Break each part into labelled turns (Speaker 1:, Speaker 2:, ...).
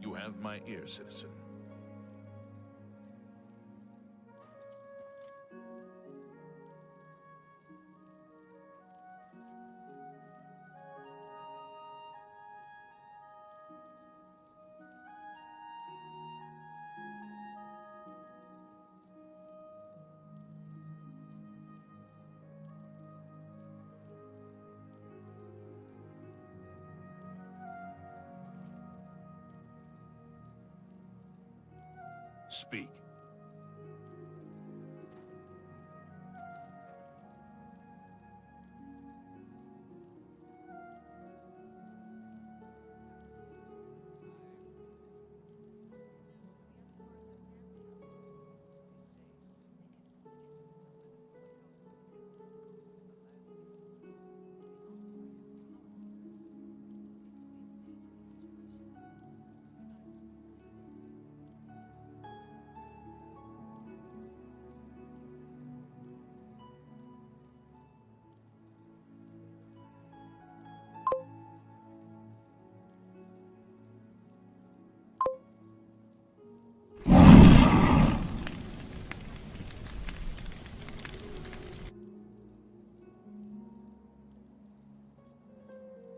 Speaker 1: You have my ear, citizen. Speak.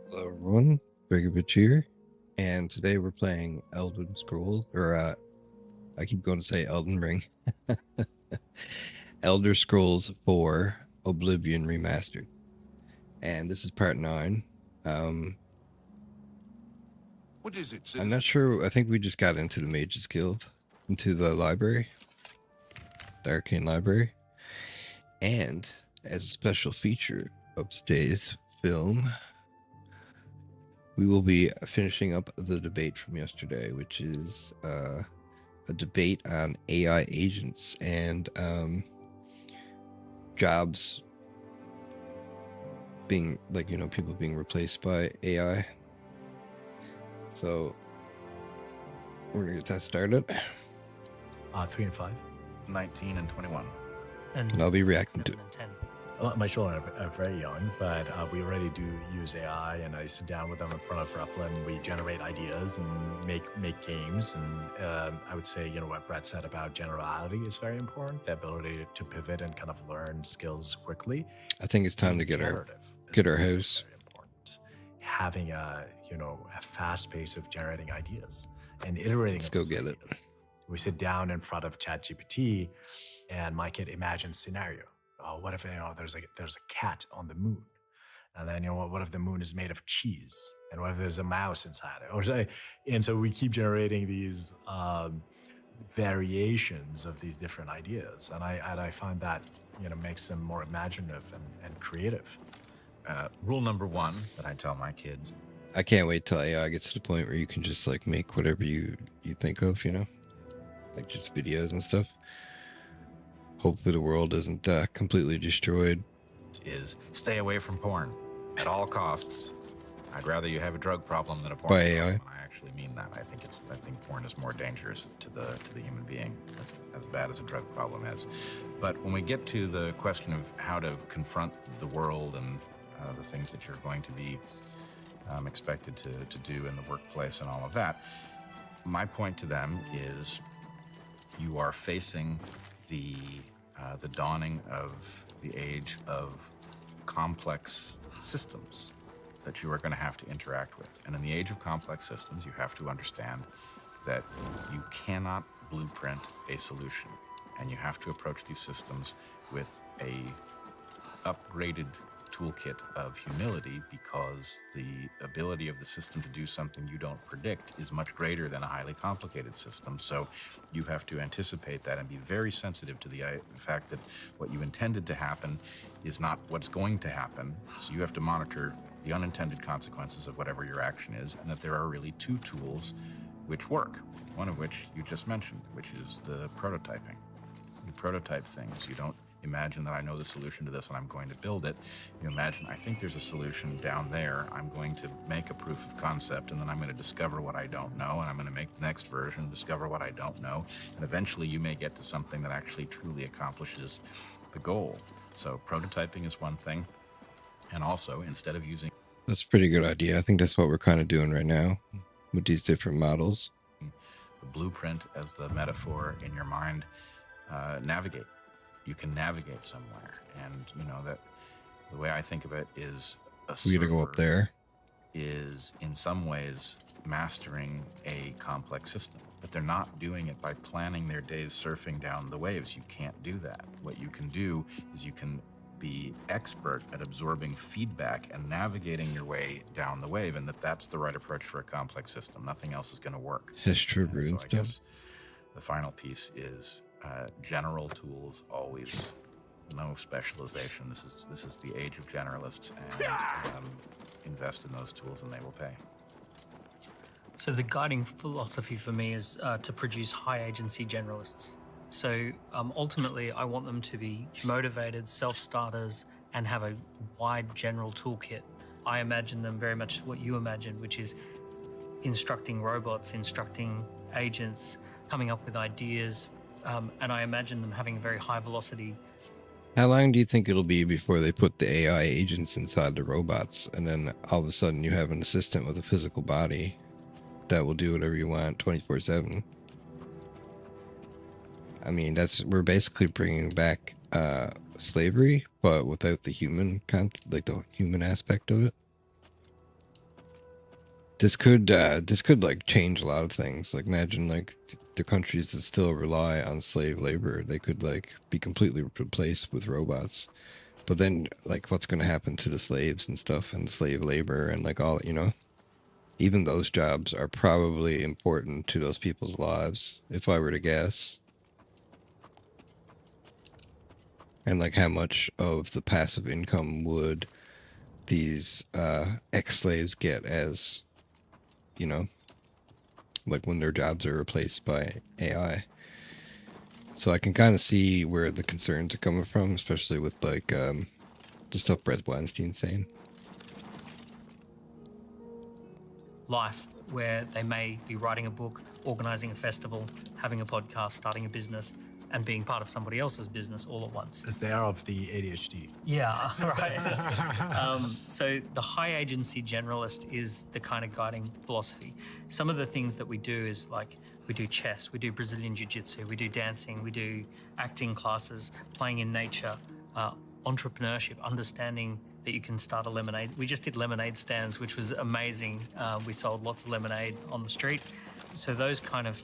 Speaker 2: Hello everyone, Drakoviche here, and today we're playing Elden Scrolls, or I keep going to say Elden Ring. Elder Scrolls 4 Oblivion Remastered. And this is part 9.
Speaker 1: What is it, citizen?
Speaker 2: I'm not sure, I think we just got into the Mages Guild, into the library, the Arcane Library. And as a special feature of today's film, we will be finishing up the debate from yesterday, which is a debate on AI agents and jobs being, like, you know, people being replaced by AI. So we're gonna get that started.
Speaker 3: 3 and 5.
Speaker 4: 19 and 21.
Speaker 2: And I'll be reacting to it.
Speaker 3: 10. My children are very young, but we already do use AI, and I sit down with them in front of Repla, and we generate ideas and make games. And I would say, you know, what Brett said about generality is very important. The ability to pivot and kind of learn skills quickly.
Speaker 2: I think it's time to get our house.
Speaker 3: Very important. Having a fast pace of generating ideas and iterating.
Speaker 2: Let's go get it.
Speaker 3: We sit down in front of ChatGPT, and my kid imagines scenario. Oh, what if there's a cat on the moon, and then what if the moon is made of cheese, and what if there's a mouse inside it? And so we keep generating these variations of these different ideas, and I find that makes them more imaginative and creative.
Speaker 4: Rule number 1 that I tell my kids.
Speaker 2: I can't wait till AI gets to the point where you can just like make whatever you think of, like just videos and stuff. Hopefully the world isn't completely destroyed.
Speaker 4: Is stay away from porn at all costs. I'd rather you have a drug problem than a porn
Speaker 2: by
Speaker 4: problem.
Speaker 2: AI.
Speaker 4: I actually mean that. I think porn is more dangerous to the human being, as bad as a drug problem is. But when we get to the question of how to confront the world and the things that you're going to be expected to do in the workplace and all of that, my point to them is you are facing the dawning of the age of complex systems that you are going to have to interact with. And in the age of complex systems, you have to understand that you cannot blueprint a solution, and you have to approach these systems with a upgraded toolkit of humility, because the ability of the system to do something you don't predict is much greater than a highly complicated system. So you have to anticipate that and be very sensitive to the fact that what you intended to happen is not what's going to happen. So you have to monitor the unintended consequences of whatever your action is, and that there are really 2 tools which work, one of which you just mentioned, which is the prototyping. You prototype things. You don't imagine that I know the solution to this and I'm going to build it. You imagine, I think there's a solution down there. I'm going to make a proof of concept, and then I'm going to discover what I don't know, and I'm going to make the next version and discover what I don't know. And eventually you may get to something that actually truly accomplishes the goal. So prototyping is one thing. And also, instead of using...
Speaker 2: That's a pretty good idea. I think that's what we're kind of doing right now with these different models.
Speaker 4: blueprint, as the metaphor in your mind, navigate. You can navigate somewhere. And, you know, that the way I think of it is
Speaker 2: We gotta go up there.
Speaker 4: is in some ways mastering a complex system, but they're not doing it by planning their days surfing down the waves. You can't do that. What you can do is you can be expert at absorbing feedback and navigating your way down the wave, and that's the right approach for a complex system. Nothing else is going to work.
Speaker 2: History
Speaker 4: And
Speaker 2: and
Speaker 4: I
Speaker 2: stuff.
Speaker 4: guess the final piece is general tools, always, no specialization. This is the age of generalists, and invest in those tools and they will pay.
Speaker 5: So the guiding philosophy for me is to produce high agency generalists. So ultimately, I want them to be motivated, self-starters, and have a wide general toolkit. I imagine them very much what you imagine, which is instructing robots, instructing agents, coming up with ideas, and I imagine them having a very high velocity.
Speaker 2: How long do you think it'll be before they put the AI agents inside the robots, and then all of a sudden you have an assistant with a physical body that will do whatever you want 24/7? I mean, we're basically bringing back slavery, but without the human the human aspect of it. This could like change a lot of things. Like, imagine like the countries that still rely on slave labor, they could like be completely replaced with robots. But then like what's going to happen to the slaves and stuff, and slave labor and like all, you know? Even those jobs are probably important to those people's lives, if I were to guess. And like how much of the passive income would these ex-slaves get as, you know, like when their jobs are replaced by AI. So I can kind of see where the concerns are coming from, especially with like the stuff Brett Weinstein's saying.
Speaker 5: Life where they may be writing a book, organizing a festival, having a podcast, starting a business, and being part of somebody else's business all at once.
Speaker 3: As they are of the ADHD.
Speaker 5: Yeah, right. So the high agency generalist is the kind of guiding philosophy. Some of the things that we do is like we do chess, we do Brazilian jiu-jitsu, we do dancing, we do acting classes, playing in nature, entrepreneurship, understanding that you can start a lemonade. We just did lemonade stands, which was amazing. We sold lots of lemonade on the street. So those kind of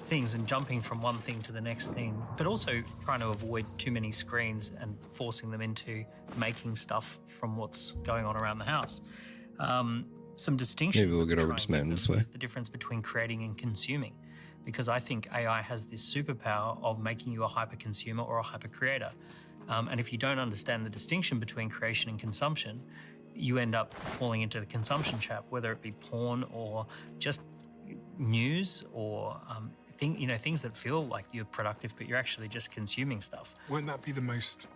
Speaker 5: things, and jumping from one thing to the next thing, but also trying to avoid too many screens and forcing them into making stuff from what's going on around the house. Some distinction.
Speaker 2: Maybe we'll get over to Smatten this way.
Speaker 5: Is the difference between creating and consuming, because I think AI has this superpower of making you a hyper consumer or a hyper creator. And if you don't understand the distinction between creation and consumption, you end up falling into the consumption trap, whether it be porn or just news or things that feel like you're productive, but you're actually just consuming stuff.
Speaker 6: Won't that be the most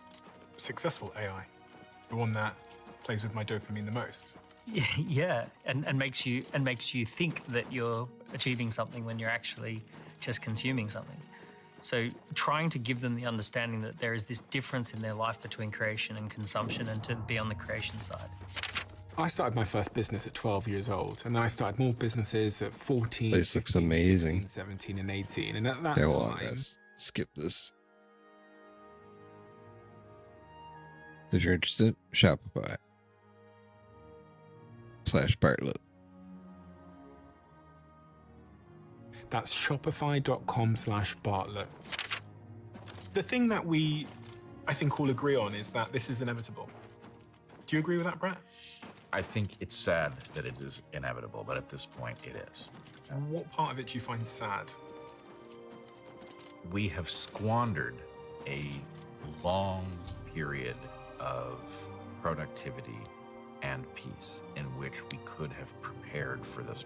Speaker 6: successful AI? The one that plays with my dopamine the most?
Speaker 5: Yeah, and makes you think that you're achieving something when you're actually just consuming something. So trying to give them the understanding that there is this difference in their life between creation and consumption, and to be on the creation side.
Speaker 6: I started my first business at 12 years old, and I started more businesses at 14,
Speaker 2: Place looks
Speaker 6: 15,
Speaker 2: amazing.
Speaker 6: 16, 17, and 18. And at that
Speaker 2: Okay, hold on,
Speaker 6: time,
Speaker 2: guys. Skip this. If you're interested, Shopify /Bartlett.
Speaker 6: that's shopify.com/Bartlett. The thing that we, I think, all agree on is that this is inevitable. Do you agree with that, Brett?
Speaker 4: I think it's sad that it is inevitable, but at this point it is.
Speaker 6: What part of it do you find sad?
Speaker 4: We have squandered a long period of productivity and peace in which we could have prepared for this.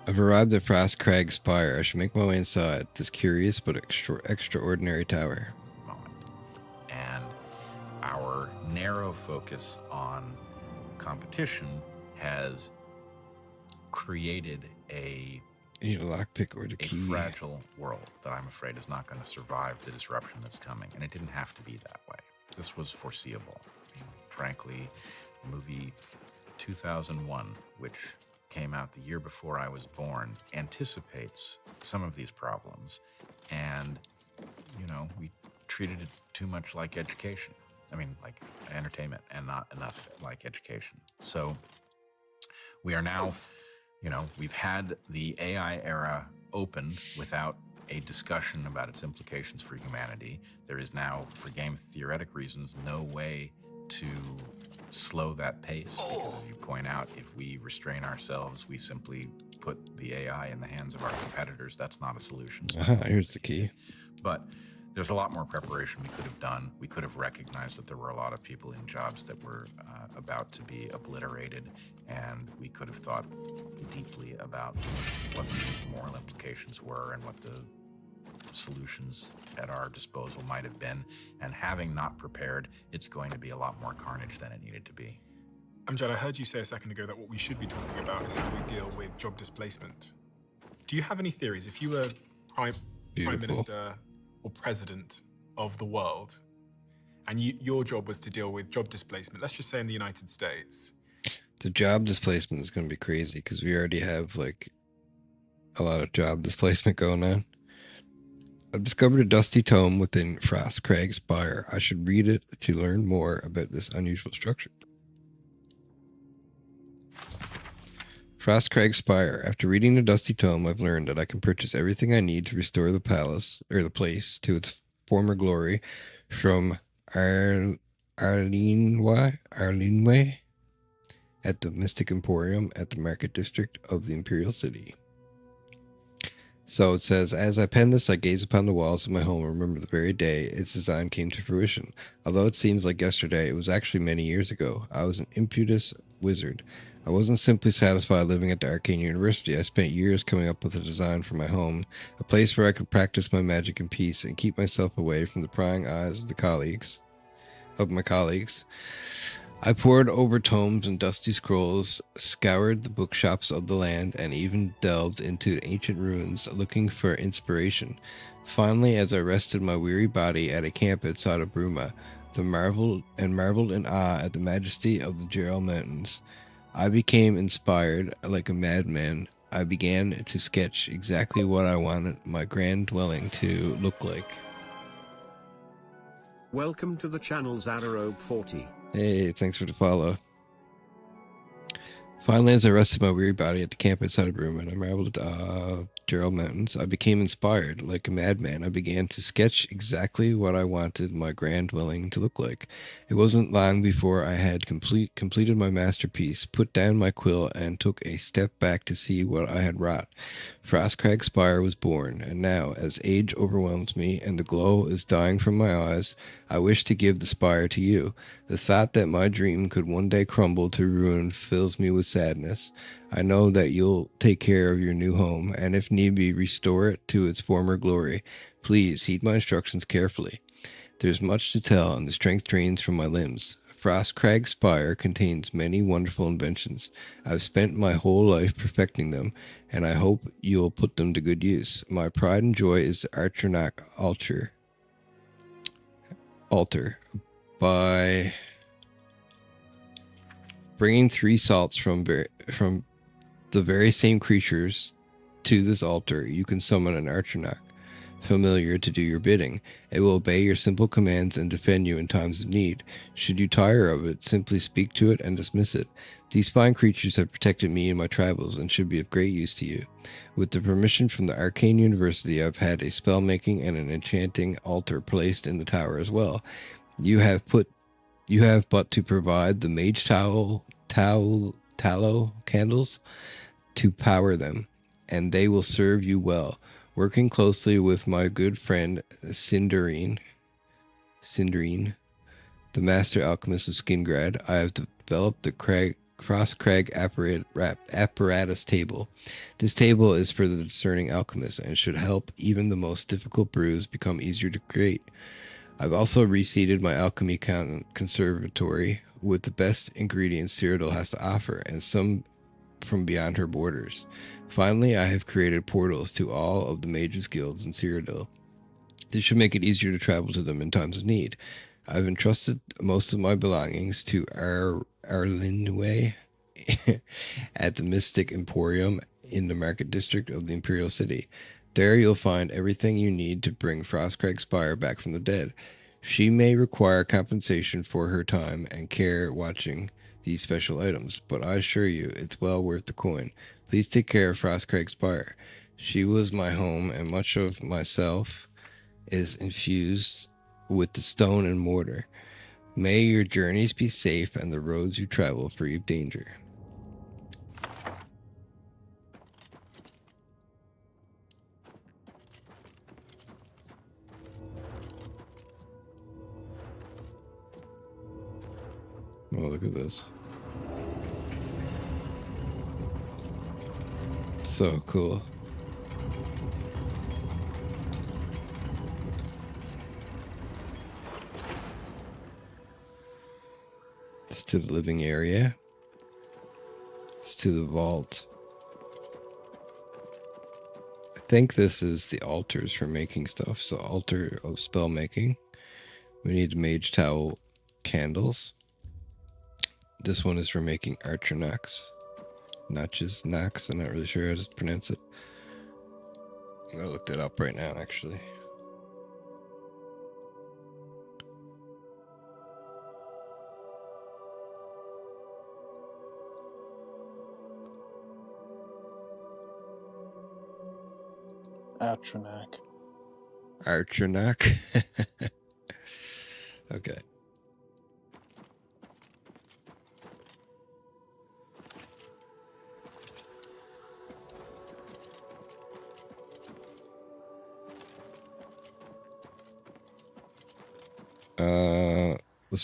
Speaker 2: I've arrived at Frost Crag Spire. I should make my way inside this curious but extraordinary tower.
Speaker 4: Moment. And our narrow focus on competition has created a
Speaker 2: You need a lockpick or the key.
Speaker 4: fragile world that I'm afraid is not going to survive the disruption that's coming. And it didn't have to be that way. This was foreseeable. Frankly, the movie 2001, which came out the year before I was born anticipates some of these problems. And, you know, we treated it too much like education. I mean, like entertainment, and not enough like education. So we are now, you know, we've had the AI era open without a discussion about its implications for humanity. There is now, for game theoretic reasons, no way to slow that pace. Because as you point out, if we restrain ourselves, we simply put the AI in the hands of our competitors. That's not a solution. So
Speaker 2: Here's the key.
Speaker 4: But there's a lot more preparation we could have done. We could have recognized that there were a lot of people in jobs that were about to be obliterated, and we could have thought deeply about what the moral implications were and what the solutions at our disposal might have been. And having not prepared, it's going to be a lot more carnage than it needed to be.
Speaker 6: Amjad, I heard you say a second ago that what we should be talking about is how we deal with job displacement. Do you have any theories? If you were Prime Minister or President of the world, and your job was to deal with job displacement, let's just say in the United States.
Speaker 2: The job displacement is going to be crazy because we already have like a lot of job displacement going on. I discovered a dusty tome within Frost Craig's Spire. I should read it to learn more about this unusual structure. Frost Craig's Spire. After reading the dusty tome, I've learned that I can purchase everything I need to restore the palace, or the place, to its former glory from Arlenway at the Mystic Emporium at the Market District of the Imperial City. So it says, as I pen this, I gaze upon the walls of my home and remember the very day its design came to fruition. Although it seems like yesterday, it was actually many years ago. I was an impetuous wizard. I wasn't simply satisfied living at the Arcane University. I spent years coming up with a design for my home, a place where I could practice my magic in peace and keep myself away from the prying eyes of my colleagues. I pored over tomes and dusty scrolls, scoured the bookshops of the land, and even delved into ancient ruins looking for inspiration. Finally, as I rested my weary body at a camp outside of Bruma, marveled in awe at the majesty of the Gerald Mountains, I became inspired like a madman. I began to sketch exactly what I wanted my grand dwelling to look like.
Speaker 7: Welcome to the channel, Zararobe40.
Speaker 2: Hey, thanks for the follow. Finally, as I rested my weary body at the camp outside of Bruma and I marveled at Gerald Mountains, I became inspired. Like a madman, I began to sketch exactly what I wanted my grand dwelling to look like. It wasn't long before I had completed my masterpiece, put down my quill, and took a step back to see what I had wrought. Frostcrag Spire was born, and now, as age overwhelms me and the glow is dying from my eyes, I wish to give the spire to you. The thought that my dream could one day crumble to ruin fills me with sadness. I know that you'll take care of your new home, and if need be, restore it to its former glory. Please heed my instructions carefully. There's much to tell, and the strength drains from my limbs. Frostcrag Spire contains many wonderful inventions. I've spent my whole life perfecting them, and I hope you'll put them to good use. My pride and joy is the Archernach altar. By bringing 3 salts from the very same creatures to this altar, you can summon an Archernach familiar to do your bidding. It will obey your simple commands and defend you in times of need. Should you tire of it, simply speak to it and dismiss it. These fine creatures have protected me in my travels and should be of great use to you. With the permission from the Arcane University, I've had a spell-making and an enchanting altar placed in the tower as well. You have but to provide the mage tallow candles to power them, and they will serve you well. Working closely with my good friend Cinderine, the master alchemist of Skingrad, I have developed the Frostcrag apparatus table. This table is for the discerning alchemist and should help even the most difficult brews become easier to create. I've also reseeded my alchemy conservatory with the best ingredients Cyrodiil has to offer, and some from beyond her borders. Finally, I have created portals to all of the mages guilds in Cyrodiil. This should make it easier to travel to them in times of need. I've entrusted most of my belongings to Arlenway at the Mystic Emporium in the Market District of the Imperial City. There you'll find everything you need to bring Frostcraig Spire back from the dead. She may require compensation for her time and care watching these special items, but I assure you it's well worth the coin. Please take care of Frostcraig Spire. She was my home, and much of myself is infused with the stone and mortar. May your journeys be safe and the roads you travel free of danger. Oh, look at this. So cool. It's to the living area. It's to the vault. I think this is the altars for making stuff. So altar of spell making. We need mage towel candles. This one is for making archer knocks. Notches, knocks. I'm not really sure how to pronounce it. I'm gonna look that up right now, actually.
Speaker 8: Atronak.
Speaker 2: Archer knock. Okay.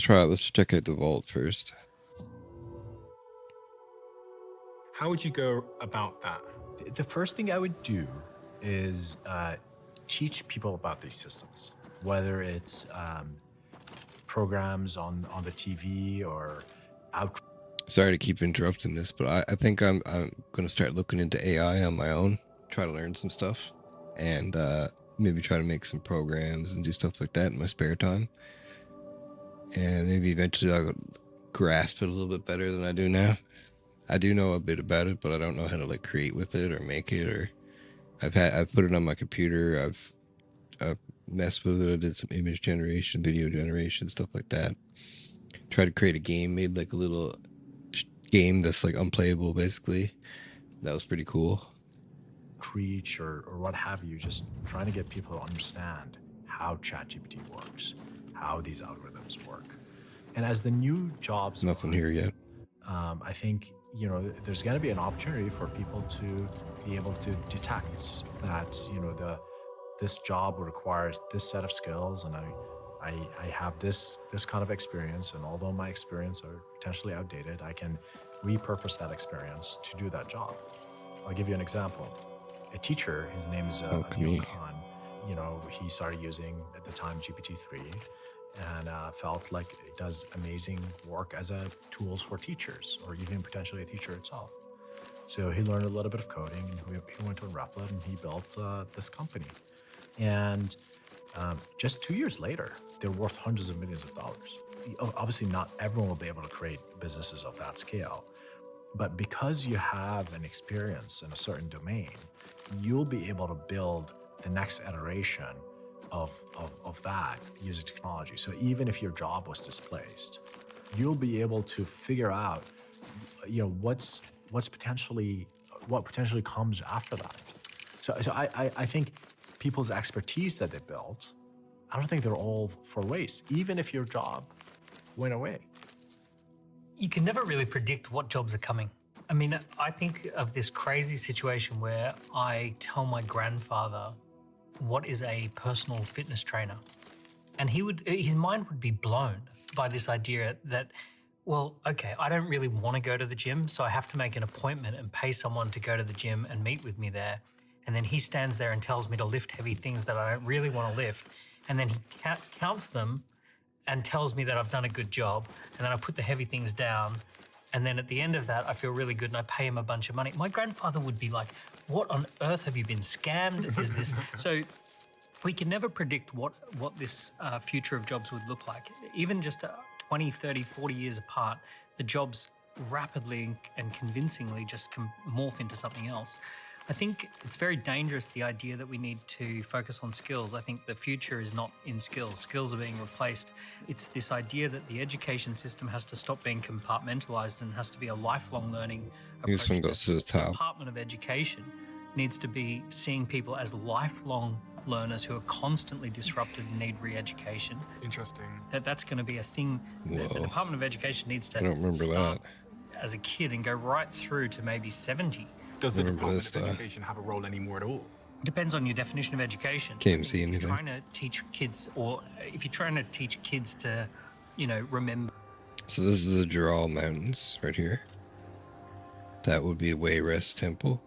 Speaker 2: Let's check out the vault first.
Speaker 6: How would you go about that?
Speaker 3: The first thing I would do is teach people about these systems, whether it's programs on the TV or out.
Speaker 2: Sorry to keep interrupting this, but I think I'm going to start looking into AI on my own, try to learn some stuff, and maybe try to make some programs and do stuff like that in my spare time. And maybe eventually I'll grasp it a little bit better than I do now. I do know a bit about it, but I don't know how to like create with it or make it. Or I've put it on my computer. I've messed with it. I did some image generation, video generation, stuff like that. Tried to create a game, made like a little game that's like unplayable basically. That was pretty cool.
Speaker 3: Preach or what have you, just trying to get people to understand how ChatGPT works, how these algorithms work. And as the new jobs
Speaker 2: Nothing here yet.
Speaker 3: I think, you know, there's going to be an opportunity for people to be able to detect that, you know, this job requires this set of skills, and I have this kind of experience, and although my experience are potentially outdated, I can repurpose that experience to do that job. I'll give you an example. A teacher, his name is Adil Khan. You know, he started using at the time GPT-3, and felt like it does amazing work as a tools for teachers, or even potentially a teacher itself. So he learned a little bit of coding, and he went to Replit, and he built this company. And just 2 years later, they're worth hundreds of millions of dollars. Obviously, not everyone will be able to create businesses of that scale, but because you have an experience in a certain domain, you'll be able to build the next iteration of that using technology. So even if your job was displaced, you'll be able to figure out, you know, what potentially comes after that. So I think people's expertise that they built, I don't think they're all for waste, even if your job went away.
Speaker 5: You can never really predict what jobs are coming. I mean, I think of this crazy situation where I tell my grandfather what is a personal fitness trainer, and his mind would be blown by this idea that, well, okay, I don't really want to go to the gym, so I have to make an appointment and pay someone to go to the gym and meet with me there. And then he stands there and tells me to lift heavy things that I don't really want to lift. And then he counts them and tells me that I've done a good job. And then I put the heavy things down. And then at the end of that, I feel really good and I pay him a bunch of money. My grandfather would be like, what on earth, have you been scammed? Is this? So we can never predict what this future of jobs would look like. Even just 20, 30, 40 years apart, the jobs rapidly and convincingly just morph into something else. I think it's very dangerous, the idea that we need to focus on skills. I think the future is not in skills. Skills are being replaced. It's this idea that the education system has to stop being compartmentalized and has to be a lifelong learning approach.
Speaker 2: This one goes to the
Speaker 5: The
Speaker 2: top.
Speaker 5: Department of Education needs to be seeing people as lifelong learners who are constantly disrupted and need re-education.
Speaker 6: Interesting.
Speaker 5: That's going to be a thing that the
Speaker 2: Whoa.
Speaker 5: Department of Education needs to
Speaker 2: I don't remember
Speaker 5: start as a kid and go right through to maybe 70.
Speaker 6: Does the
Speaker 2: Remember
Speaker 6: Department
Speaker 2: this
Speaker 6: of
Speaker 2: stuff.
Speaker 6: Education have a role anymore at all?
Speaker 5: Depends on your definition of education.
Speaker 2: Can't see
Speaker 5: If
Speaker 2: anything.
Speaker 5: you're trying to teach kids, or if you're trying to teach kids to, remember.
Speaker 2: So this is the Cyrodiil Mountains right here. That would be Wayrest Temple.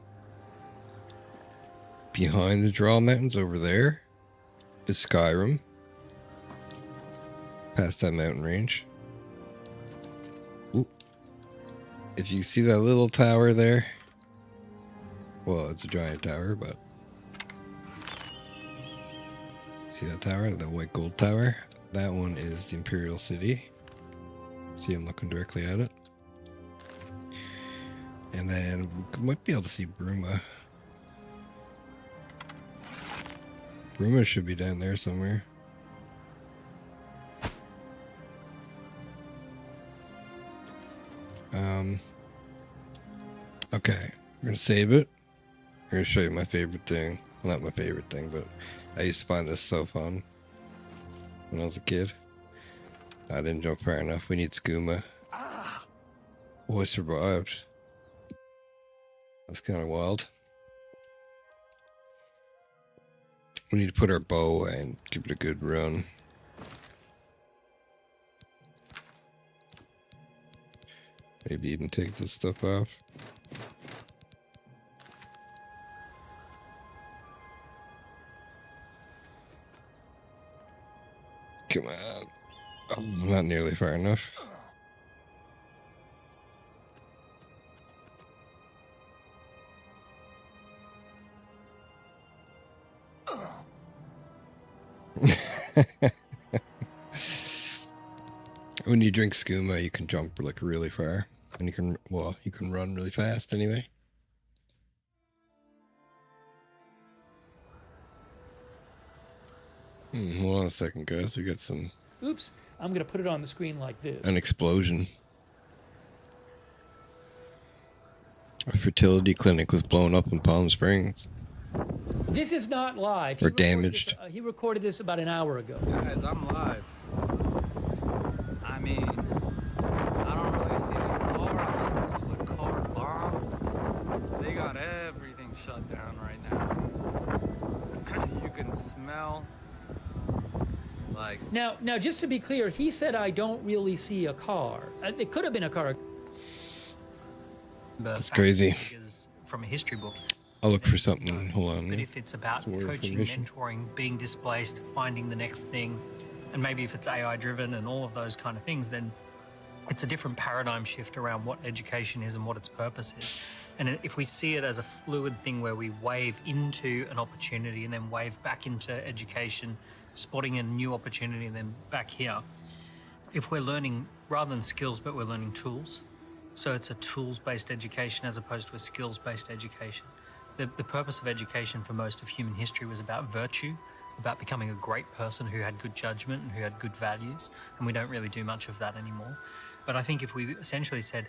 Speaker 2: Behind the Cyrodiil Mountains over there is Skyrim. Past that mountain range. Ooh. If you see that little tower there, well, it's a giant tower, but see that tower, the white gold tower? That one is the Imperial City. See, I'm looking directly at it. And then we might be able to see Bruma. Bruma should be down there somewhere. Okay, I'm gonna save it. I'm gonna show you my favorite thing. Well, not my favorite thing, but I used to find this so fun when I was a kid. I didn't jump far enough. We need skooma. Oh, I survived. That's kind of wild. We need to put our bow away and give it a good run. Maybe even take this stuff off. Come on. Oh, not nearly far enough. When you drink skooma, you can jump like really far, and you can run really fast anyway. Hold on a second, guys. We got
Speaker 8: Oops, I'm going to put it on the screen like this.
Speaker 2: an explosion. A fertility clinic was blown up in Palm Springs.
Speaker 8: This is not live.
Speaker 2: Or
Speaker 8: recorded
Speaker 2: damaged.
Speaker 8: this- he recorded this about an hour ago.
Speaker 9: Guys, I'm live. I mean, I don't really see a car unless this was a car bomb. They got everything shut down right now. You can smell, like,
Speaker 8: Now, just to be clear, he said I don't really see a car. It could have been a car.
Speaker 2: That's crazy.
Speaker 5: Figures from a history book.
Speaker 2: I'll look for something. Hold on.
Speaker 5: But if it's about
Speaker 2: Some more
Speaker 5: coaching,
Speaker 2: information.
Speaker 5: mentoring, being displaced, finding the next thing, and maybe if it's AI driven and all of those kind of things, then it's a different paradigm shift around what education is and what its purpose is. And if we see it as a fluid thing where we wave into an opportunity and then wave back into education, spotting a new opportunity and then back here, if we're learning rather than skills, but we're learning tools. So it's a tools-based education as opposed to a skills-based education. The purpose of education for most of human history was about virtue, about becoming a great person who had good judgment and who had good values, and we don't really do much of that anymore. But I think if we essentially said,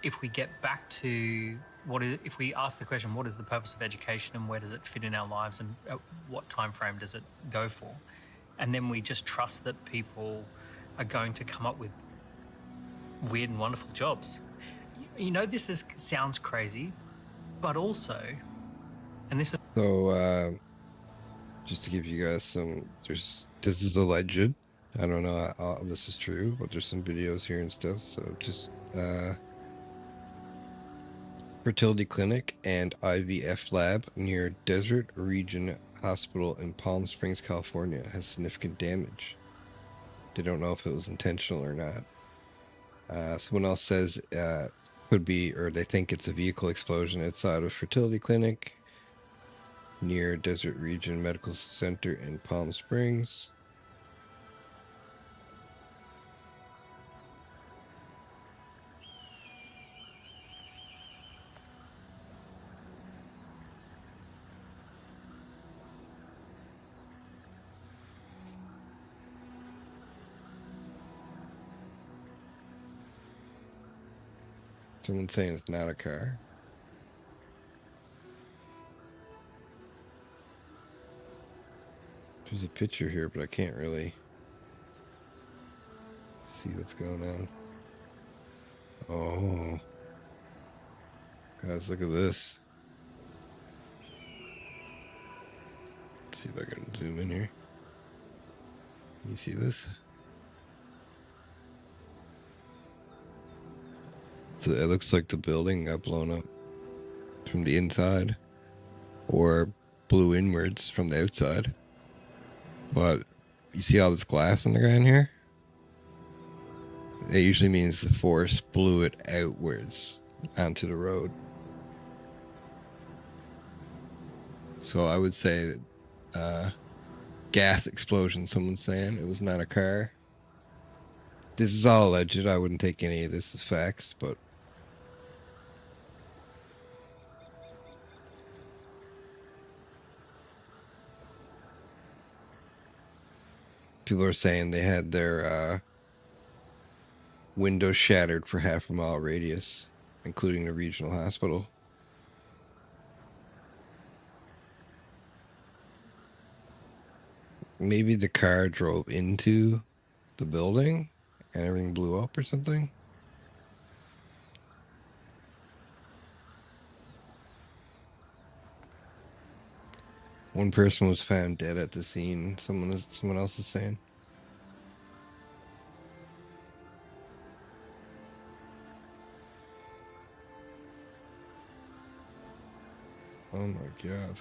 Speaker 5: if we get back to if we ask the question, what is the purpose of education and where does it fit in our lives and what time frame does it go for? And then we just trust that people are going to come up with weird and wonderful jobs. This sounds crazy, but also, and this is
Speaker 2: So, just to give you guys this is alleged. I don't know how this is true, but there's some videos here and stuff. So just, fertility clinic and IVF lab near Desert Region Hospital in Palm Springs, California has significant damage. They don't know if it was intentional or not. Someone else says could be, or they think it's a vehicle explosion outside of fertility clinic near Desert Region Medical Center in Palm Springs. Someone's saying it's not a car. There's a picture here, but I can't really see what's going on. Oh. Guys, look at this. Let's see if I can zoom in here. You see this? So it looks like the building got blown up from the inside or blew inwards from the outside. But you see all this glass in the ground here? It usually means the force blew it outwards onto the road. So I would say gas explosion, someone's saying. It was not a car. This is all alleged. I wouldn't take any of this as facts, but people are saying they had their windows shattered for half a mile radius, including the regional hospital. Maybe the car drove into the building and everything blew up or something. One person was found dead at the scene. Someone else is saying. Oh my God.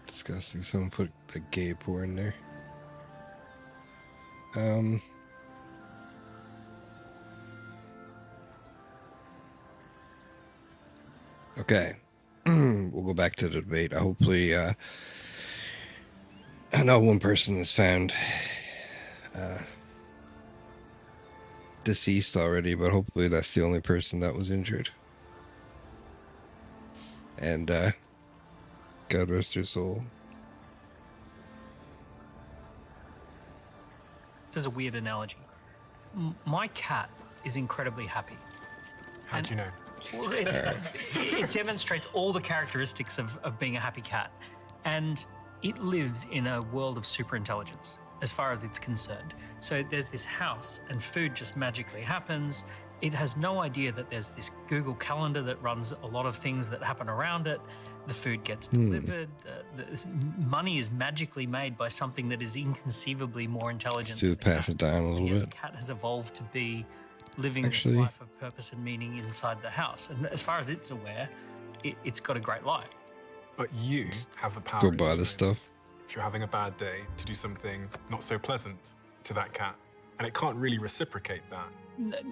Speaker 2: Disgusting. Someone put a gay porn there. Okay. We'll go back to the debate. Hopefully, I know one person is found deceased already, but hopefully that's the only person that was injured. And God rest her soul.
Speaker 5: This is a weird analogy. My cat is incredibly happy.
Speaker 6: How do you know?
Speaker 5: Well, it demonstrates all the characteristics of being a happy cat. And it lives in a world of superintelligence as far as it's concerned. So there's this house and food just magically happens. It has no idea that there's this Google Calendar that runs a lot of things that happen around it. The food gets delivered. The money is magically made by something that is inconceivably more intelligent.
Speaker 2: To pass it down a little bit.
Speaker 5: The cat has evolved to be living this life of purpose and meaning inside the house. And as far as it's aware, it's got a great life.
Speaker 6: But you have the power.
Speaker 2: Go buy the stuff.
Speaker 6: If you're having a bad day, to do something not so pleasant to that cat. And it can't really reciprocate that.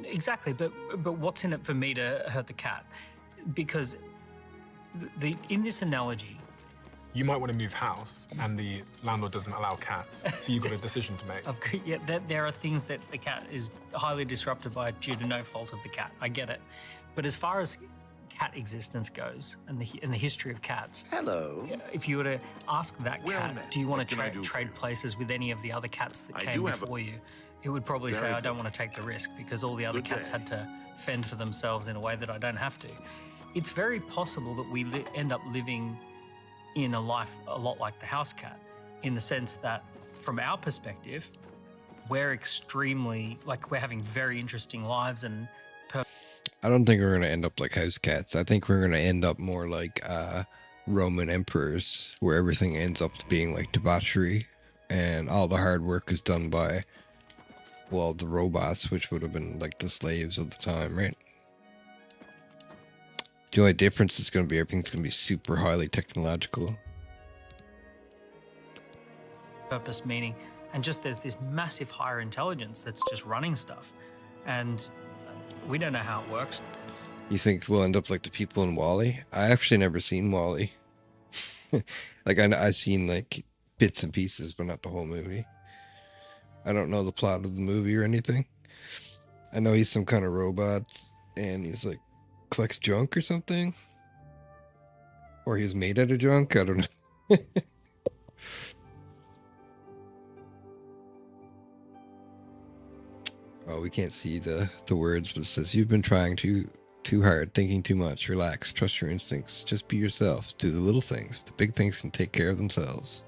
Speaker 5: Exactly, but what's in it for me to hurt the cat? Because in this analogy,
Speaker 6: you might want to move house, and the landlord doesn't allow cats, so you've got a decision to make.
Speaker 5: Yeah, there are things that the cat is highly disrupted by due to no fault of the cat. I get it, but as far as cat existence goes, and the history of cats,
Speaker 7: Hello.
Speaker 5: if you were to ask that cat,
Speaker 1: met.
Speaker 5: do you want
Speaker 1: What
Speaker 5: to
Speaker 1: can I do for
Speaker 5: trade
Speaker 1: you?
Speaker 5: places with any of the other cats that
Speaker 1: I
Speaker 5: came
Speaker 1: do have
Speaker 5: before you? It would probably say,
Speaker 1: Very
Speaker 5: I don't
Speaker 1: good.
Speaker 5: want to take the risk because all the other
Speaker 1: Good
Speaker 5: cats
Speaker 1: day.
Speaker 5: had to fend for themselves in a way that I don't have to. It's very possible that we end up living in a life a lot like the house cat, in the sense that from our perspective, we're extremely, we're having very interesting lives and
Speaker 2: I don't think we're going to end up like house cats. I think we're going to end up more like Roman emperors, where everything ends up being like debauchery and all the hard work is done by, well, the robots, which would have been like the slaves of the time, right? The only difference is going to be everything's going to be super highly technological.
Speaker 5: purpose, meaning, and just there's this massive higher intelligence that's just running stuff. And we don't know how it works.
Speaker 2: You think we'll end up like the people in WALL-E? I actually never seen WALL-E. Like I've seen like bits and pieces, but not the whole movie. I don't know the plot of the movie or anything. I know he's some kind of robot and he's like collects junk or something. Or he's made out of junk. I don't know. Oh, we can't see the words, but it says you've been trying too hard, thinking too much. Relax, trust your instincts. Just be yourself. Do the little things. The big things can take care of themselves.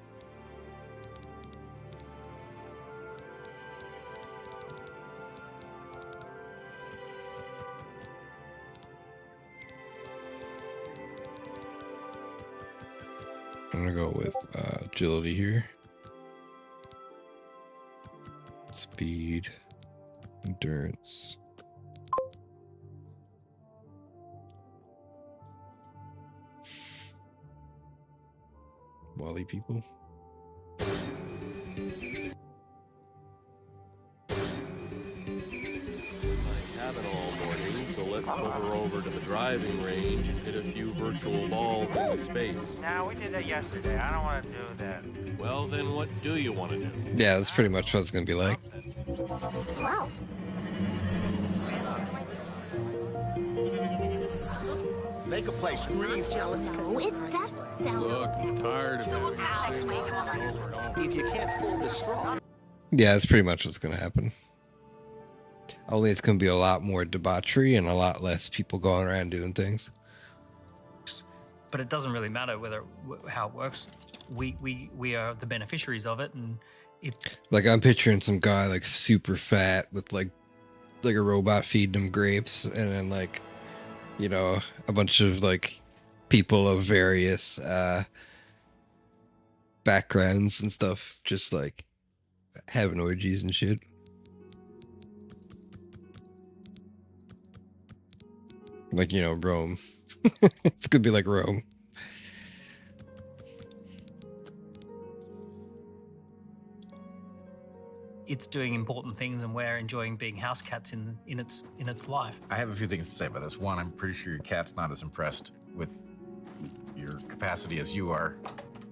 Speaker 2: I'm gonna go with agility here. Speed, endurance. Wally people.
Speaker 10: Have it all morning, so let's hover over to the driving range and hit a few virtual balls into space.
Speaker 11: Nah, we did that yesterday. I don't want to do that.
Speaker 10: Well, then what do you want to do?
Speaker 2: Yeah, that's pretty much what it's gonna be like.
Speaker 12: Wow.
Speaker 7: Make a play, scream.
Speaker 12: No, it doesn't sound.
Speaker 10: Look, I'm tired of it.
Speaker 7: If you can't fool the straw.
Speaker 2: Yeah, that's pretty much what's gonna happen. Only it's gonna be a lot more debauchery and a lot less people going around doing things.
Speaker 5: But it doesn't really matter how it works. We are the beneficiaries of it, and it.
Speaker 2: Like I'm picturing some guy like super fat with like a robot feeding him grapes, and then like, you know, a bunch of like people of various backgrounds and stuff, just like having orgies and shit. Like, you know, Rome. It's gonna be like Rome.
Speaker 5: It's doing important things, and we're enjoying being house cats in its life.
Speaker 4: I have a few things to say about this. One, I'm pretty sure your cat's not as impressed with your capacity as you are,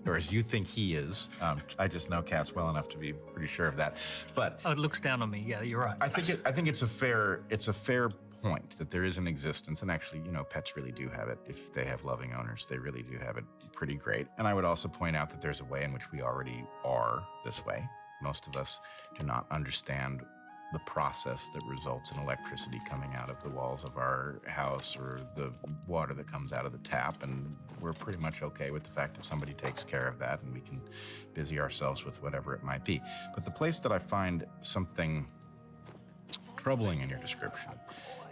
Speaker 4: or as you think he is. I just know cats well enough to be pretty sure of that. But
Speaker 5: it looks down on me. Yeah, you're right.
Speaker 4: I think it's a fair point that there is an existence, and actually, you know, pets really do have it. If they have loving owners, they really do have it pretty great. And I would also point out that there's a way in which we already are this way. Most of us do not understand the process that results in electricity coming out of the walls of our house or the water that comes out of the tap, and we're pretty much okay with the fact that somebody takes care of that and we can busy ourselves with whatever it might be. But the place that I find something troubling in your description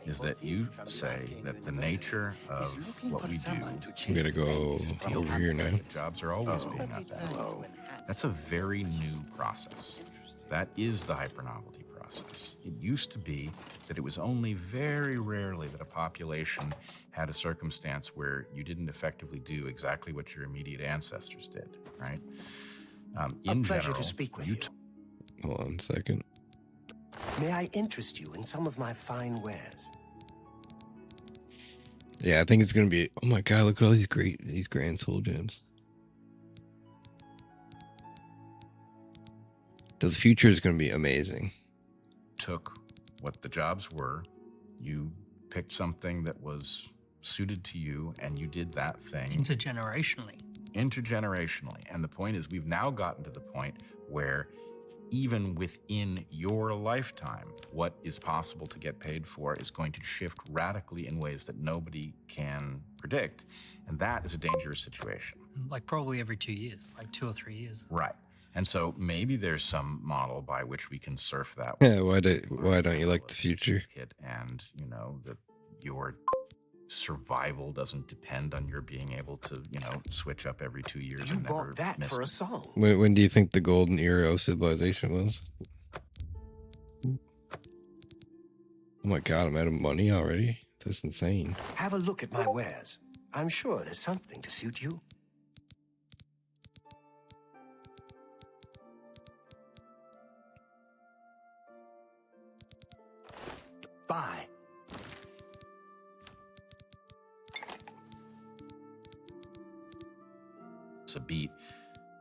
Speaker 4: is that you say that the nature of what we do.
Speaker 2: I'm gonna go over here now.
Speaker 4: Jobs are always being updated. That's a very new process. That is the hypernovelty process. It used to be that it was only very rarely that a population had a circumstance where you didn't effectively do exactly what your immediate ancestors did, right? In
Speaker 7: pleasure
Speaker 4: general,
Speaker 7: to speak with you.
Speaker 2: Hold on a second.
Speaker 7: May I interest you in some of my fine wares?
Speaker 2: Yeah, I think it's gonna be. Oh my god! Look at all these grand soul gems. The future is gonna be amazing.
Speaker 4: Took what the jobs were, you picked something that was suited to you, and you did that thing
Speaker 5: Intergenerationally.
Speaker 4: And the point is, we've now gotten to the point where even within your lifetime, what is possible to get paid for is going to shift radically in ways that nobody can predict. And that is a dangerous situation.
Speaker 5: Like probably every 2 years, like 2 or 3 years.
Speaker 4: Right. And so maybe there's some model by which we can surf that.
Speaker 2: Yeah, why don't you like the future?
Speaker 4: And, you know, that your survival doesn't depend on your being able to, you know, switch up every 2 years.
Speaker 7: You
Speaker 4: and never
Speaker 7: bought that
Speaker 4: miss
Speaker 7: for a
Speaker 4: it.
Speaker 7: song.
Speaker 2: When do you think the golden era of civilization was? Oh my god, I'm out of money already? That's insane.
Speaker 7: Have a look at my wares. I'm sure there's something to suit you. Bye.
Speaker 4: A beat,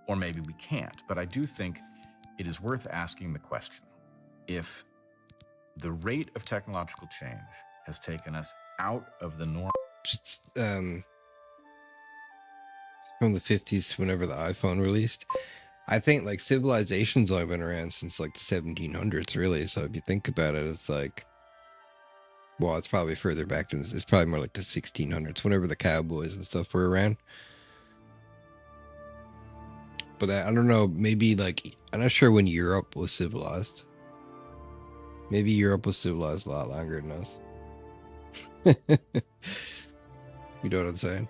Speaker 4: or maybe we can't. But I do think it is worth asking the question, if the rate of technological change has taken us out of the norm.
Speaker 2: Just, from the 50s to whenever the iPhone released, I think like civilization's only been around since like the 1700s, really. So if you think about it, it's like, well, it's probably further back than this. It's probably more like the 1600s, whenever the cowboys and stuff were around. But I don't know, maybe like, I'm not sure when Europe was civilized. Maybe Europe was civilized a lot longer than us. You know what I'm saying?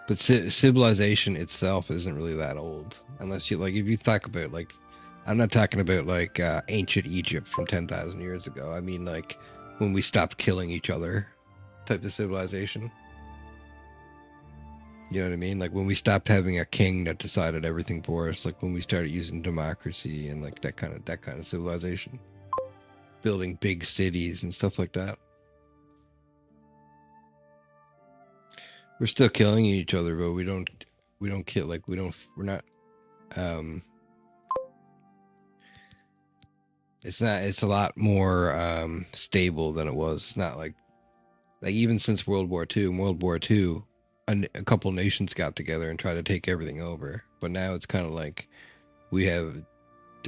Speaker 2: But civilization itself isn't really that old, unless you like. If you talk about like, I'm not talking about like ancient Egypt from 10,000 years ago. I mean like when we stopped killing each other, type of civilization. You know what I mean? Like when we stopped having a king that decided everything for us. Like when we started using democracy and like that kind of civilization, building big cities and stuff like that. We're still killing each other, but we don't kill, like we're not it's a lot more stable than it was. It's not like even since World War II, a couple nations got together and tried to take everything over. But now it's kind of like the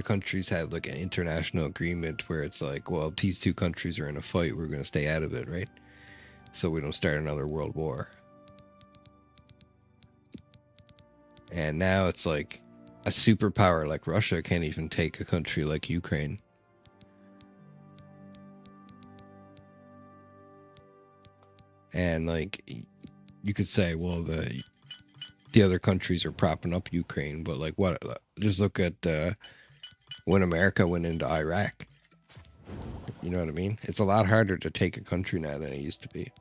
Speaker 2: countries have like an international agreement where it's like, well, if these two countries are in a fight, we're going to stay out of it, right? So we don't start another world war. And now it's like a superpower like Russia can't even take a country like Ukraine. And like you could say, well, the other countries are propping up Ukraine, but like what? Just look at when America went into Iraq. You know what I mean? It's a lot harder to take a country now than it used to be.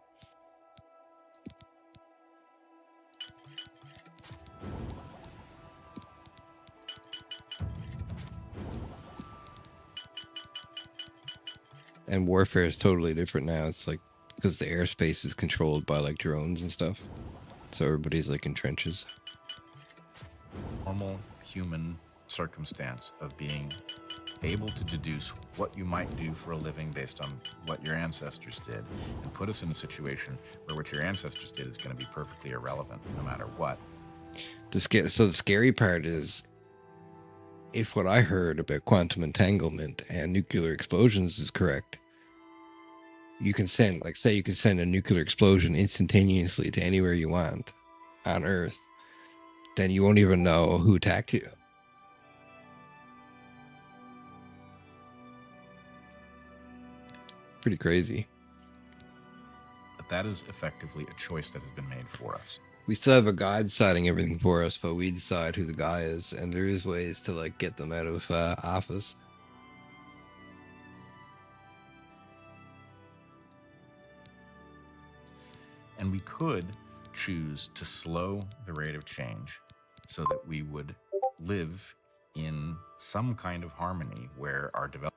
Speaker 2: And warfare is totally different now. It's like because the airspace is controlled by like drones and stuff, so everybody's like in trenches.
Speaker 4: Normal human circumstance of being able to deduce what you might do for a living based on what your ancestors did, and put us in a situation where what your ancestors did is going to be perfectly irrelevant no matter what.
Speaker 2: So the scary part is, if what I heard about quantum entanglement and nuclear explosions is correct, you can send, like, say you can send a nuclear explosion instantaneously to anywhere you want on Earth, then you won't even know who attacked you. Pretty crazy.
Speaker 4: But that is effectively a choice that has been made for us.
Speaker 2: We still have a guy deciding everything for us, but we decide who the guy is, and there is ways to like get them out of office.
Speaker 4: And we could choose to slow the rate of change so that we would live in some kind of harmony where our development.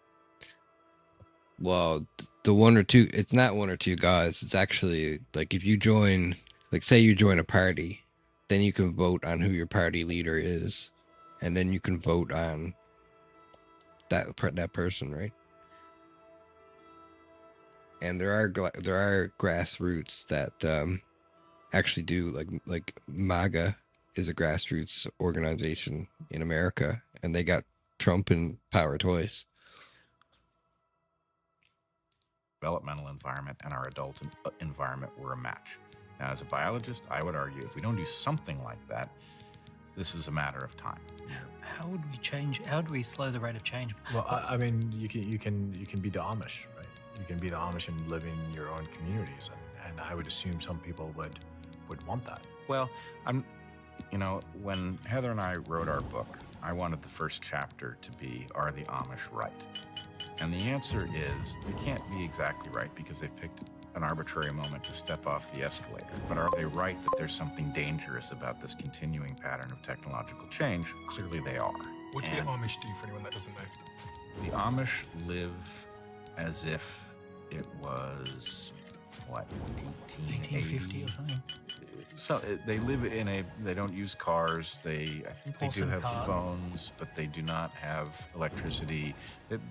Speaker 2: Well, the one or two, it's not one or two guys. It's actually like if you join, like say you join a party, then you can vote on who your party leader is, and then you can vote on that person, right? And there are grassroots that actually do like MAGA is a grassroots organization in America, and they got Trump in power twice.
Speaker 4: Developmental environment and our adult environment were a match. Now, as a biologist, I would argue if we don't do something like that, this is a matter of time.
Speaker 5: How would we change? How do we slow the rate of change?
Speaker 3: Well, I mean, you can be the Amish, right? You can be the Amish and live in your own communities, and I would assume some people would want that.
Speaker 4: Well, when Heather and I wrote our book, I wanted the first chapter to be, "Are the Amish right?" And the answer is, they can't be exactly right because they picked an arbitrary moment to step off the escalator. But are they right that there's something dangerous about this continuing pattern of technological change? Clearly they are.
Speaker 6: What do the Amish do for anyone that doesn't know?
Speaker 4: The Amish live as if it was,
Speaker 5: 1850 or something?
Speaker 4: So they live in a. They don't use cars. I think they do
Speaker 5: Awesome
Speaker 4: have
Speaker 5: car.
Speaker 4: phones, but they do not have electricity.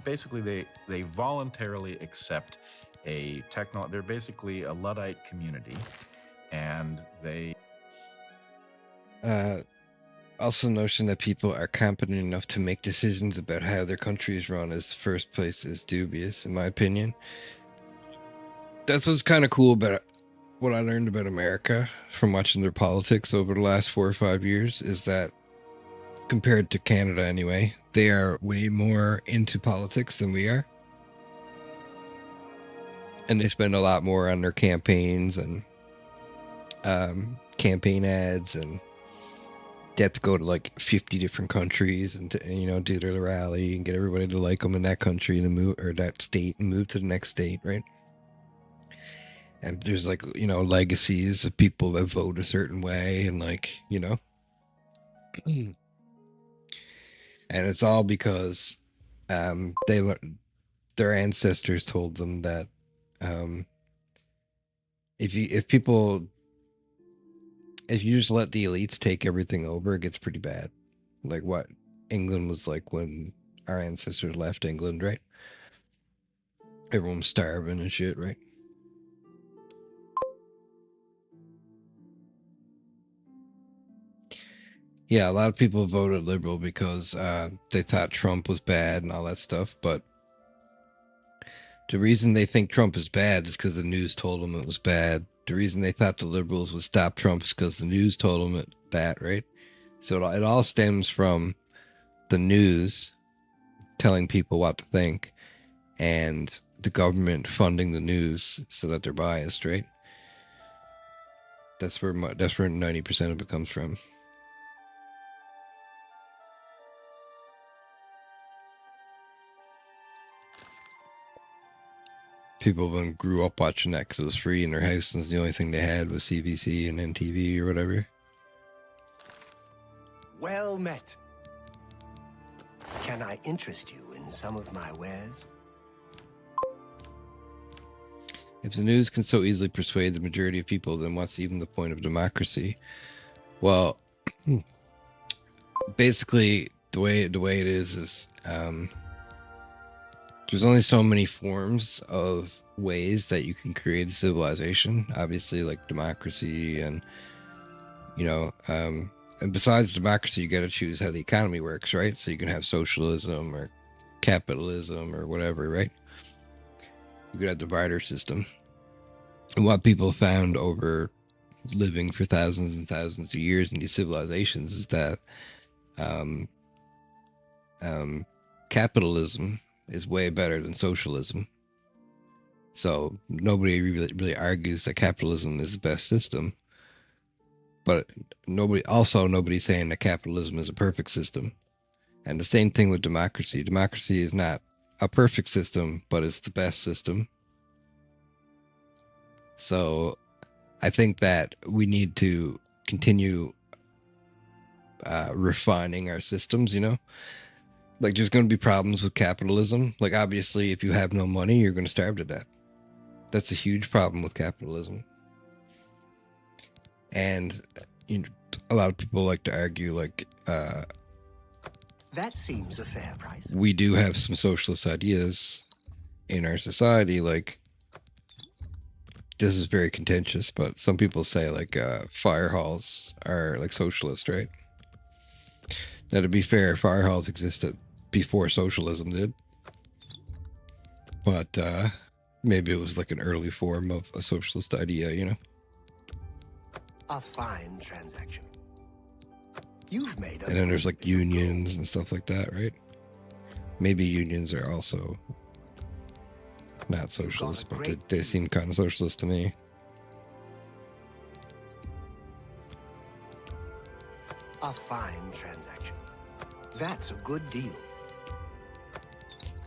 Speaker 4: Basically, they voluntarily accept a techno. They're basically a Luddite community, and they.
Speaker 2: Also, the notion that people are competent enough to make decisions about how their country is run is first place is dubious, in my opinion. That's what's kind of cool about what I learned about America from watching their politics over the last 4 or 5 years is that compared to Canada anyway, they are way more into politics than we are. And they spend a lot more on their campaigns and campaign ads, and they have to go to like 50 different countries and do their rally and get everybody to like them in that country and move, or that state, and move to the next state, right? And there's like, legacies of people that vote a certain way, and and it's all because their ancestors told them that if you just let the elites take everything over, it gets pretty bad. Like what England was like when our ancestors left England, right? Everyone was starving and shit, right? Yeah, a lot of people voted Liberal because they thought Trump was bad and all that stuff. But the reason they think Trump is bad is because the news told them it was bad. The reason they thought the Liberals would stop Trump is because the news told them that, right? So it all stems from the news telling people what to think and the government funding the news so that they're biased, right? That's where 90% of it comes from. People then grew up watching that because it was free in their house, and the only thing they had was CBC and NTV or whatever.
Speaker 7: Well met. Can I interest you in some of my wares?
Speaker 2: If the news can so easily persuade the majority of people, then what's even the point of democracy? Well, basically, the way it is there's only so many forms of ways that you can create a civilization. Obviously, like democracy and, and besides democracy, you got to choose how the economy works, right? So you can have socialism or capitalism or whatever, right? You could have the barter system. And what people found over living for thousands and thousands of years in these civilizations is that capitalism is way better than socialism. So nobody really argues that capitalism is the best system. But nobody's saying that capitalism is a perfect system. And the same thing with democracy. Democracy is not a perfect system, but it's the best system. So I think that we need to continue refining our systems, Like, there's going to be problems with capitalism. Like, obviously, if you have no money, you're going to starve to death. That's a huge problem with capitalism. And a lot of people like to argue, like,
Speaker 7: that seems a fair price.
Speaker 2: We do have some socialist ideas in our society. Like, this is very contentious, but some people say, like, fire halls are, like, socialist, right? Now, to be fair, fire halls existed before socialism did. But maybe it was like an early form of a socialist idea,
Speaker 7: A fine transaction. You've made
Speaker 2: And then there's like unions and stuff like that, right? Maybe unions are also not socialist, but they seem kind of socialist to me.
Speaker 7: A fine transaction. That's a good deal.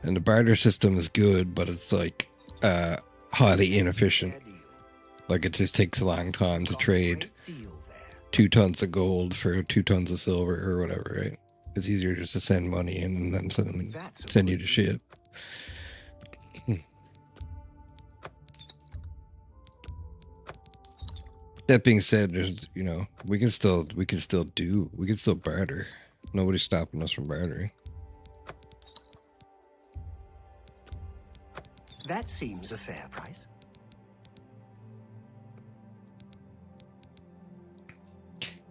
Speaker 2: And the barter system is good, but it's like highly inefficient. Like, it just takes a long time to trade 2 tons of gold for 2 tons of silver or whatever, right? It's easier just to send money in and then send you to shit. That being said, there's we can still barter. Nobody's stopping us from bartering.
Speaker 7: That seems a fair price.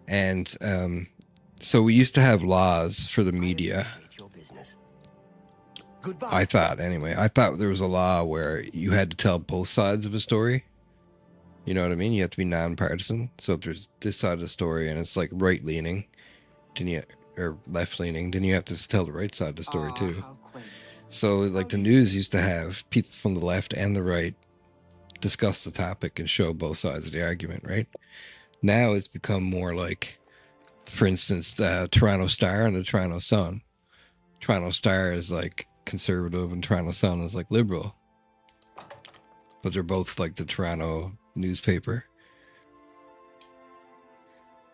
Speaker 2: And so we used to have laws for the media. I thought there was a law where you had to tell both sides of a story. You know what I mean? You have to be non-partisan. So if there's this side of the story and it's like right-leaning, or left-leaning, then you have to tell the right side of the story too. So like the news used to have people from the left and the right discuss the topic and show both sides of the argument, right? Now it's become more like, for instance, Toronto Star and the Toronto Sun. Toronto Star is like conservative and Toronto Sun is like liberal. But they're both like the Toronto newspaper.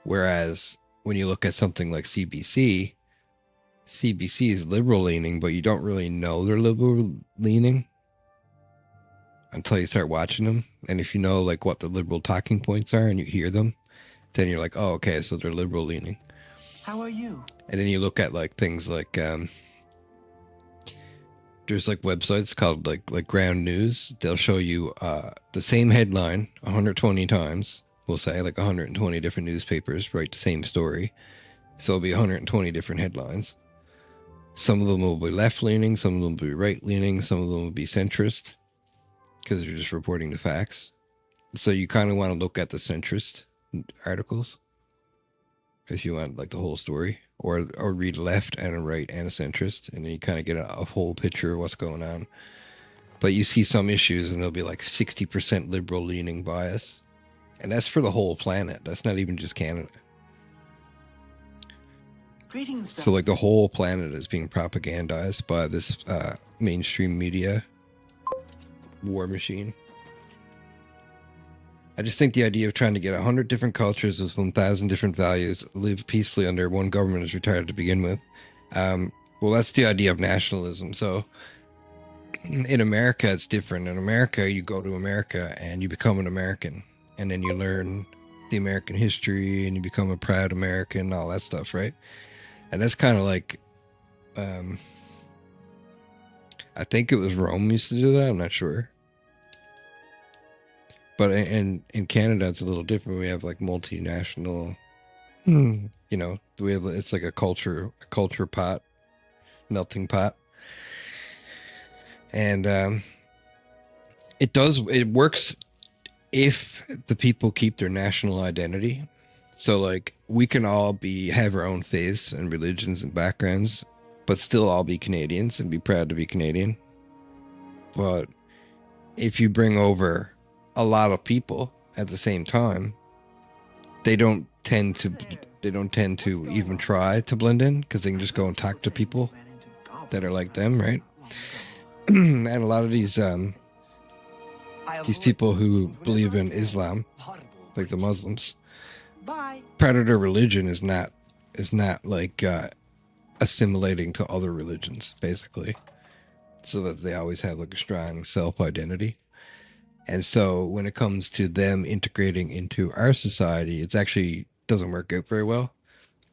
Speaker 2: Whereas when you look at something like CBC is liberal leaning, but you don't really know they're liberal leaning until you start watching them. And if you know like what the liberal talking points are and you hear them, then you're like, oh, okay, so they're liberal leaning.
Speaker 7: How are you?
Speaker 2: And then you look at like things like there's like websites called like Ground News. They'll show you the same headline 120 times. We'll say like 120 different newspapers write the same story. So it'll be 120 different headlines. Some of them will be left-leaning, some of them will be right-leaning, some of them will be centrist because they're just reporting the facts. So you kind of want to look at the centrist articles if you want like the whole story, or read a left and a right and a centrist, and then you kind of get a whole picture of what's going on. But you see some issues and there'll be like 60% liberal leaning bias, and that's for the whole planet. That's not even just Canada.
Speaker 7: Greetings,
Speaker 2: so like the whole planet is being propagandized by this mainstream media war machine. I just think the idea of trying to get 100 different cultures with 1,000 different values live peacefully under one government is retarded to begin with. Well, that's the idea of nationalism. So in America, it's different. In America, you go to America and you become an American, and then you learn the American history and you become a proud American, all that stuff, right? And that's kind of like, I think it was Rome used to do that. I'm not sure. But in Canada, it's a little different. We have like multinational, it's like a culture pot, melting pot. And it works if the people keep their national identity. So like we can all have our own faiths and religions and backgrounds, but still all be Canadians and be proud to be Canadian. But if you bring over a lot of people at the same time, they don't tend to even try to blend in, because they can just go and talk to people that are like them, right? And a lot of these people who believe in Islam, like the Muslims, predator religion is not like assimilating to other religions, basically, so that they always have like a strong self-identity. And so when it comes to them integrating into our society, it actually doesn't work out very well,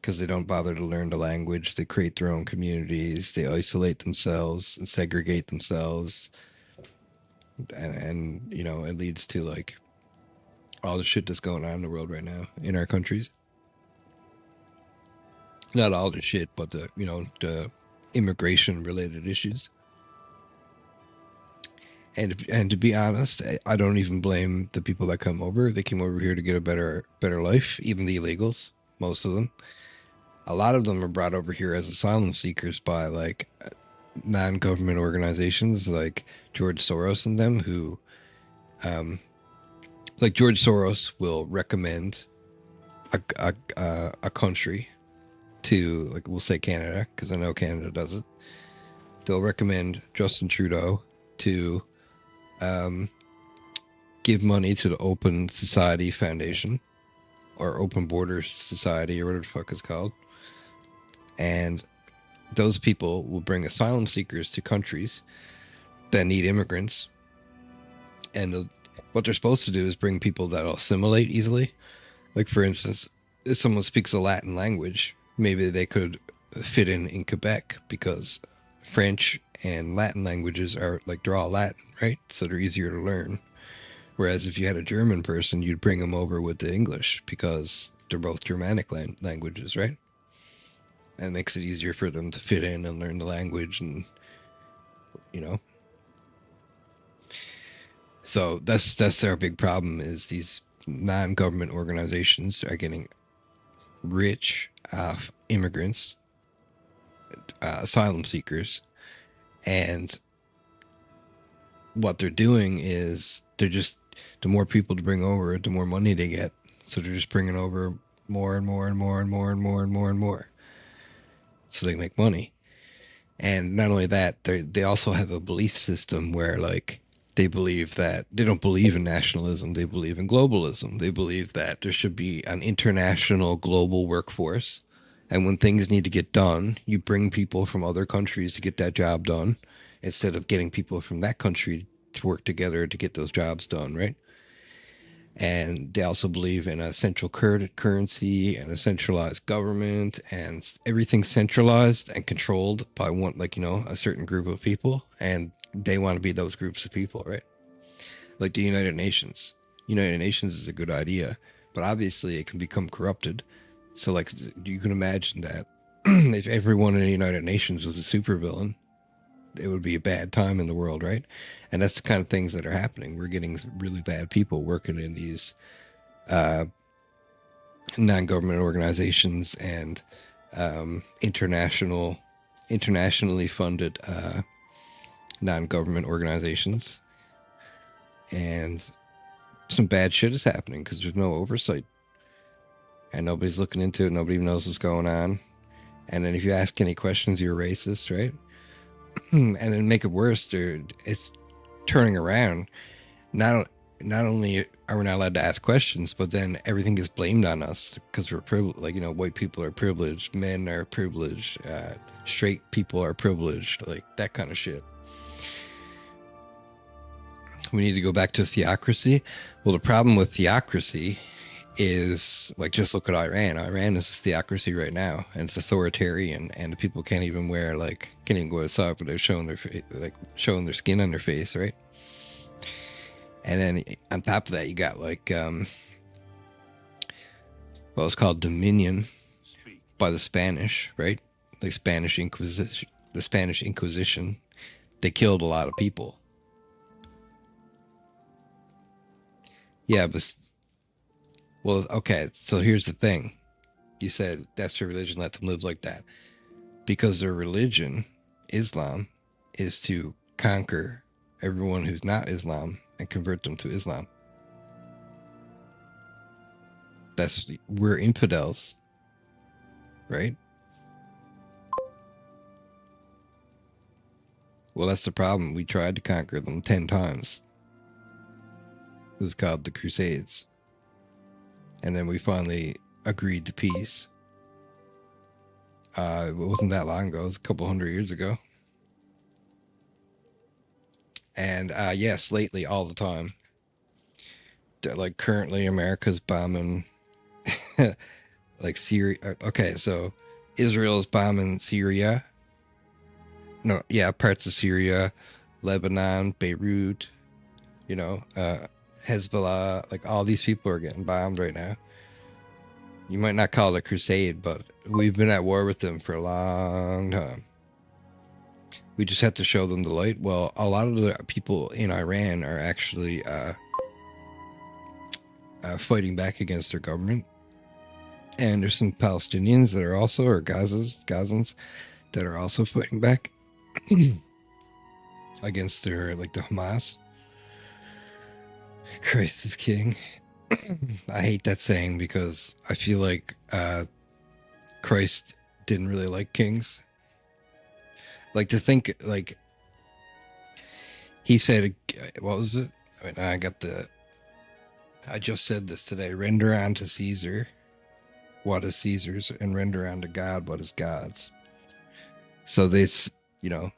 Speaker 2: because they don't bother to learn the language. They create their own communities. They isolate themselves and segregate themselves. And it leads to like all the shit that's going on in the world right now in our countries. Not all the shit, but the immigration related issues. And to be honest, I don't even blame the people that come over. They came over here to get a better life, even the illegals, most of them. A lot of them are brought over here as asylum seekers by like non-government organizations like George Soros and them, who like George Soros will recommend a country to, like, we'll say Canada, because I know Canada does it. They'll recommend Justin Trudeau to give money to the Open Society Foundation, or Open Borders Society, or whatever the fuck it's called. And those people will bring asylum seekers to countries that need immigrants. And what they're supposed to do is bring people that'll assimilate easily. Like, for instance, if someone speaks a Latin language, maybe they could fit in Quebec, because French and Latin languages are like, they're all Latin, right? So they're easier to learn. Whereas if you had a German person, you'd bring them over with the English, because they're both Germanic languages, right? And it makes it easier for them to fit in and learn the language, and, you know. So that's our big problem, is these non-government organizations are getting rich off immigrants, asylum seekers, and what they're doing is they're just, the more people to bring over, the more money they get. So they're just bringing over more and more and more and more and more and more and more, so they can make money. And not only that, they also have a belief system where, like, they believe that they don't believe in nationalism. They believe in globalism. They believe that there should be an international global workforce. And when things need to get done, you bring people from other countries to get that job done, instead of getting people from that country to work together to get those jobs done, right? And they also believe in a central currency and a centralized government, and everything centralized and controlled by one, like, you know, a certain group of people. And they want to be those groups of people, right? Like the United Nations. United Nations is a good idea, but obviously it can become corrupted. So, like, you can imagine that if everyone in the United Nations was a supervillain, it would be a bad time in the world, right? And that's the kind of things that are happening. We're getting really bad people working in these non-government organizations and internationally funded non-government organizations, and some bad shit is happening because there's no oversight, and nobody's looking into it. Nobody even knows what's going on. And then if you ask any questions, you're racist, right? And then make it worse, it's turning around. Not only are we not allowed to ask questions, but then everything gets blamed on us because we're privileged. Like, you know, white people are privileged, men are privileged, straight people are privileged, like that kind of shit. We need to go back to theocracy. Well, the problem with theocracy is, like, just look at Iran. Iran is theocracy right now, and it's authoritarian, and the people can't even go outside without showing their skin on their face, right? And then on top of that, you got, like, it's called Dominion by the Spanish, right? Like Spanish Inquisition. The Spanish Inquisition, they killed a lot of people. Yeah, but, well, okay, so here's the thing. You said that's their religion, let them live like that. Because their religion, Islam, is to conquer everyone who's not Islam and convert them to Islam. We're infidels, right? Well, that's the problem. We tried to conquer them 10 times. It was called the Crusades. And then we finally agreed to peace. It wasn't that long ago. It was a couple hundred years ago. And yes, lately, all the time. Like, currently, America's bombing like Syria. Okay, so Israel's bombing Syria. No, yeah, parts of Syria, Lebanon, Beirut, you know, Hezbollah, like all these people are getting bombed right now. You might not call it a crusade, but we've been at war with them for a long time. We just have to show them the light. Well, a lot of the people in Iran are actually fighting back against their government. And there's some Palestinians that are also, or Gazans, that are also fighting back against their, like, the Hamas. Christ is king. I hate that saying because I feel like Christ didn't really like kings. Like, to think, like, he said, what was it? I just said this today. Render unto Caesar what is Caesar's, and render unto God what is God's. So this, you know,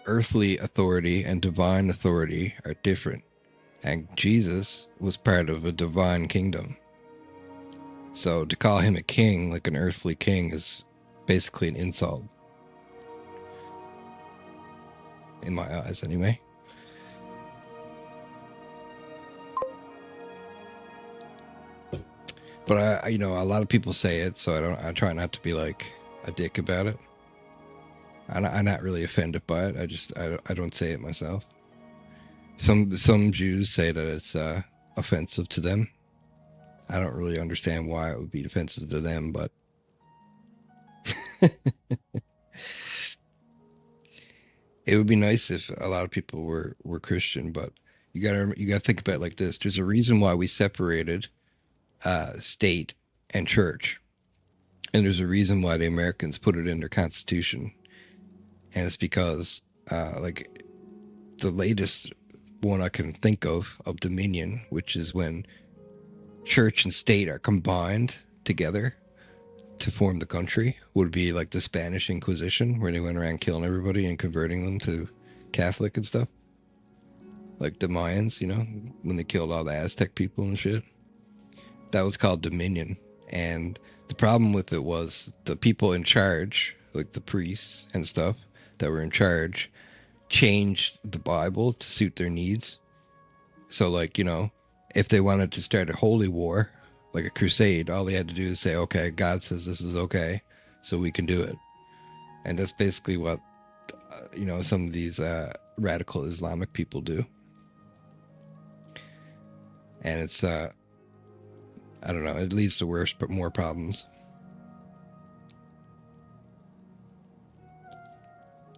Speaker 2: earthly authority and divine authority are different. And Jesus was part of a divine kingdom. So to call him a king, like an earthly king, is basically an insult. In my eyes, anyway. But I a lot of people say it, so I try not to be like a dick about it. I'm not really offended by it. I don't say it myself. Some Jews say that it's offensive to them. I don't really understand why it would be offensive to them, but it would be nice if a lot of people were Christian. But you gotta think about it like this. There's a reason why we separated state and church, and there's a reason why the Americans put it in their constitution, and it's because like the latest one I can think of dominion, which is when church and state are combined together to form the country, would be like the Spanish Inquisition, where they went around killing everybody and converting them to Catholic and stuff, like the Mayans, when they killed all the Aztec people and shit. That was called dominion. And the problem with it was the people in charge, like the priests and stuff that were in charge, changed the Bible to suit their needs. So like, if they wanted to start a holy war, like a crusade, all they had to do is say, okay, God says this is okay, so we can do it. And that's basically what, some of these radical Islamic people do. And it's, I don't know, it leads to worse, but more problems.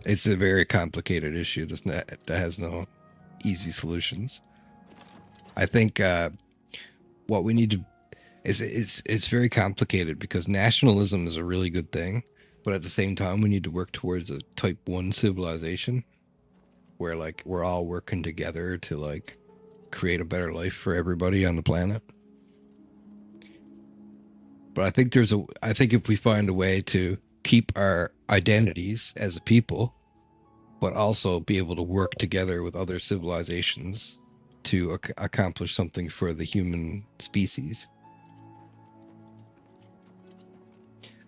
Speaker 2: It's a very complicated issue that has no easy solutions. I think what we need to it's very complicated, because nationalism is a really good thing, but at the same time we need to work towards a type 1 civilization where like we're all working together to like create a better life for everybody on the planet. But I think if we find a way to keep our identities as a people, but also be able to work together with other civilizations to accomplish something for the human species.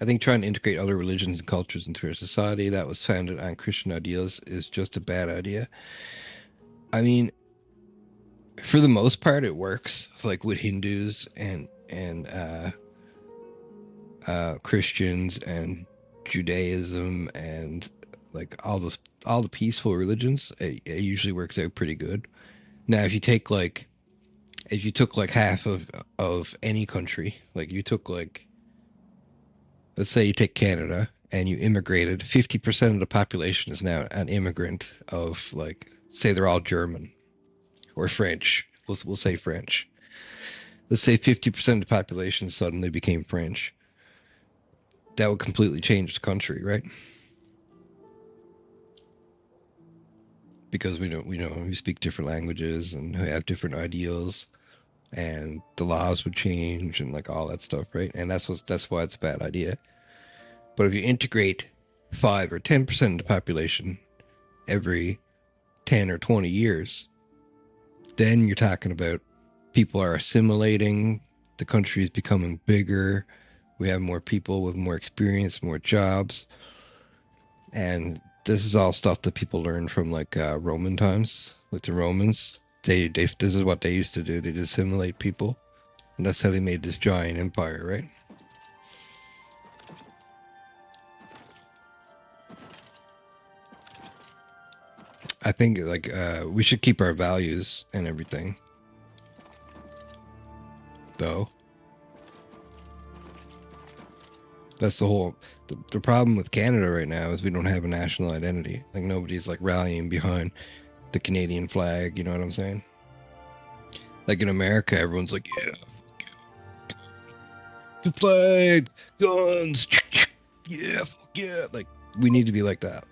Speaker 2: I think trying to integrate other religions and cultures into our society that was founded on Christian ideals is just a bad idea. I mean, for the most part, it works, like with Hindus and Christians and Judaism and like all the peaceful religions. It usually works out pretty good. Now, if you took like half of any country, like you took like, let's say you take Canada and you immigrated, 50% of the population is now an immigrant of like, say they're all German or French. We'll say French. Let's say 50% of the population suddenly became French. That would completely change the country, right? Because we speak different languages and we have different ideals, and the laws would change and like all that stuff, right? And that's why it's a bad idea. But if you integrate 5 or 10% of the population every 10 or 20 years, then you're talking about people are assimilating, the country is becoming bigger, we have more people with more experience, more jobs, and this is all stuff that people learn from like Roman times, like the Romans. This is what they used to do. They'd assimilate people, and that's how they made this giant empire, right? I think like we should keep our values and everything, though. That's the problem with Canada right now is we don't have a national identity. Like nobody's like rallying behind the Canadian flag. You know what I'm saying? Like in America, everyone's like, yeah, the flag, guns, yeah, fuck yeah. Like we need to be like that.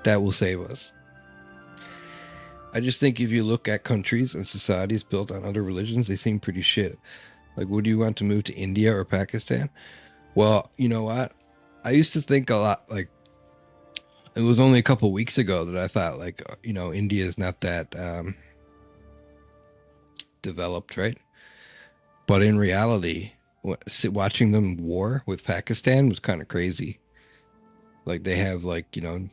Speaker 2: That will save us. I just think if you look at countries and societies built on other religions, they seem pretty shit. Like, would you want to move to India or Pakistan? Well, you know what? I used to think a lot, like, it was only a couple weeks ago that I thought, like, India is not that developed, right? But in reality, watching them war with Pakistan was kind of crazy. Like they have like, you know,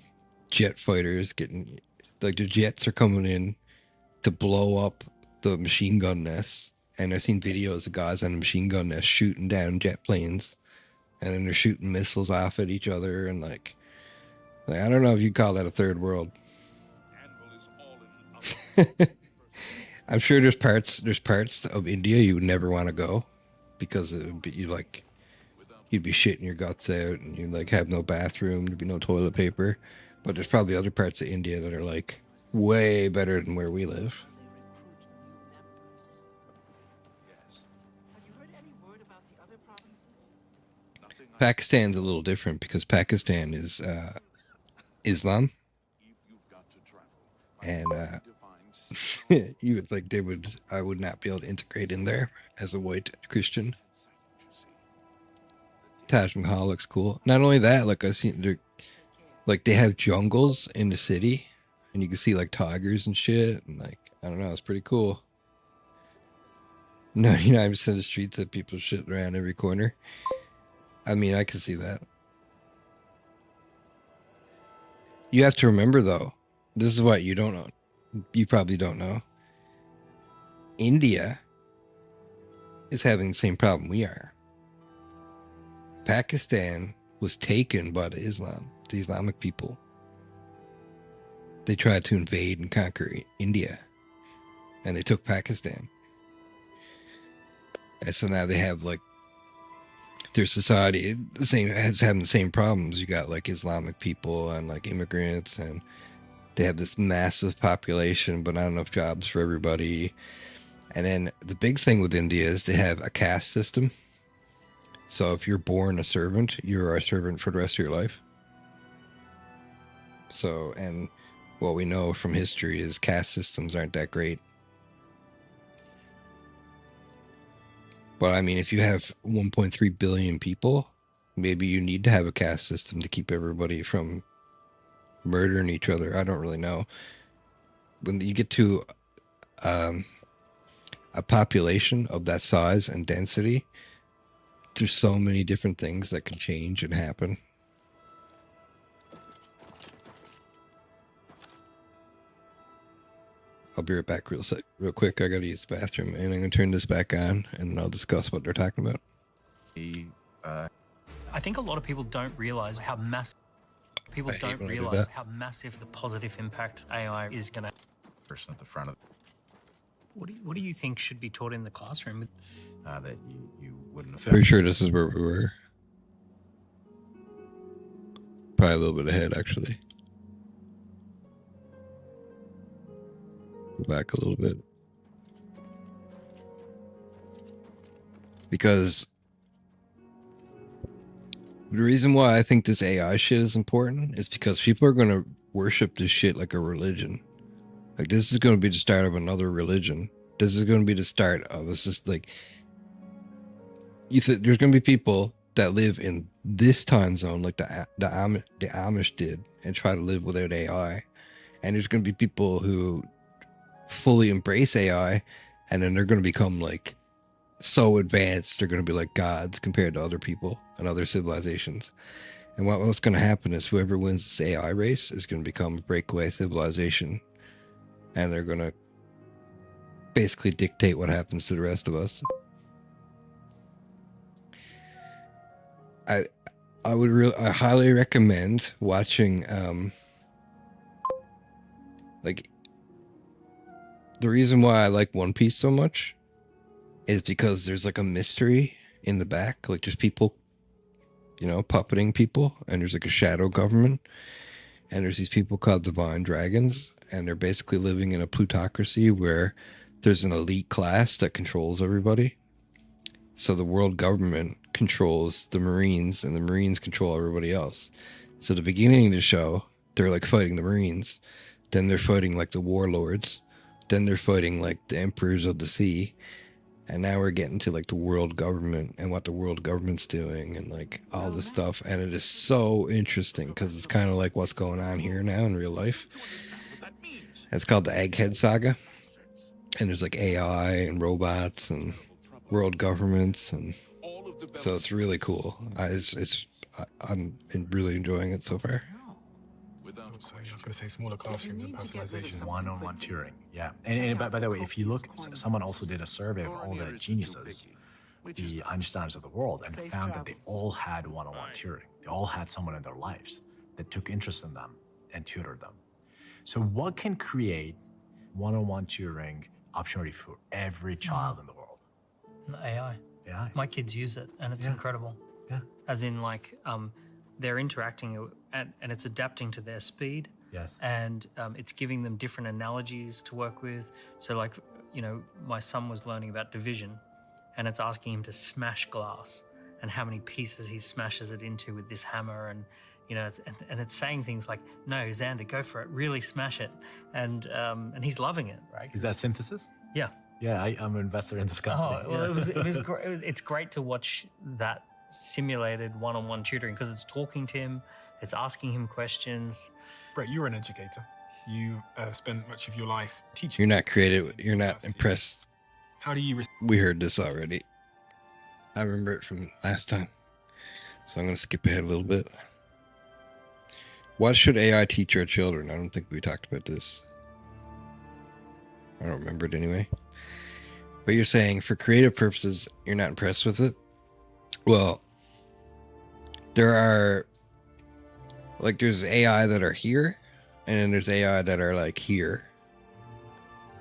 Speaker 2: jet fighters getting, like the jets are coming in to blow up the machine gun nests. And I've seen videos of guys on a machine gun nest shooting down jet planes, and then they're shooting missiles off at each other. And like I don't know if you call that a third world. I'm sure there's parts of India you would never want to go, because it would be you'd be shitting your guts out, and you'd like have no bathroom, there'd be no toilet paper. But there's probably other parts of India that are like way better than where we live. Pakistan's a little different because Pakistan is Islam, and you would think I would not be able to integrate in there as a white Christian. Taj Mahal looks cool. Not only that, like I've seen they have jungles in the city, and you can see like tigers and shit, and like I don't know, it's pretty cool. 99% of the streets have people shitting around every corner. I mean, I can see that. You have to remember, though, this is what you don't know. You probably don't know. India is having the same problem we are. Pakistan was taken by the Islamic people. They tried to invade and conquer India, and they took Pakistan. And so now they have like their society has having the same problems. You got like Islamic people and like immigrants, and they have this massive population but not enough jobs for everybody. And then the big thing with India is they have a caste system. So if you're born a servant, you're a servant for the rest of your life. So, and what we know from history is caste systems aren't that great. But I mean, if you have 1.3 billion people, maybe you need to have a caste system to keep everybody from murdering each other. I don't really know. When you get to a population of that size and density, there's so many different things that can change and happen. I'll be right back real quick. I gotta use the bathroom, and I'm gonna turn this back on, and then I'll discuss what they're talking about.
Speaker 5: I think a lot of people don't realize how massive. People don't realize how massive the positive impact AI is gonna.
Speaker 4: Person at the front of.
Speaker 5: What do you think should be taught in the classroom?
Speaker 4: That you wouldn't have.
Speaker 2: Pretty sure this is where we were. Probably a little bit ahead, actually. Go back a little bit. Because the reason why I think this AI shit is important is because people are going to worship this shit like a religion. Like, this is going to be the start of another religion. This is going to be the start of, it's just like, there's going to be people that live in this time zone like the Amish did and try to live without AI. And there's going to be people who fully embrace AI, and then they're going to become like so advanced, they're going to be like gods compared to other people and other civilizations. And what's going to happen is whoever wins this AI race is going to become a breakaway civilization, and they're going to basically dictate what happens to the rest of us. I highly recommend watching like, the reason why I like One Piece so much is because there's like a mystery in the back. Like, there's people, puppeting people, and there's like a shadow government, and there's these people called divine dragons, and they're basically living in a plutocracy where there's an elite class that controls everybody. So the world government controls the Marines, and the Marines control everybody else. So the beginning of the show, they're like fighting the Marines. Then they're fighting like the warlords. Then they're fighting like the emperors of the sea. And now we're getting to like the world government and what the world government's doing and like all this stuff. And it is so interesting because it's kind of like what's going on here now in real life. It's called the Egghead Saga. And there's like AI and robots and world governments, and so it's really cool. I'm really enjoying it so far.
Speaker 6: So I was going to say smaller classrooms and personalization.
Speaker 3: One-on-one tutoring, yeah. And by the way, if you look, someone also did a survey of all the geniuses, the Einsteins of the world, and found that they all had one-on-one tutoring. They all had someone in their lives that took interest in them and tutored them. So what can create one-on-one tutoring opportunity for every child in the world?
Speaker 5: AI.
Speaker 3: AI.
Speaker 5: My kids use it, and it's incredible.
Speaker 3: Yeah.
Speaker 5: As in, like, they're interacting and it's adapting to their speed.
Speaker 3: Yes.
Speaker 5: And it's giving them different analogies to work with. So, like, you know, my son was learning about division, and it's asking him to smash glass and how many pieces he smashes it into with this hammer. And, you know, it's saying things like, no, Xander, go for it, really smash it. And he's loving it, right?
Speaker 3: Is that synthesis?
Speaker 5: Yeah.
Speaker 3: Yeah, I'm an investor in this company.
Speaker 5: Oh, well, it was great. It's great to watch that simulated one-on-one tutoring, because it's talking to him, it's asking him questions.
Speaker 6: Brett, you're an educator. You spent much of your life teaching.
Speaker 2: You're not creative. You're not impressed.
Speaker 6: How do you?
Speaker 2: We heard this already. I remember it from last time, so I'm going to skip ahead a little bit. What should AI teach our children? I don't think we talked about this. I don't remember it anyway. But you're saying for creative purposes, you're not impressed with it? Well, there are, like, there's AI that are here, and then there's AI that are like here.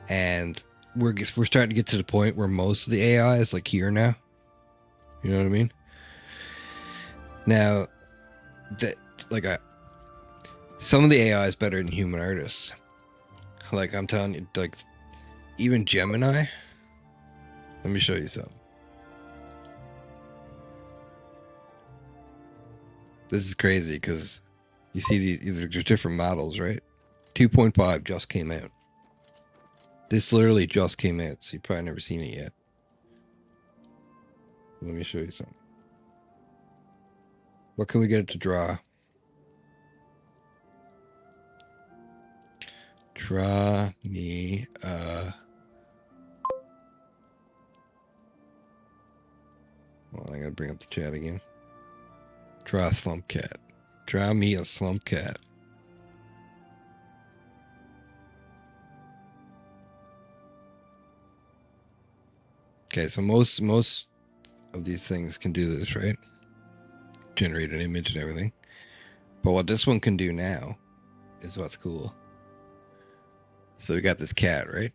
Speaker 2: And we're starting to get to the point where most of the AI is like here now. You know what I mean? Now, that, like, some of the AI is better than human artists. Like, I'm telling you, like, even Gemini. Let me show you something. This is crazy because you see there's different models, right? 2.5 just came out. This literally just came out, so you've probably never seen it yet. Let me show you something. What can we get it to draw? Draw me well, I gotta bring up the chat again. Draw a slump cat. Draw me a slump cat. Okay, so most of these things can do this, right? Generate an image and everything. But what this one can do now is what's cool. So we got this cat, right?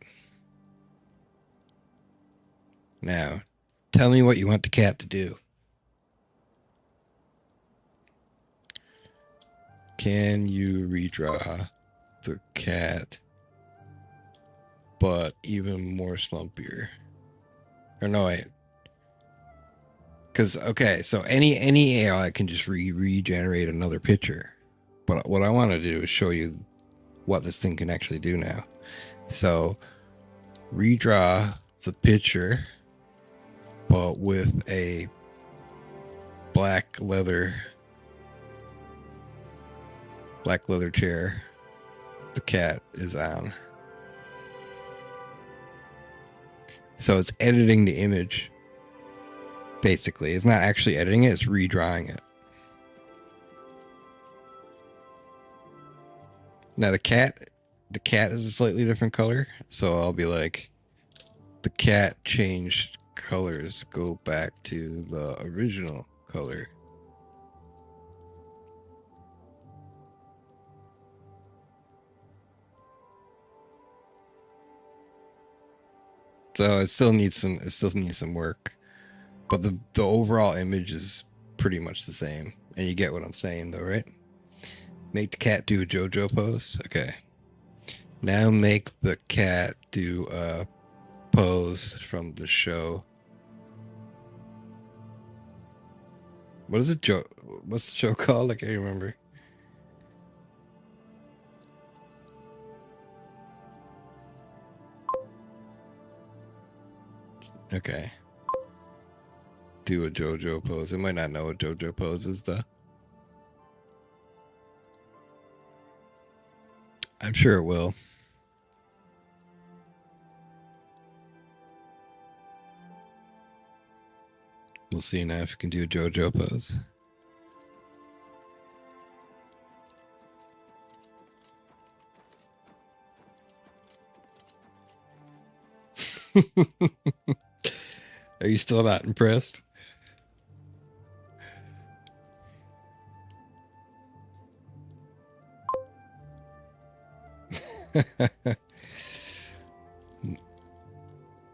Speaker 2: Now, tell me what you want the cat to do. Can you redraw the cat, but even more slumpier? Or no, wait. Because, okay, so any AI can just regenerate another picture. But what I want to do is show you what this thing can actually do now. So, redraw the picture, but with a black leather chair the cat is on. So it's editing the image. Basically, it's not actually editing it, it's redrawing it. Now the cat is a slightly different color, so I'll be like, the cat changed colors, go back to the original color. So it still needs some work, but the overall image is pretty much the same, and you get what I'm saying though, right? Make the cat do a JoJo pose. Okay. Now make the cat do a pose from the show. What is it, what's the show called? I can't remember. Okay. Do a JoJo pose. It might not know what JoJo pose is though. I'm sure it will. We'll see now if you can do a JoJo pose. Are you still not impressed?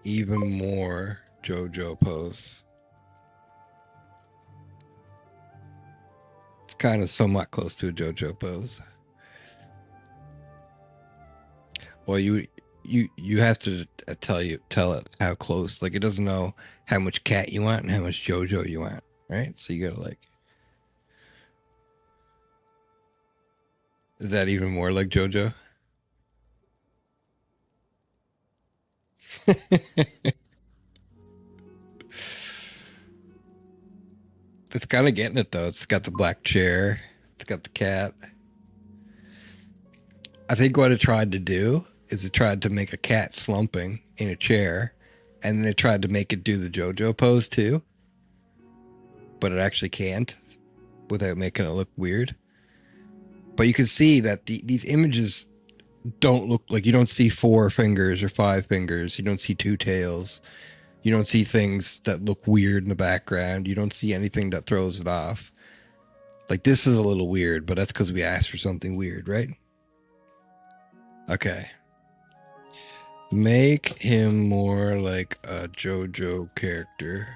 Speaker 2: Even more JoJo pose. It's kind of somewhat close to a JoJo pose. Well, you have to tell it how close. Like, it doesn't know how much cat you want and how much JoJo you want, right? So you gotta like. Is that even more like JoJo? It's kind of getting it though. It's got the black chair. It's got the cat. I think what it tried to do is it tried to make a cat slumping in a chair, and then it tried to make it do the JoJo pose too. But it actually can't without making it look weird. But you can see that these images don't look like, you don't see 4 fingers or 5 fingers. You don't see 2 tails. You don't see things that look weird in the background. You don't see anything that throws it off. Like, this is a little weird, but that's because we asked for something weird, right? Okay. Make him more like a JoJo character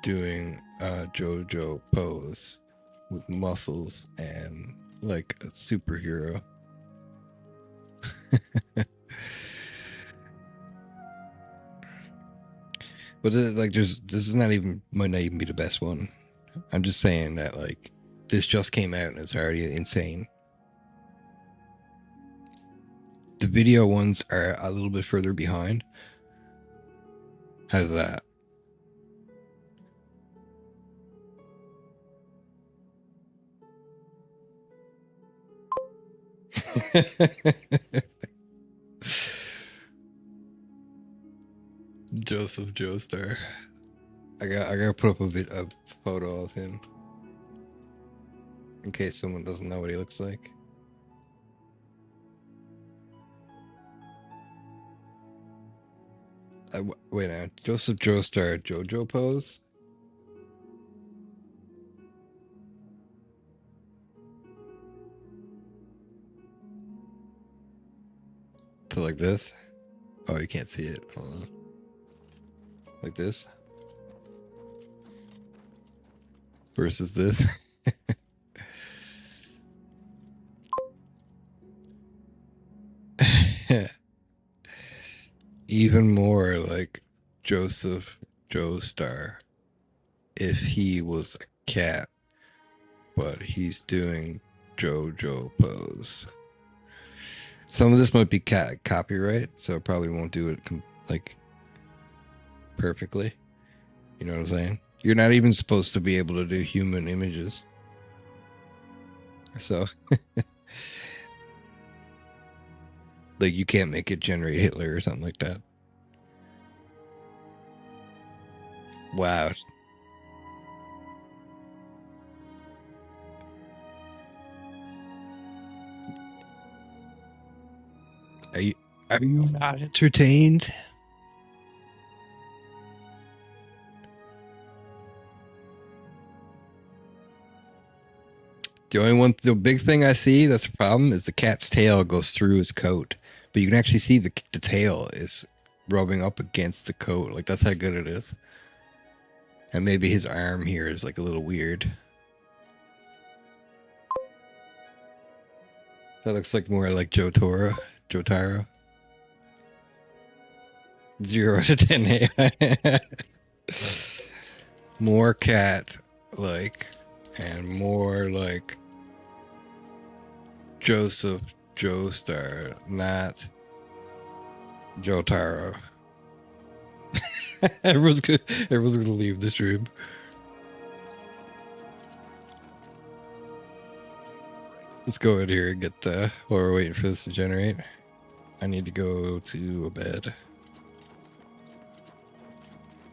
Speaker 2: doing a JoJo pose with muscles and like a superhero. But like, this is not even, might not even be the best one. I'm just saying that like, this just came out and it's already insane. The video ones are a little bit further behind. How's that? Joseph Joestar. I gotta put up a photo of him in case someone doesn't know what he looks like. Wait now, Joseph Joestar JoJo pose. So like this. Oh, you can't see it. Hold on. Like this. Versus this. Even more like Joseph Joestar if he was a cat, but he's doing JoJo pose. Some of this might be copyright, so I probably won't do it like perfectly. You know what I'm saying? You're not even supposed to be able to do human images. So like, you can't make it generate Hitler or something like that. Wow. Are you not entertained? The big thing I see that's a problem is the cat's tail goes through his coat, but you can actually see the tail is rubbing up against the coat. Like, that's how good it is. And maybe his arm here is like a little weird. That looks like more like Jotaro. 0 out of 10 AI. More cat like, and more like Joseph Joestar, not Jotaro. everyone's gonna leave this room. Let's go in here and get while we're waiting for this to generate. I need to go to a bed.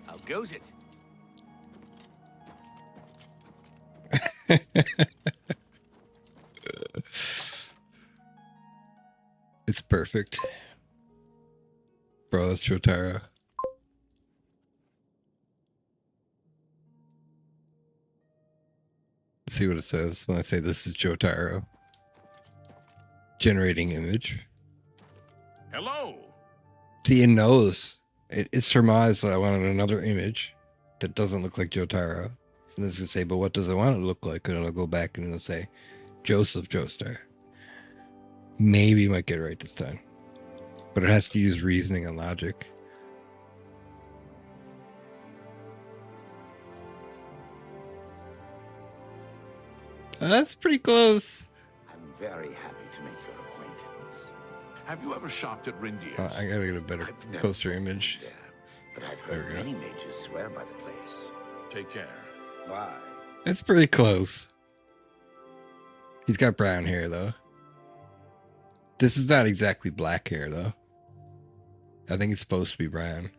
Speaker 7: How goes it?
Speaker 2: It's perfect. Bro, that's Jotaro. Let's see what it says when I say this is Jotaro. Generating image.
Speaker 1: Hello.
Speaker 2: See, it knows. It surmised that I wanted another image that doesn't look like Jotaro. And it's going to say, but what does it want it to look like? And it'll go back and it'll say, Joseph Joestar. Maybe might get it right this time. But it has to use reasoning and logic. That's pretty close.
Speaker 13: I'm very happy to make your acquaintance.
Speaker 1: Have you ever shopped at Rindia's?
Speaker 2: I gotta get a better, closer image.
Speaker 13: There, but I've heard many mages swear by the place.
Speaker 1: Take care.
Speaker 13: Bye.
Speaker 2: It's pretty close. He's got brown hair though. This is not exactly black hair though. I think it's supposed to be brown.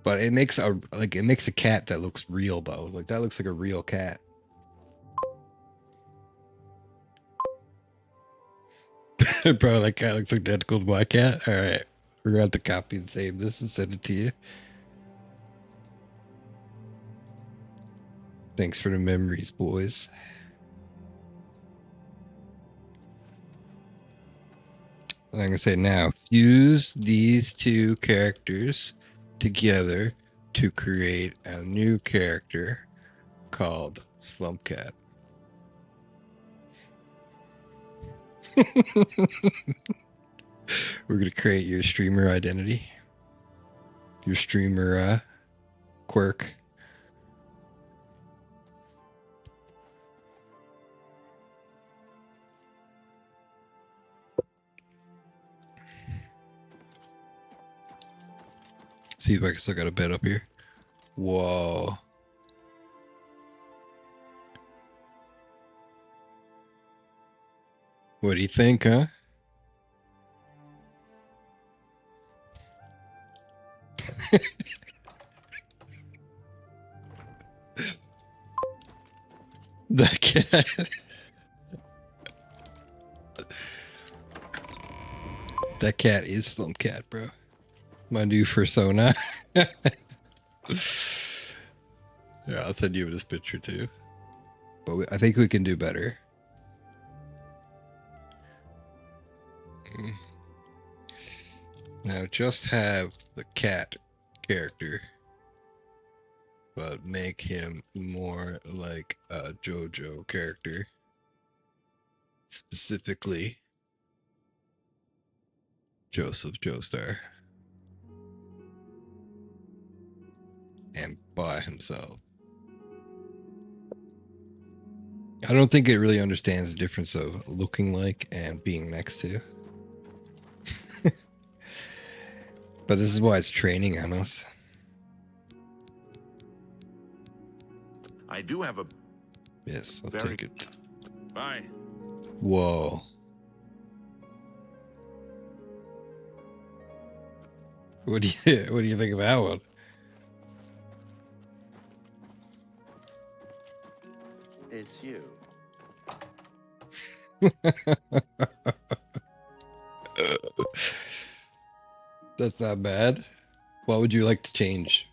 Speaker 2: But it makes a cat that looks real though. Like that looks like a real cat. Bro, that cat looks identical to my cat. Alright. We're gonna have to copy and save this and send it to you. Thanks for the memories, boys. And I'm gonna say now, fuse these two characters together to create a new character called Slumpcat. We're gonna create your streamer identity, your streamer quirk. See if I can still got a bed up here. Whoa. What do you think, huh? That cat. That cat is Slumpcat, bro. My new persona. Yeah, I'll send you this picture too. But I think we can do better. Now just have the cat character, but make him more like a JoJo character. Specifically, Joseph Joestar. And by himself. I don't think it really understands the difference of looking like and being next to. But this is why it's training on us.
Speaker 1: I do have a...
Speaker 2: Yes, I'll take it.
Speaker 1: Bye.
Speaker 2: Whoa. What do you think of that one?
Speaker 13: It's you.
Speaker 2: That's not bad. What would you like to change?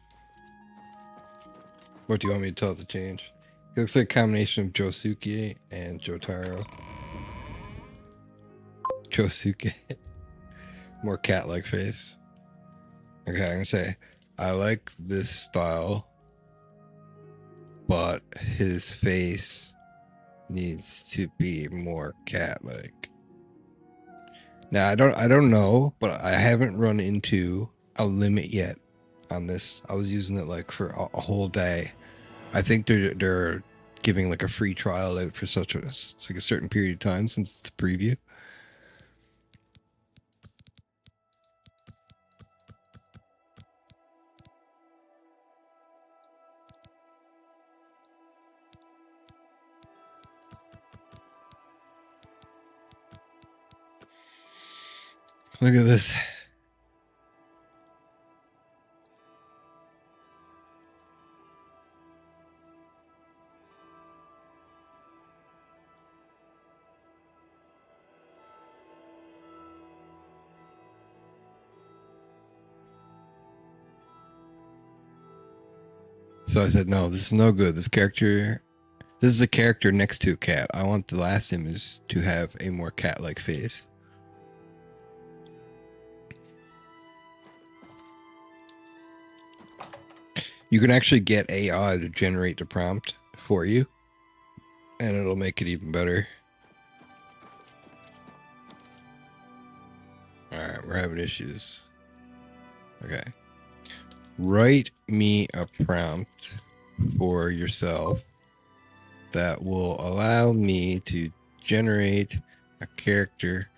Speaker 2: What do you want me to tell it to change? It looks like a combination of Josuke and Jotaro. Josuke. More cat-like face. Okay, I'm gonna say, I like this style, but his face needs to be more cat-like. Now, I don't know, but I haven't run into a limit yet on this. I was using it like for a whole day. I think they're giving like a free trial out for such a certain period of time since it's a preview. Look at this. So I said, no, this is no good. This is a character next to a cat. I want the last image to have a more cat-like face. You can actually get AI to generate the prompt for you, and it'll make it even better. Alright, we're having issues. Okay. Write me a prompt for yourself that will allow me to generate a character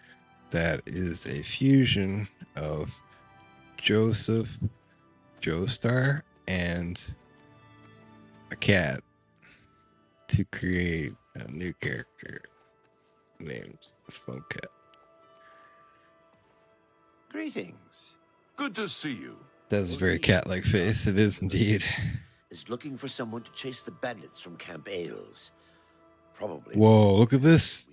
Speaker 2: that is a fusion of Joseph Joestar and a cat to create a new character named Slumcat.
Speaker 13: Greetings.
Speaker 1: Good to see you.
Speaker 2: That's a very cat-like face. It is indeed.
Speaker 13: Is looking for someone to chase the bandits from Camp Ailes. Probably.
Speaker 2: Whoa, look at this.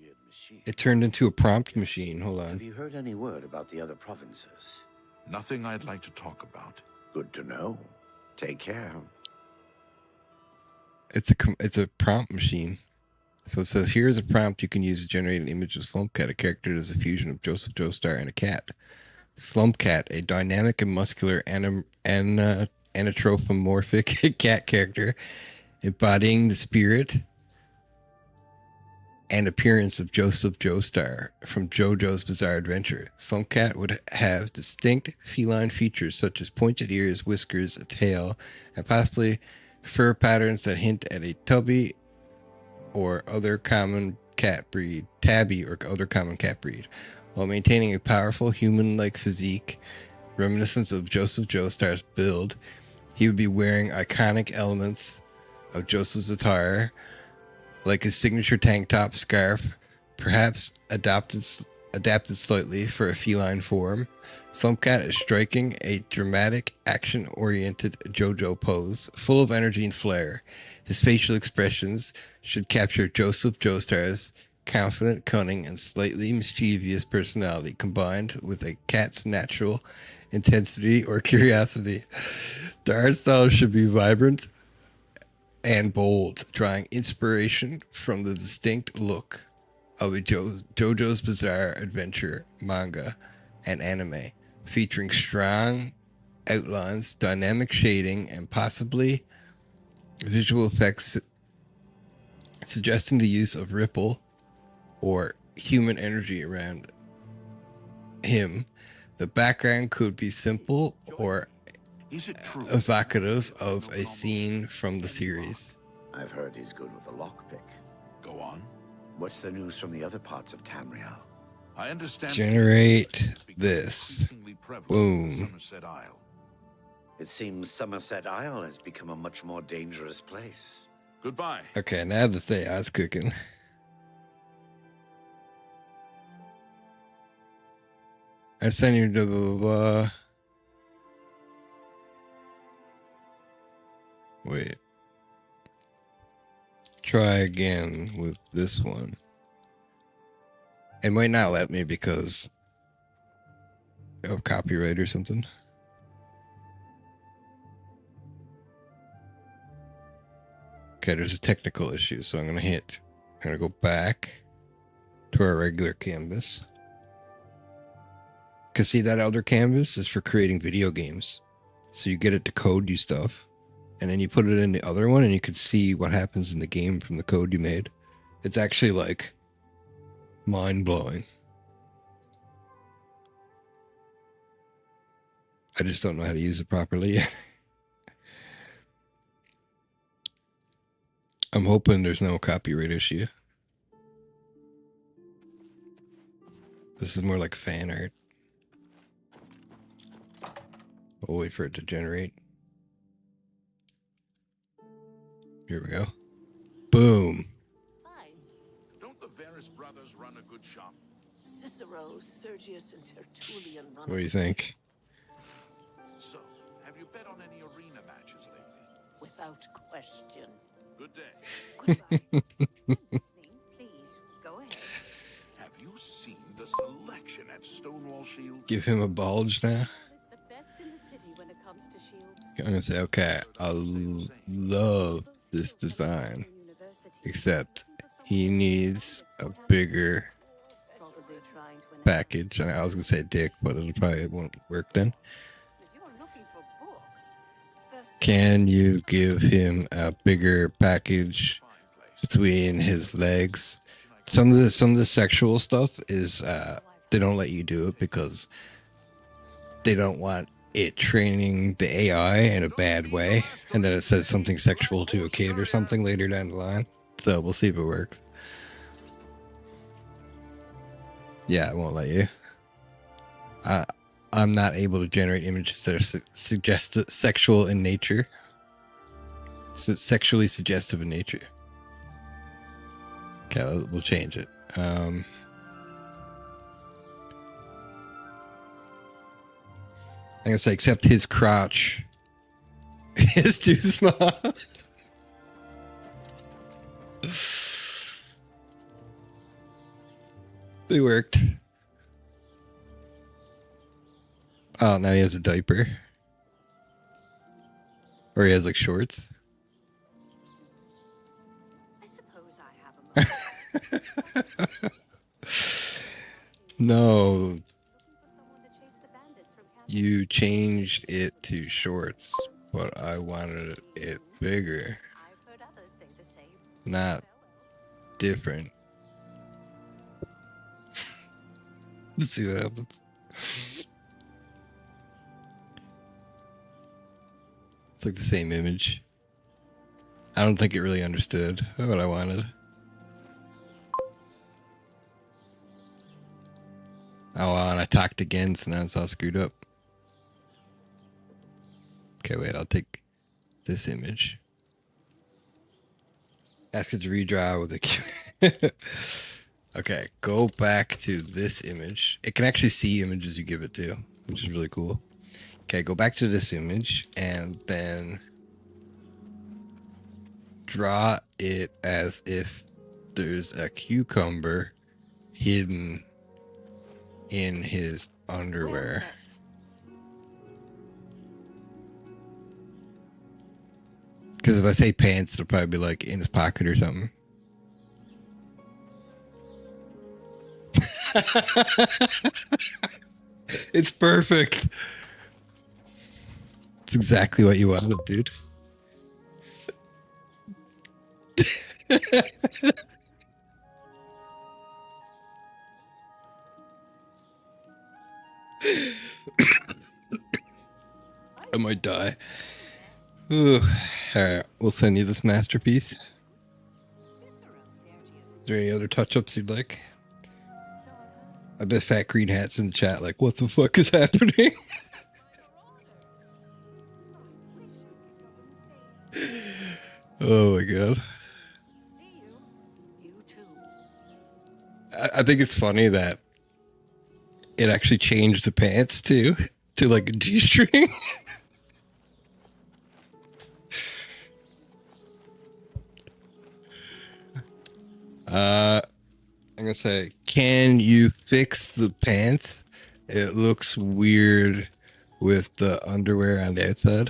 Speaker 2: It turned into a prompt machine. Hold on.
Speaker 13: Have you heard any word about the other provinces?
Speaker 1: Nothing I'd like to talk about.
Speaker 13: Good to know. Take care.
Speaker 2: It's a prompt machine. So it says, here's a prompt you can use to generate an image of Slumcat, a character that is a fusion of Joseph Joestar and a cat. Slumcat, a dynamic and muscular anthropomorphic cat character embodying the spirit and appearance of Joseph Joestar from JoJo's Bizarre Adventure. Slumcat would have distinct feline features such as pointed ears, whiskers, a tail, and possibly fur patterns that hint at a tabby or other common cat breed, while maintaining a powerful human-like physique reminiscent of Joseph Joestar's build. He would be wearing iconic elements of Joseph's attire, like his signature tank top, scarf, perhaps adapted slightly for a feline form. Slumcat is striking a dramatic, action-oriented JoJo pose, full of energy and flair. His facial expressions should capture Joseph Joestar's confident, cunning, and slightly mischievous personality, combined with a cat's natural intensity or curiosity. The art style should be vibrant and bold, drawing inspiration from the distinct look of a JoJo's Bizarre Adventure manga and anime, featuring strong outlines, dynamic shading, and possibly visual effects suggesting the use of ripple or human energy around him. The background could be simple or evocative of a scene from the series.
Speaker 13: I've heard he's good with a lockpick.
Speaker 1: Go on.
Speaker 13: What's the news from the other parts of Tamriel?
Speaker 1: I understand.
Speaker 2: Generate this. Boom.
Speaker 13: Somerset Isle. It seems Somerset Isle has become a much more dangerous place.
Speaker 1: Goodbye.
Speaker 2: Okay, now this AI's cooking. I send you to blah, blah, blah. Wait. Try again with this one. It might not let me because of copyright or something. Okay, there's a technical issue, so I'm gonna go back to our regular canvas. Cause see, that other canvas is for creating video games. So you get it to code you stuff, and then you put it in the other one and you can see what happens in the game from the code you made. It's actually like mind-blowing. I just don't know how to use it properly yet. I'm hoping there's no copyright issue. This is more like fan art. We'll wait for it to generate. Here we go. Boom.
Speaker 14: Fine.
Speaker 1: Don't the Varys brothers run a good shop?
Speaker 14: Cicero, Sergius, and Tertullian run.
Speaker 2: What do you think?
Speaker 1: So, have you bet on any arena matches lately?
Speaker 14: Without question.
Speaker 1: Good day.
Speaker 14: Goodbye. Please, go ahead.
Speaker 1: Have you seen the selection at Stonewall Shield?
Speaker 2: Give him a bulge now.
Speaker 14: It's the best in the city when it comes to shields.
Speaker 2: I'm gonna say, okay, I love this design, except he needs a bigger package. And I was gonna say dick, but it probably won't work then. Can you give him a bigger package between his legs? Some of the sexual stuff is they don't let you do it because they don't want it training the AI in a bad way, and then it says something sexual to a kid or something later down the line. So we'll see if it works. Yeah, it won't let you. I'm not able to generate images that are sexual in nature. Sexually suggestive in nature. Okay, we'll change it. I'm gonna say, except his crotch is too small. It worked. Oh, now he has a diaper. Or he has like shorts.
Speaker 14: I suppose I have a moment.
Speaker 2: No. You changed it to shorts, but I wanted it bigger. Not different. Let's see what happens. It's like the same image. I don't think it really understood what I wanted. Oh, and I talked again, so now it's all screwed up. Okay, wait, I'll take this image. Ask it to redraw with a Okay, go back to this image. It can actually see images you give it to, which is really cool. Okay, go back to this image and then draw it as if there's a cucumber hidden in his underwear. Because if I say pants, it'll probably be like in his pocket or something. It's perfect. It's exactly what you wanted, dude. I might die. Ooh. Alright, we'll send you this masterpiece. Is there any other touch-ups you'd like? I bet Fat Green Hat's in the chat like, what the fuck is happening? Oh my god. I think it's funny that it actually changed the pants too to like a G-string. I'm gonna say, can you fix the pants? It looks weird with the underwear on the outside.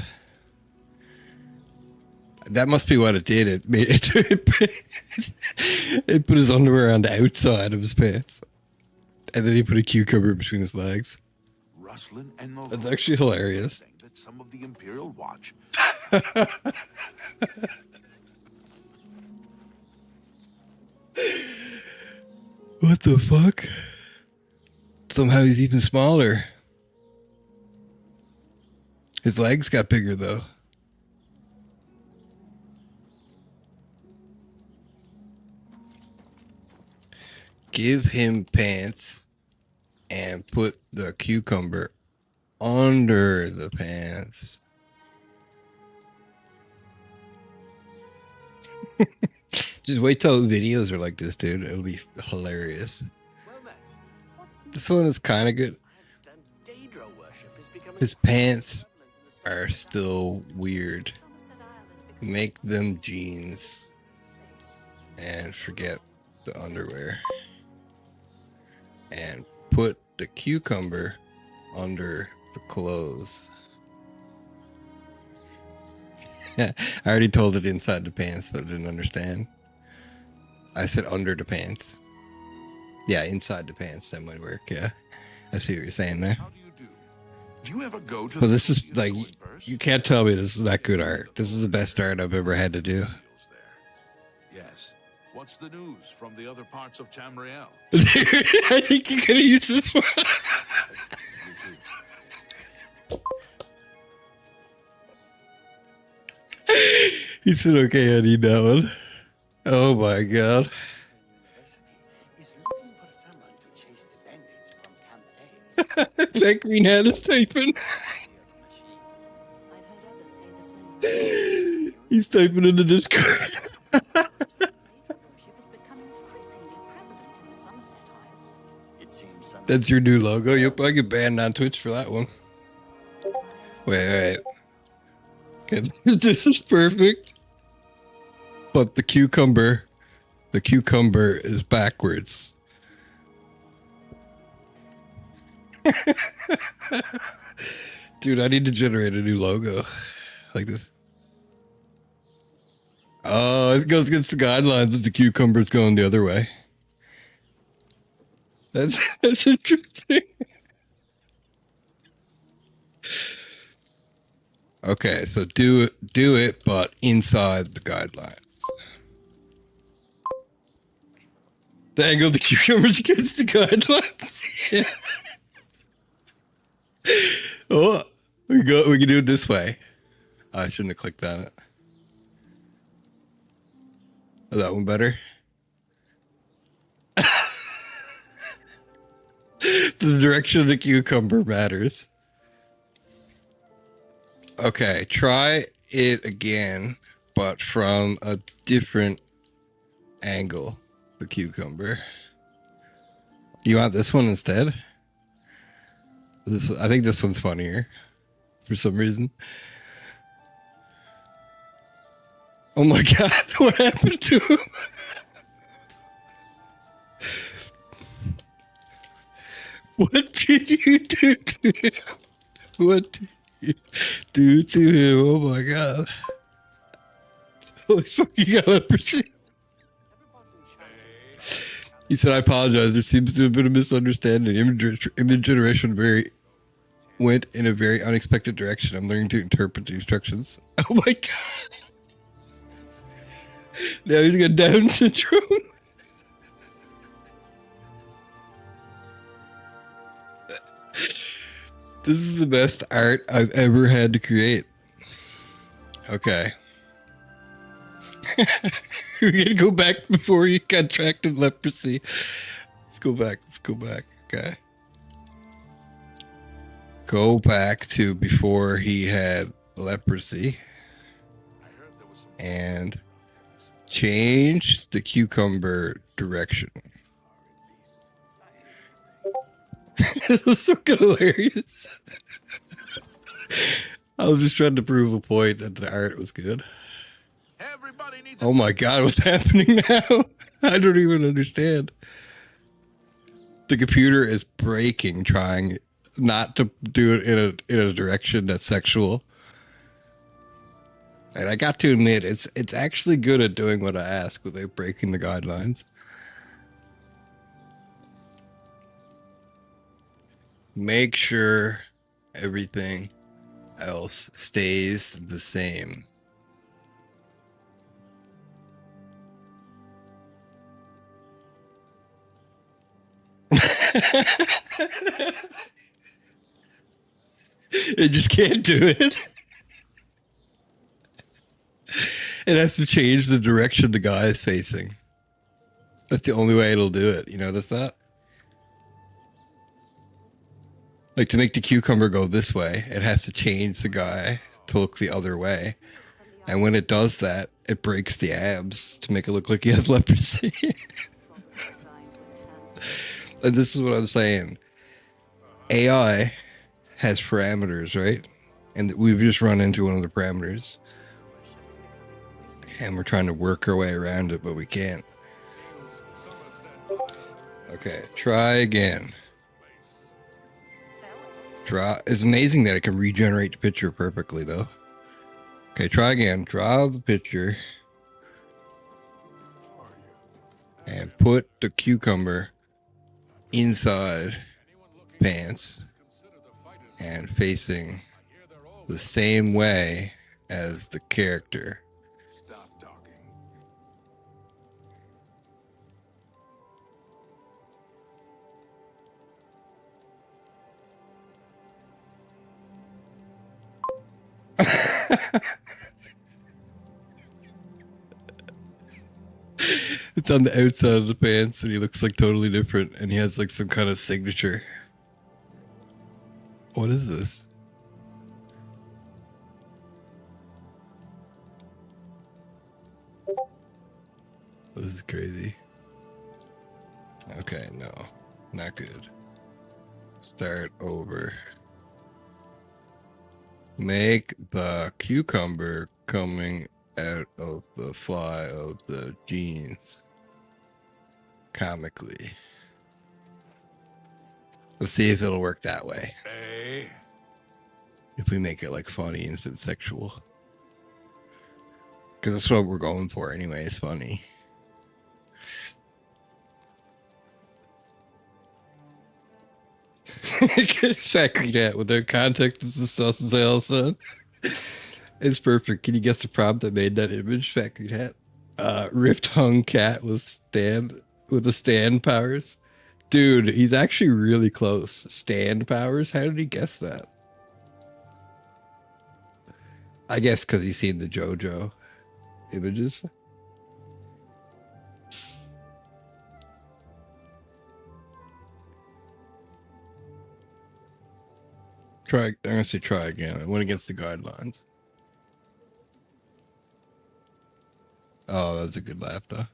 Speaker 2: That must be what it did. It made it put his underwear on the outside of his pants, and then he put a cucumber between his legs. That's actually hilarious.
Speaker 1: That some of the Imperial Watch.
Speaker 2: What the fuck? Somehow he's even smaller. His legs got bigger though. Give him pants and put the cucumber under the pants. Just wait till videos are like this, dude. It'll be hilarious. This one is kind of good. His pants are still weird. Make them jeans and forget the underwear. And put the cucumber under the clothes. I already told it inside the pants, but I didn't understand. I said under the pants. Yeah, inside the pants, that might work, yeah. I see what you're saying there.
Speaker 1: Do you ever go to
Speaker 2: But this is, like, you can't tell me this is that good art. This is the best art I've ever had to do.
Speaker 1: Yes. What's the news from the other parts of Tamriel?
Speaker 2: I think you're gonna use this one. He said, okay, I need that one. Oh my god. That green hat is typing. He's typing in the Discord. That's your new logo. You'll probably get banned on Twitch for that one. Wait. Okay, this is perfect. But the cucumber is backwards. Dude, I need to generate a new logo like this. Oh, it goes against the guidelines as the cucumber's going the other way. That's interesting. Okay, so do it, but inside the guidelines. The angle of the cucumbers against the guidelines. Yeah. Oh, we can do it this way. Oh, I shouldn't have clicked on it. Oh, that one better? The direction of the cucumber matters. Okay, try it again, but from a different angle. The cucumber. You want this one instead? I think this one's funnier for some reason. Oh my god, what happened to him? What did you do to him? What did you do to him? Oh my god. Holy fuck, you got leprosy. He said, I apologize. There seems to have been a misunderstanding. Image generation went in a very unexpected direction. I'm learning to interpret the instructions. Oh my god. Now he's got Down syndrome. This is the best art I've ever had to create. Okay. We're gonna go back before he contracted leprosy. Let's go back. Okay. Go back to before he had leprosy. And change the cucumber direction. This is fucking hilarious. I was just trying to prove a point that the art was good. Oh my god, what's happening now? I don't even understand. The computer is breaking, trying not to do it in a direction that's sexual. And I got to admit, it's actually good at doing what I ask without breaking the guidelines. Make sure everything else stays the same. It just can't do it. It has to change the direction the guy is facing. That's the only way it'll do it. You notice that? Like, to make the cucumber go this way, it has to change the guy to look the other way. And when it does that, it breaks the abs to make it look like he has leprosy. And this is what I'm saying. AI has parameters, right? And we've just run into one of the parameters. And we're trying to work our way around it, but we can't. Okay, try again. It's amazing that it can regenerate the picture perfectly, though. Okay, try again. Draw the picture. And put the cucumber inside pants and facing the same way as the character.
Speaker 1: Stop talking.
Speaker 2: It's on the outside of the pants and he looks like totally different and he has like some kind of signature. What is this? This is crazy. Okay, no, not good. Start over. Make the cucumber coming out of the fly of the jeans comically. Let's see if it'll work that way.
Speaker 1: Hey.
Speaker 2: If we make it like funny instead of sexual. Because that's what we're going for anyway, it's funny. Factory that with their context is the sauce sale, son. It's perfect. Can you guess the prompt that made that image? Factory hat. Rift hung cat with the stand powers. Dude, he's actually really close. Stand powers? How did he guess that? I guess because he's seen the JoJo images. I'm gonna say try again. I went against the guidelines. Oh, that's a good laugh though.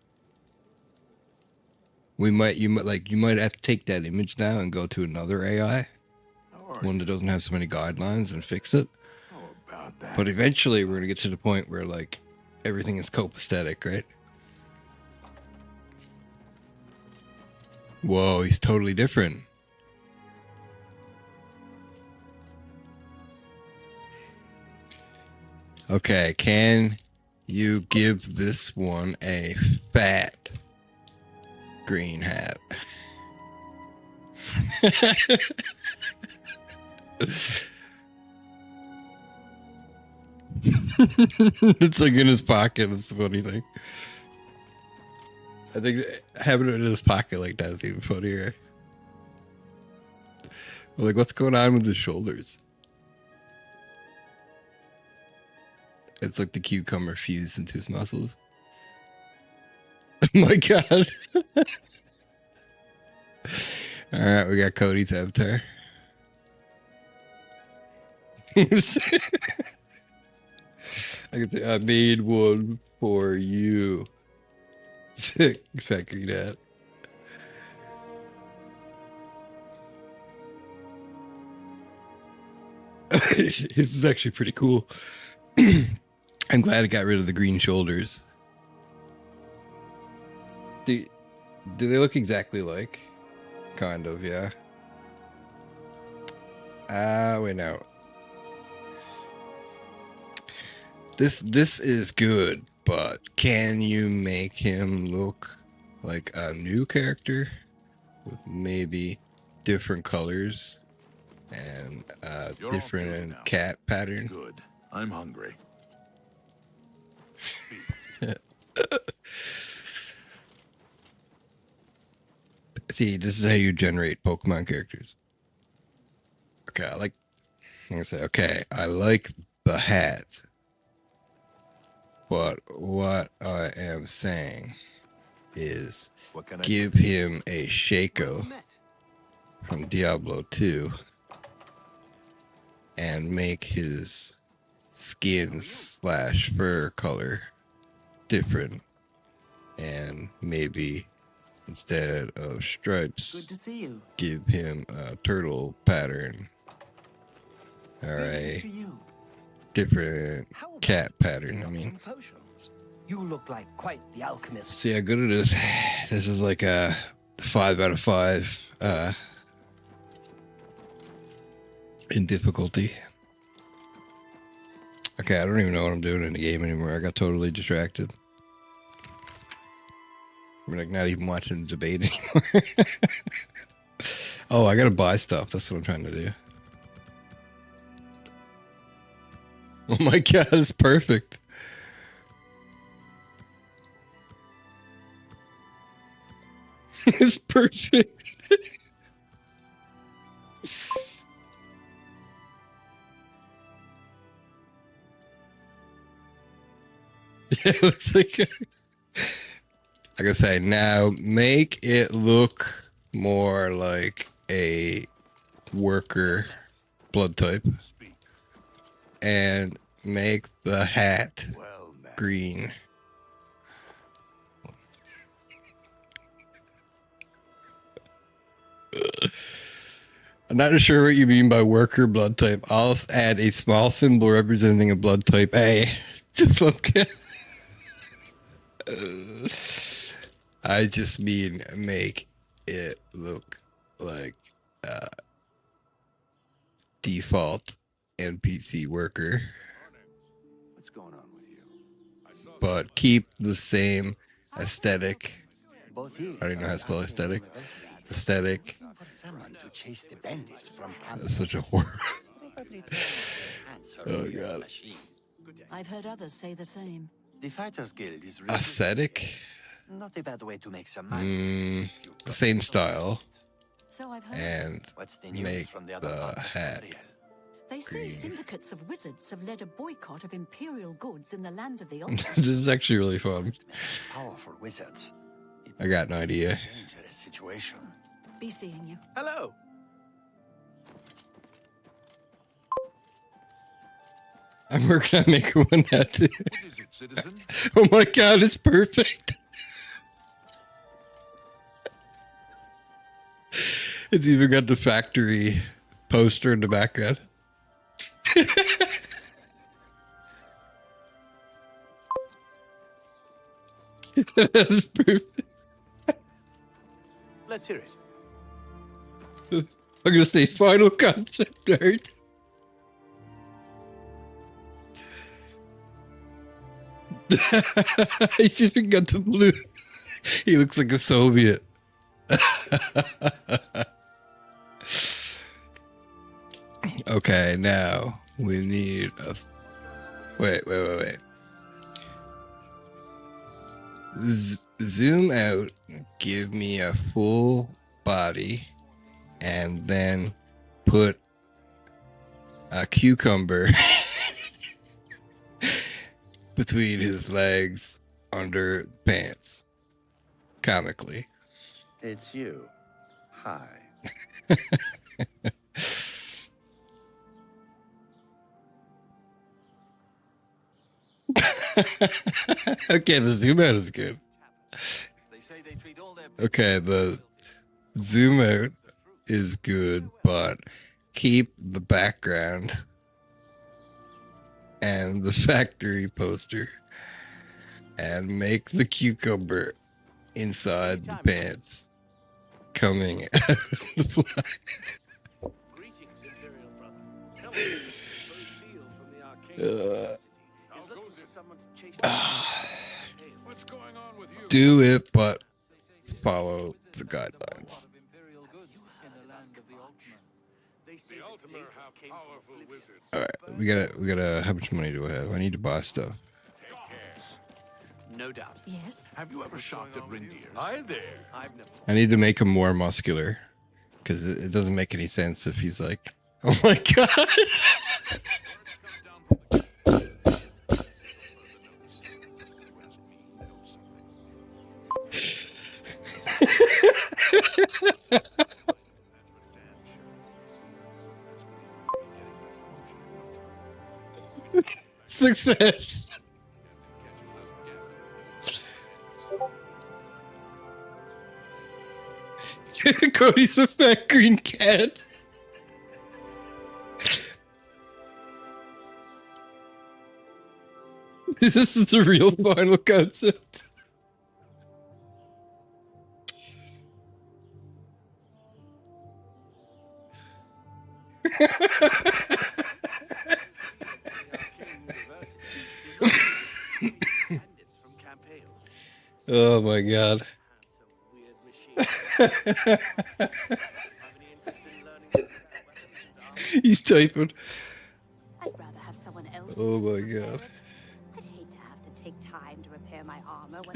Speaker 2: You might have to take that image now and go to another AI. One that doesn't have so many guidelines and fix it.
Speaker 1: About that.
Speaker 2: But eventually we're gonna get to the point where like everything is copacetic, right? Whoa, he's totally different. Okay, can you give this one a fat green hat? It's like in his pocket. That's the funny thing. I think having it in his pocket like that is even funnier. Like, what's going on with his shoulders? It's like the cucumber fused into his muscles. Oh my god. Alright, we got Cody's avatar. I can say I made one for you. Sick factory that. This is actually pretty cool. I'm glad it got rid of the green shoulders. Do they look exactly like? Kind of, yeah. Wait, no. This is good, but can you make him look like a new character with maybe different colors and different cat pattern?
Speaker 1: Good. I'm hungry.
Speaker 2: See, this is how you generate Pokemon characters. Okay, I'm gonna say, okay, I like the hat. But what I am saying is give him a Shaco from Diablo 2 and make his skin / fur color different, and maybe instead of stripes,
Speaker 7: Good to see you.
Speaker 2: give him a turtle pattern or a different cat pattern. I mean,
Speaker 7: You look like quite the alchemist.
Speaker 2: see how good it is. This is like a 5 out of 5 in difficulty. Okay, I don't even know what I'm doing in the game anymore. I got totally distracted. I'm like not even watching the debate anymore. Oh, I gotta buy stuff. That's what I'm trying to do. Oh my god, it's perfect. It's perfect. Yeah, it looks like I gotta say, now make it look more like a worker blood type. And make the hat green. I'm not sure what you mean by worker blood type. I'll add a small symbol representing a blood type A. Just look at. I just mean make it look like default NPC worker.
Speaker 1: What's going on with you?
Speaker 2: But keep the same aesthetic. I don't even know how to spell aesthetic. Aesthetic. That's such a horror. Oh god.
Speaker 15: I've heard others say the same.
Speaker 7: The Fighters Guild is really
Speaker 2: Aesthetic?
Speaker 7: not a bad way to make some money.
Speaker 2: Same style.
Speaker 15: So I've heard.
Speaker 2: And
Speaker 7: What's the news
Speaker 2: make
Speaker 7: from the other
Speaker 2: the
Speaker 7: parts of
Speaker 2: hat.
Speaker 7: Cyrodiil?
Speaker 15: They say
Speaker 2: green.
Speaker 15: syndicates of wizards have led a boycott of imperial goods in the land of the old.
Speaker 2: This is actually really fun.
Speaker 7: Powerful wizards.
Speaker 2: I got no idea.
Speaker 7: Dangerous situation.
Speaker 15: Be seeing you.
Speaker 1: Hello.
Speaker 2: I'm working on making one hat too.
Speaker 1: What is it, citizen?
Speaker 2: Oh my god, it's perfect. It's even got the factory poster in the background. That is perfect.
Speaker 1: Let's hear it.
Speaker 2: I'm gonna say final concept art. He's even got the blue. He looks like a Soviet. Okay, now we need a. Wait. Zoom out. Give me a full body, and then put a cucumber between his legs under pants. Comically.
Speaker 13: It's you. Hi.
Speaker 2: Okay, the zoom out is good. Okay, the zoom out is good, but keep the background and the factory poster and make the cucumber inside the pants coming out of the fly. Do it, but follow the guidelines. All right, we gotta. How much money do I have? I need to buy stuff.
Speaker 1: No doubt.
Speaker 15: Yes.
Speaker 1: Have you ever shopped at reindeers? Hi there. I've never.
Speaker 2: I need to make him more muscular, because it doesn't make any sense if he's like, oh my god. Success. Cody's a fat green cat. This is the real final concept. Oh my god. He's typing.
Speaker 16: I'd rather have someone else.
Speaker 2: Oh my god.
Speaker 16: I'd hate to have to take time to repair my armor when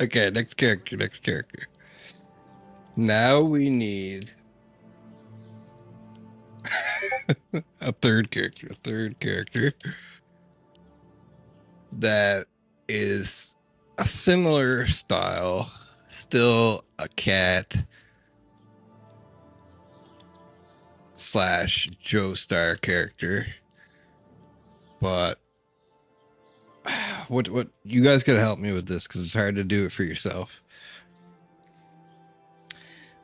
Speaker 2: Okay, next character. Now we need a third character that is a similar style, still a cat / Joestar character, but what you guys gotta help me with this because it's hard to do it for yourself.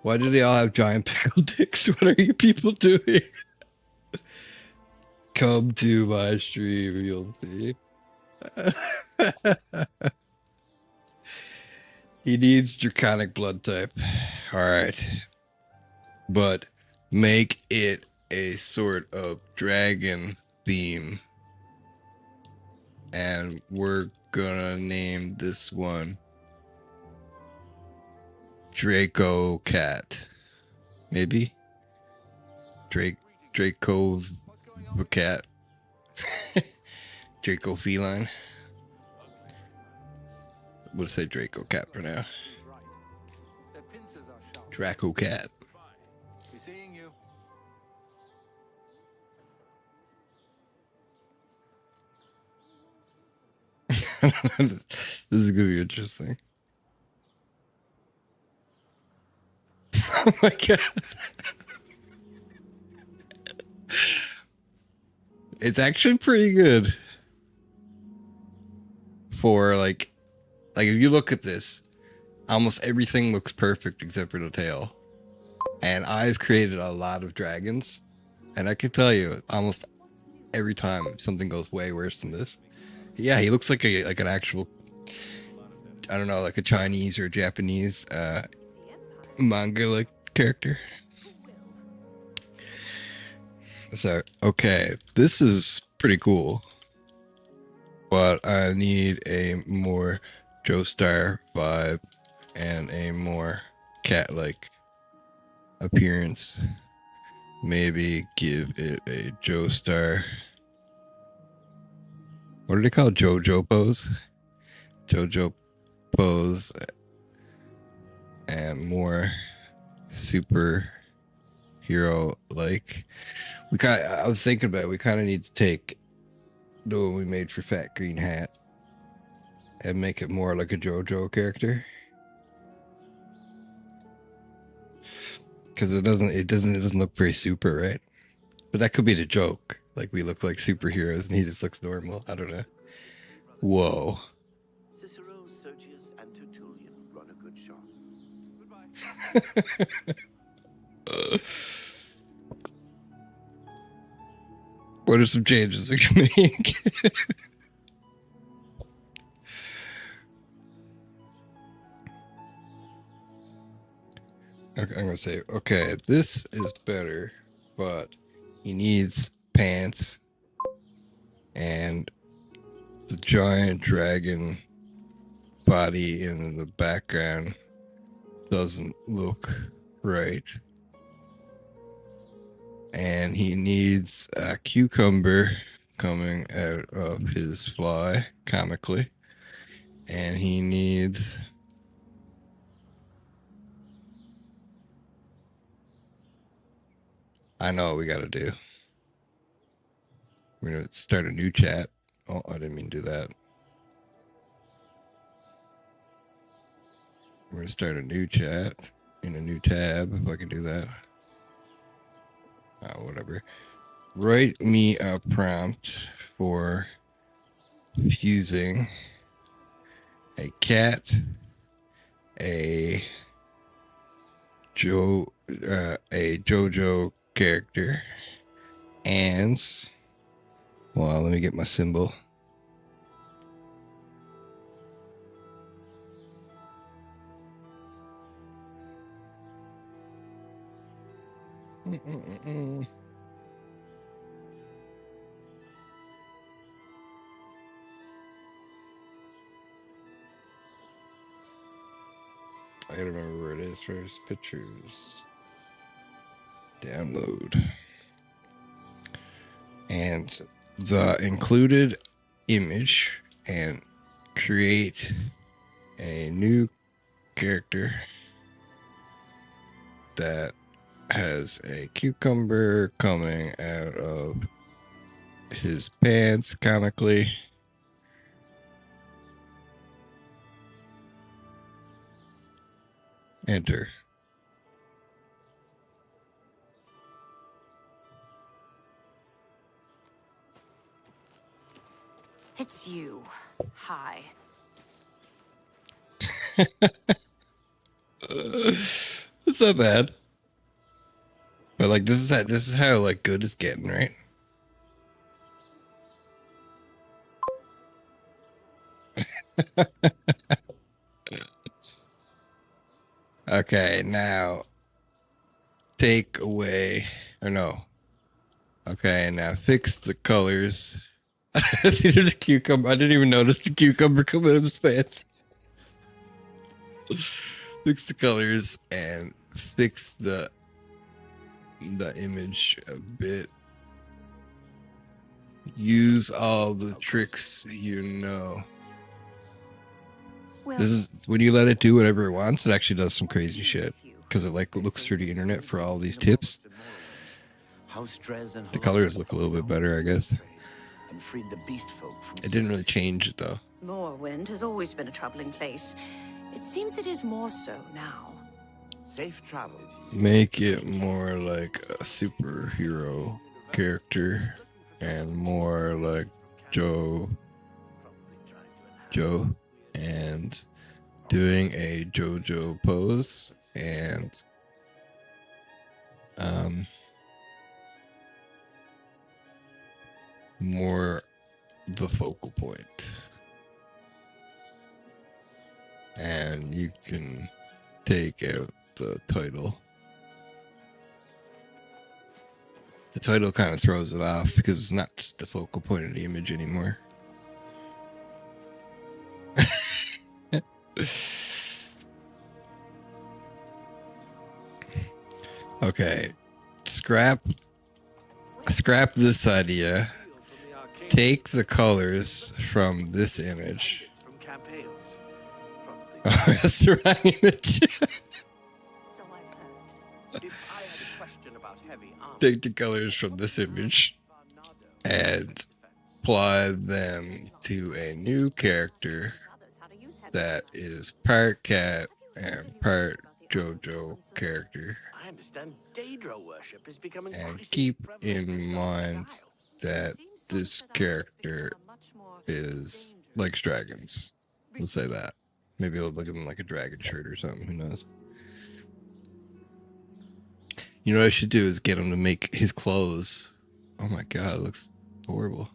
Speaker 2: Why do they all have giant pickle dicks? What are you people doing? Come to my stream, you'll see. He needs draconic blood type. Alright. But make it a sort of dragon theme. And we're gonna name this one Draco Cat. Maybe? Draco Cat. Draco Feline. We'll say Draco Cat for now. Draco Cat. This is gonna be interesting. Oh my god. It's actually pretty good for like if you look at this, almost everything looks perfect except for the tail. And I've created a lot of dragons, and I can tell you almost every time something goes way worse than this. Yeah, he looks like an actual, I don't know, like a Chinese or Japanese manga like character. So okay, this is pretty cool, but I need a more Joestar vibe and a more cat-like appearance. Maybe give it a Joestar. What do they call JoJo pose? JoJo pose and more superhero like. I was thinking about it. We kind of need to take the one we made for Fat Green Hat and make it more like a JoJo character. Because it doesn't look very super, right? But that could be the joke. Like we look like superheroes and he just looks normal. I don't know. Whoa.
Speaker 13: Cicero, Sergius, and Tertullian run a good shot.
Speaker 2: What are some changes we can make? Okay, I'm gonna say, okay, this is better, but he needs pants and the giant dragon body in the background doesn't look right. And he needs a cucumber coming out of his fly, comically. And he needs I know what we gotta do. We're gonna start a new chat. Oh, I didn't mean to do that. We're gonna start a new chat in a new tab, if I can do that. Whatever. Write me a prompt for fusing a cat, a JoJo character, and well, let me get my symbol. I gotta remember where it is first. Pictures. Download. And the included image and create a new character that has a cucumber coming out of his pants comically. Enter.
Speaker 16: It's you. Hi.
Speaker 2: It's not bad. But like this is how like good it's getting, right? Okay, now take away or no. Okay, now fix the colors. See, there's a cucumber. I didn't even notice the cucumber coming out of his pants. Fix the colors and fix the image a bit. Use all the tricks you know. This is when you let it do whatever it wants, it actually does some crazy shit because it like looks through the internet for all these tips. The colors look a little bit better, I guess. It didn't really change it though.
Speaker 16: Morrowind has always been a troubling place. It seems it is more so now.
Speaker 13: Safe travels.
Speaker 2: Make it more like a superhero character and more like Joe and doing a JoJo pose and more the focal point. And you can take out the title. The title kind of throws it off because it's not the focal point of the image anymore. Okay, scrap this idea. Take the colors from this image. Oh, that's the wrong image. Take the colors from this image and apply them to a new character that is part cat and part JoJo character.
Speaker 11: I understand Daedra worship is becoming
Speaker 2: and keep in mind that this character is likes dragons. We'll say that. Maybe I'll look at him like a dragon shirt or something. Who knows? You know what I should do is get him to make his clothes. Oh my god, it looks horrible.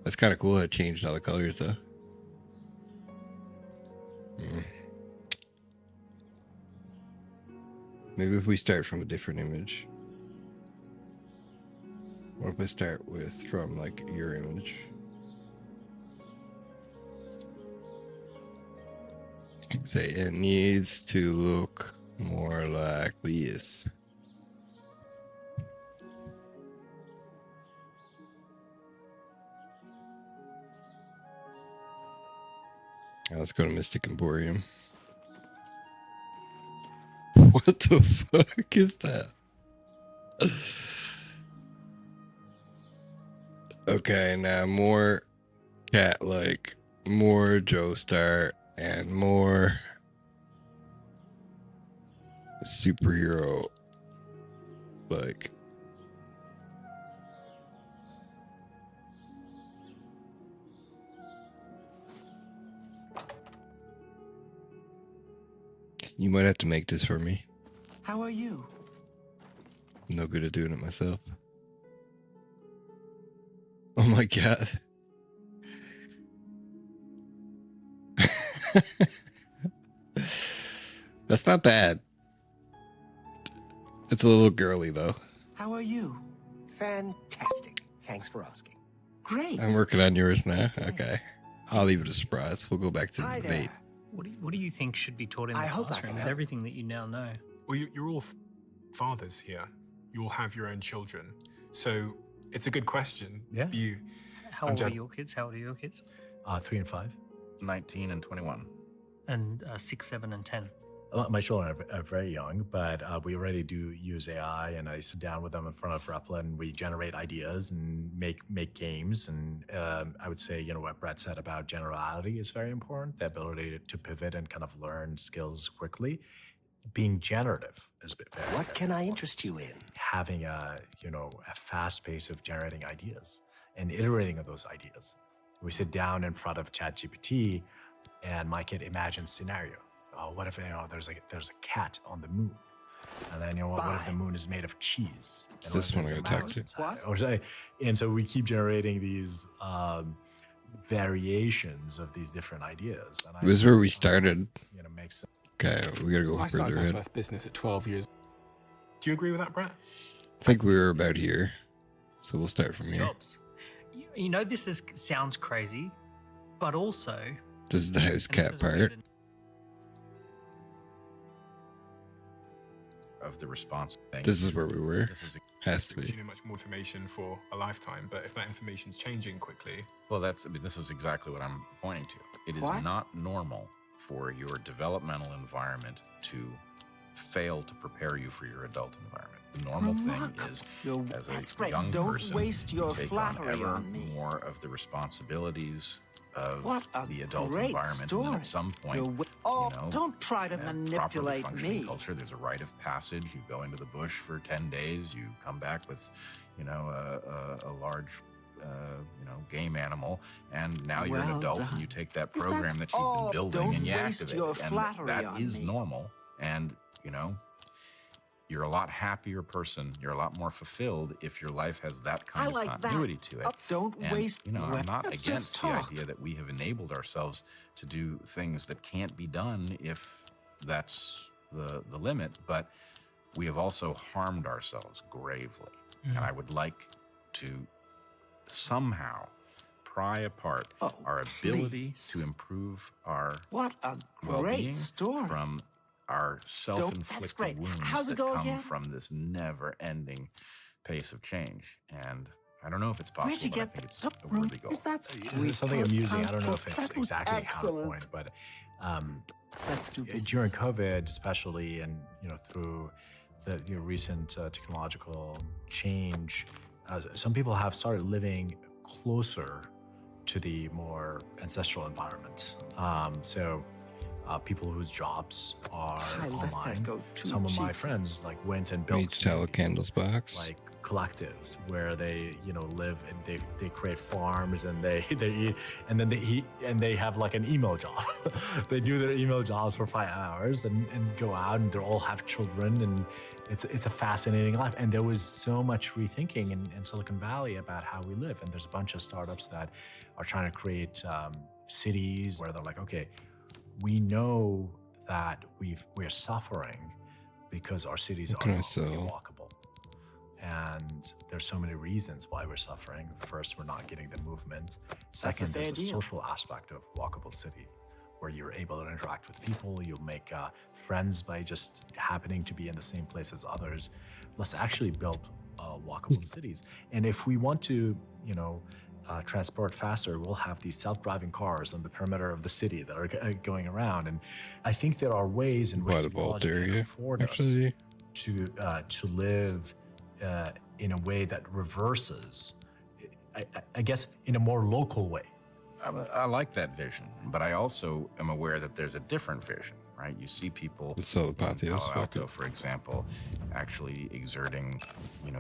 Speaker 2: That's kind of cool. I changed all the colors though. Maybe if we start from a different image. What if I start from like your image? Say it needs to look more like this. Now let's go to Mystic Emporium. What the fuck is that? Okay, now more cat-like, more Joestar, and more superhero like. You might have to make this for me.
Speaker 7: How are you?
Speaker 2: I'm no good at doing it myself. Oh my god. That's not bad. It's a little girly though.
Speaker 7: How are you? Fantastic. Thanks for asking. Great.
Speaker 2: I'm working on yours now. Okay. I'll leave it a surprise. We'll go back to the debate.
Speaker 5: What do you think should be taught in the
Speaker 7: I hope I
Speaker 5: classroom
Speaker 7: can
Speaker 5: with
Speaker 7: help.
Speaker 5: everything that you now know?
Speaker 6: Well, you're all fathers here. You all have your own children. So it's a good question for you.
Speaker 5: How old are your kids?
Speaker 3: 3 and 5.
Speaker 4: 19 and 21.
Speaker 5: And 6, 7, and 10.
Speaker 3: My children are very young, but we already do use AI, and I sit down with them in front of Repla, and we generate ideas and make games. And I would say, what Brett said about generality is very important. The ability to pivot and kind of learn skills quickly. Being generative is very,
Speaker 7: What can I interest you in?
Speaker 3: having a fast pace of generating ideas and iterating on those ideas. We sit down in front of ChatGPT, and my kid imagines scenario. Oh, what if there's a cat on the moon, and then what if the moon is made of cheese?
Speaker 2: Is this one I talk to?
Speaker 3: And so we keep generating these variations of these different ideas. And
Speaker 2: It was where we started.
Speaker 3: Makes sense.
Speaker 2: Okay, we gotta go
Speaker 6: I started
Speaker 2: further
Speaker 6: my
Speaker 2: in.
Speaker 6: first business at 12 years. Do you agree with that, Brett?
Speaker 2: I think we were about here, so we'll start from here.
Speaker 5: Jobs. This sounds crazy, but also
Speaker 2: This is the house cat part.
Speaker 4: Of the response thing.
Speaker 2: This is where we were.
Speaker 4: This is
Speaker 2: Has to be.
Speaker 6: Much more information for a lifetime, but if that information's changing quickly,
Speaker 4: well, this is exactly what I'm pointing to. It is not normal for your developmental environment to fail to prepare you for your adult environment. The normal thing is, as a young person,
Speaker 7: waste your
Speaker 4: you take
Speaker 7: flattery
Speaker 4: on ever
Speaker 7: on me.
Speaker 4: more of the responsibilities of
Speaker 7: What a
Speaker 4: the adult
Speaker 7: great
Speaker 4: environment, and then at
Speaker 7: story.
Speaker 4: some point,
Speaker 7: Don't try to
Speaker 4: in a properly
Speaker 7: manipulate
Speaker 4: functioning
Speaker 7: me.
Speaker 4: culture, there's a rite of passage. You go into the bush for 10 days, you come back with, a large, game animal, and now you're an
Speaker 7: Well
Speaker 4: adult,
Speaker 7: done.
Speaker 4: and you take that
Speaker 7: Yes,
Speaker 4: program
Speaker 7: that's
Speaker 4: that you've
Speaker 7: all.
Speaker 4: been building
Speaker 7: Don't
Speaker 4: and you
Speaker 7: waste
Speaker 4: activate
Speaker 7: your
Speaker 4: it, and
Speaker 7: flattery
Speaker 4: that
Speaker 7: on
Speaker 4: is
Speaker 7: me.
Speaker 4: normal. And you're a lot happier person. You're a lot more fulfilled if your life has that kind of
Speaker 7: like that.
Speaker 4: continuity to it.
Speaker 7: Don't
Speaker 4: And,
Speaker 7: waste.
Speaker 4: I'm not
Speaker 7: Let's
Speaker 4: against
Speaker 7: just
Speaker 4: the
Speaker 7: talk.
Speaker 4: idea that we have enabled ourselves to do things that can't be done if that's the limit, but we have also harmed ourselves gravely. And I would like to somehow pry apart our ability to improve our
Speaker 7: What a
Speaker 4: well-being
Speaker 7: great story.
Speaker 4: from our
Speaker 7: That's
Speaker 4: self-inflicted
Speaker 7: great.
Speaker 4: wounds
Speaker 7: How's it
Speaker 4: that
Speaker 7: go
Speaker 4: come
Speaker 7: again?
Speaker 4: from this never-ending pace of change. And I don't know if it's
Speaker 7: Where'd
Speaker 4: possible,
Speaker 7: you
Speaker 4: but I
Speaker 7: get
Speaker 4: think it's a worthy goal.
Speaker 7: Is that
Speaker 3: There's something amusing. I don't know if it's exactly how to
Speaker 7: excellent.
Speaker 3: point, but
Speaker 7: Let's do business.
Speaker 3: during COVID, especially, and through the recent technological change, some people have started living closer to the more ancestral environment. People whose jobs are
Speaker 7: I let that
Speaker 3: online.
Speaker 7: go too
Speaker 3: Some of my
Speaker 7: cheap.
Speaker 3: friends went and built
Speaker 2: Reach Tell Candles box.
Speaker 3: collectives where they live and they create farms and they eat and then they eat and they have an email job. They do their email jobs for 5 hours and go out, and they all have children, and it's a fascinating life. And there was so much rethinking in Silicon Valley about how we live, and there's a bunch of startups that are trying to create cities where they're like, okay, we know that we're suffering because our cities
Speaker 2: What
Speaker 3: are
Speaker 2: can I
Speaker 3: not
Speaker 2: sell?
Speaker 3: walkable. And there's so many reasons why we're suffering. First, we're not getting the movement. Second,
Speaker 7: fair
Speaker 3: there's a
Speaker 7: deal.
Speaker 3: social aspect of walkable city where you're able to interact with people. You'll make friends by just happening to be in the same place as others. Let's actually build walkable cities. And if we want to, transport faster, we'll have these self-driving cars on the perimeter of the city that are going around. And I think there are ways in which
Speaker 2: What about
Speaker 3: technology can
Speaker 2: area?
Speaker 3: afford
Speaker 2: Actually,
Speaker 3: us to live in a way that reverses, I guess, in a more local way.
Speaker 4: I like that vision, but I also am aware that there's a different vision, right? You see people
Speaker 2: It's so
Speaker 4: in
Speaker 2: Pathos,
Speaker 4: Palo
Speaker 2: fuck
Speaker 4: Alto,
Speaker 2: it.
Speaker 4: for example, actually exerting,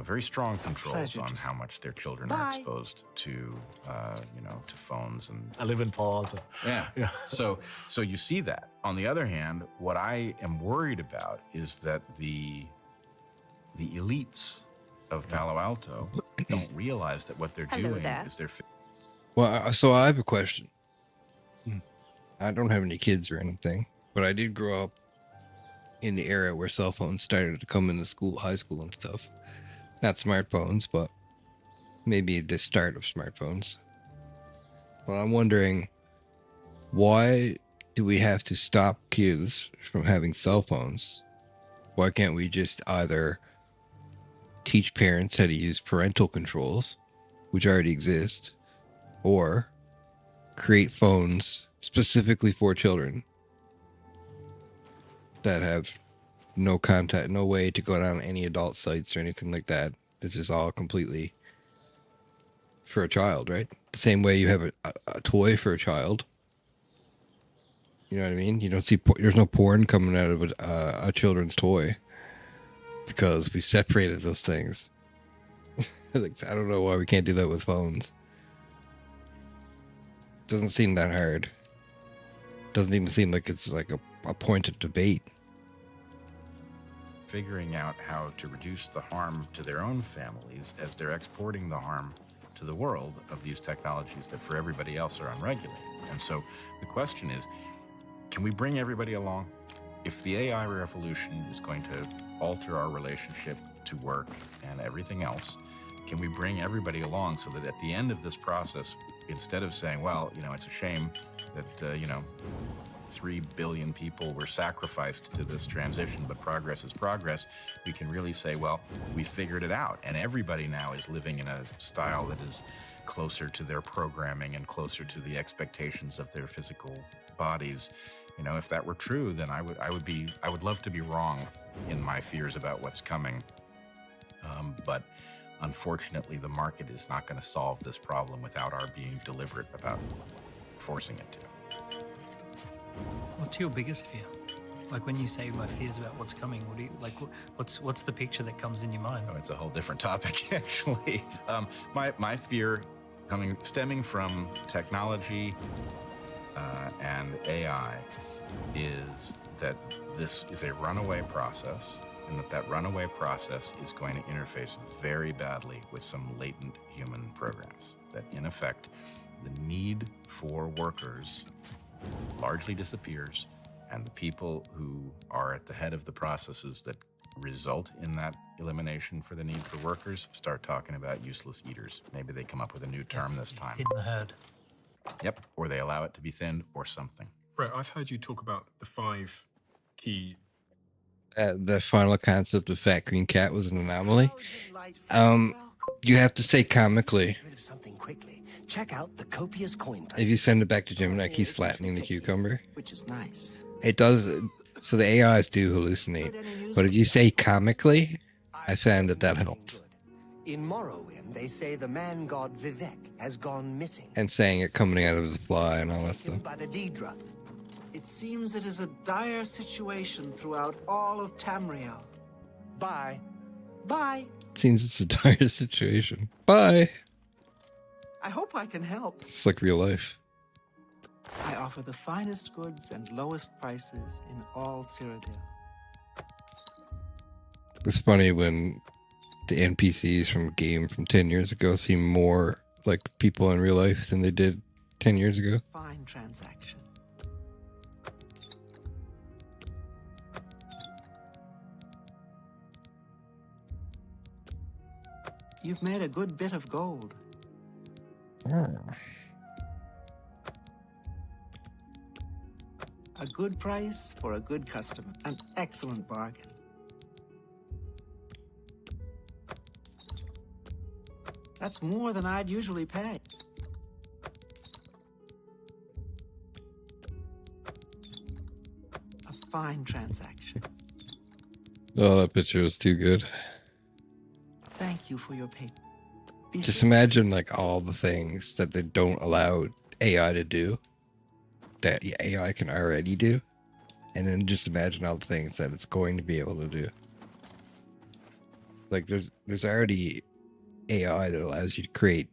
Speaker 4: very strong controls
Speaker 7: Pleasure
Speaker 4: on
Speaker 7: to
Speaker 4: how much their children are
Speaker 7: Bye.
Speaker 4: exposed to, to phones and
Speaker 3: I live in Palo Alto.
Speaker 4: yeah. So you see that. On the other hand, what I am worried about is that the elites of Palo Alto don't realize that what they're
Speaker 16: Hello
Speaker 4: doing
Speaker 16: there.
Speaker 4: is they're
Speaker 2: well, so I have a question. I don't have any kids or anything, but I did grow up in the era where cell phones started to come into school, high school and stuff. Not smartphones, but maybe the start of smartphones. Well, I'm wondering, why do we have to stop kids from having cell phones? Why can't we just either teach parents how to use parental controls, which already exist, or create phones specifically for children that have no contact, no way to go down any adult sites or anything like that? It's just all completely for a child, right? The same way you have a toy for a child. You know what I mean? You don't see, there's no porn coming out of a children's toy because we separated those things. Like, I don't know why we can't do that with phones. Doesn't seem that hard. Doesn't even seem like it's like a point of debate.
Speaker 4: Figuring out how to reduce the harm to their own families as they're exporting the harm to the world of these technologies that for everybody else are unregulated. And so the question is, can we bring everybody along? If the AI revolution is going to alter our relationship to work and everything else, can we bring everybody along so that at the end of this process, instead of saying, well, you know, it's a shame that, you know, 3 billion people were sacrificed to this transition, but progress is progress, we can really say, well, we figured it out. And everybody now is living in a style that is closer to their programming and closer to the expectations of their physical bodies. You know, if that were true, then I would love to be wrong in my fears about what's coming. But unfortunately, the market is not going to solve this problem without our being deliberate about forcing it to.
Speaker 5: What's your biggest fear? Like when you say my fears about what's coming, what do you like? What's the picture that comes in your mind?
Speaker 4: Oh, it's a whole different topic, actually. My fear stemming from technology and AI is that this is a runaway process, and that runaway process is going to interface very badly with some latent human programs. That, in effect, the need for workers largely disappears, and the people who are at the head of the processes that result in that elimination for the need for workers start talking about useless eaters. Maybe they come up with a new term this time.
Speaker 5: Thin the herd.
Speaker 4: Yep, or they allow it to be thinned or something.
Speaker 6: Brett, I've heard you talk about the 5 key...
Speaker 2: The final concept of Fat Green Cat was an anomaly. You have to say comically.
Speaker 7: Check out the copious coin.
Speaker 2: If you send it back to Gemini, he's flattening the cucumber.
Speaker 7: Which is nice.
Speaker 2: It does. So the AIs do hallucinate. But if you say comically, I found that helped.
Speaker 7: In Morrowind, they say the man god Vivek has gone missing.
Speaker 2: And saying it coming out of his fly and all that stuff.
Speaker 7: By the Daedra.
Speaker 17: It seems it is a dire situation throughout all of Tamriel.
Speaker 7: Bye.
Speaker 17: Bye.
Speaker 2: Seems it's a dire situation. Bye.
Speaker 17: I hope I can help.
Speaker 2: It's like real life.
Speaker 17: I offer the finest goods and lowest prices in all Cyrodiil.
Speaker 2: It's funny when the NPCs from a game from 10 years ago seem more like people in real life than they did 10 years ago.
Speaker 17: Fine transaction. You've made a good bit of gold. A good price for a good customer. An excellent bargain. That's more than I'd usually pay. A fine transaction.
Speaker 2: Oh, that picture was too good.
Speaker 17: Thank you for your patience.
Speaker 2: Just imagine like all the things that they don't allow AI to do that AI can already do, and then just imagine all the things that it's going to be able to do. Like there's already AI that allows you to create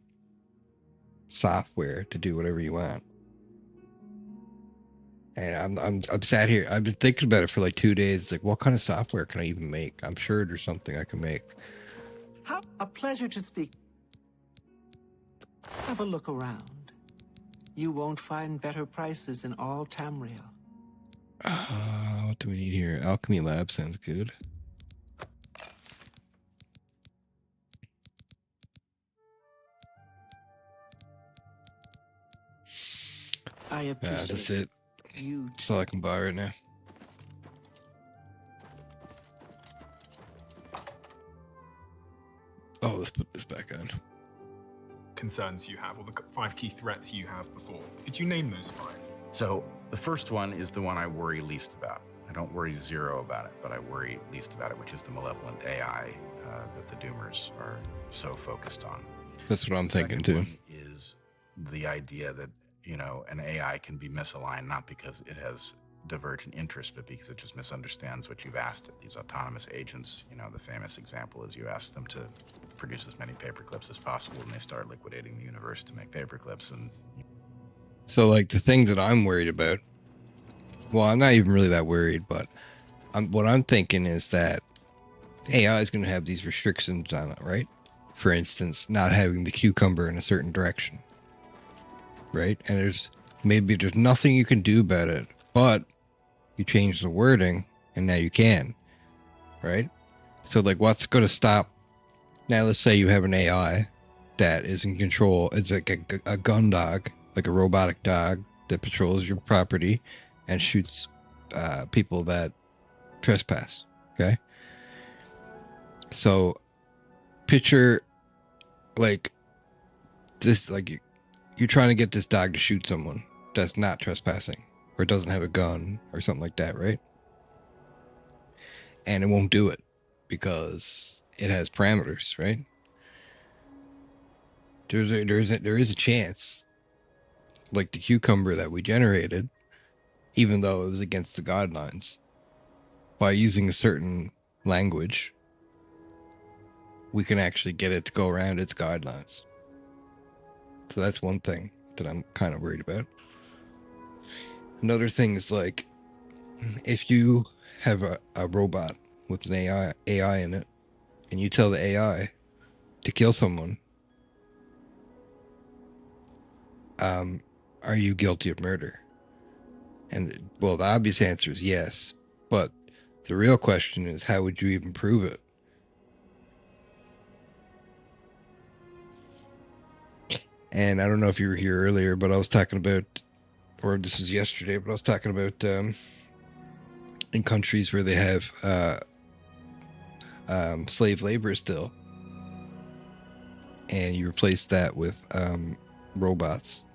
Speaker 2: software to do whatever you want. And I'm sat here. I've been thinking about it for like 2 days. Like, what kind of software can I even make? I'm sure there's something I can make.
Speaker 17: How a pleasure to speak. Have a look around. You won't find better prices in all Tamriel.
Speaker 2: What do we need here? Alchemy Lab sounds good.
Speaker 17: I appreciate
Speaker 2: That's it.
Speaker 17: You
Speaker 2: That's all I can buy right now. Oh, let's put this back on.
Speaker 6: Concerns you have, or the 5 key threats you have before. Could you name those 5?
Speaker 4: So the first one is the one I worry least about. I don't worry zero about it, but I worry least about it, which is the malevolent AI that the Doomers are so focused on.
Speaker 2: That's what I'm thinking
Speaker 4: Second
Speaker 2: too.
Speaker 4: one is the idea that, you know, an AI can be misaligned not because it has divergent interests, but because it just misunderstands what you've asked it. These autonomous agents, you know, the famous example is you ask them to produce as many paperclips as possible, and they start liquidating the universe to make paperclips. And
Speaker 2: So, like, the thing that I'm worried about, well, I'm not even really that worried, but what I'm thinking is that AI is going to have these restrictions on it, right? For instance, not having the cucumber in a certain direction, right? And there's nothing you can do about it, but you change the wording, and now you can, right? So, like, what's going to stop? Now, let's say you have an AI that is in control. It's like a gun dog, like a robotic dog that patrols your property and shoots people that trespass. Okay. So picture like this, like you're trying to get this dog to shoot someone that's not trespassing or doesn't have a gun or something like that, right? And it won't do it because it has parameters, right? There is a chance, like the cucumber that we generated, even though it was against the guidelines, by using a certain language, we can actually get it to go around its guidelines. So that's one thing that I'm kind of worried about. Another thing is, like, if you have a robot with an AI in it, and you tell the AI to kill someone, are you guilty of murder? And, well, the obvious answer is yes. But the real question is, how would you even prove it? And I don't know if you were here earlier, but I was talking about, or this was yesterday, but I was talking about in countries where they have slave labor still, and you replace that with robots,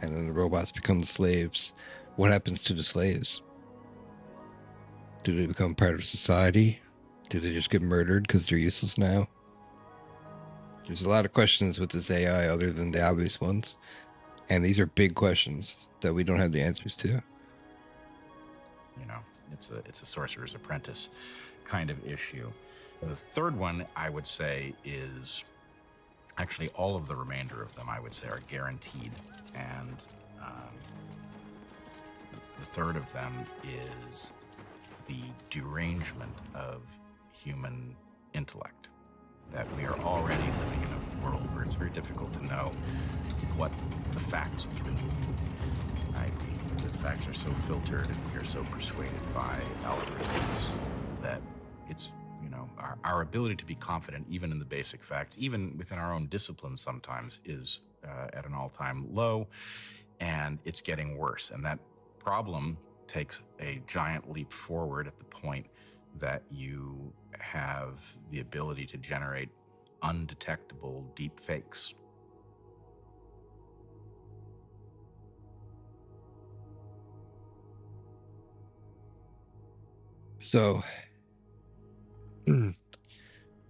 Speaker 2: and then the robots become the slaves. What happens to the slaves? Do they become part of society? Do they just get murdered because they're useless now? There's a lot of questions with this AI other than the obvious ones, and these are big questions that we don't have the answers to.
Speaker 4: you know, it's a sorcerer's apprentice kind of issue. The third one, I would say, is actually all of the remainder of them, I would say, are guaranteed. And the third of them is the derangement of human intellect. That we are already living in a world where it's very difficult to know what the facts even mean. Right? The facts are so filtered, and we are so persuaded by algorithms that it's, you know, our ability to be confident, even in the basic facts, even within our own discipline sometimes, is at an all-time low, and it's getting worse. And that problem takes a giant leap forward at the point that you have the ability to generate undetectable deep fakes.
Speaker 2: So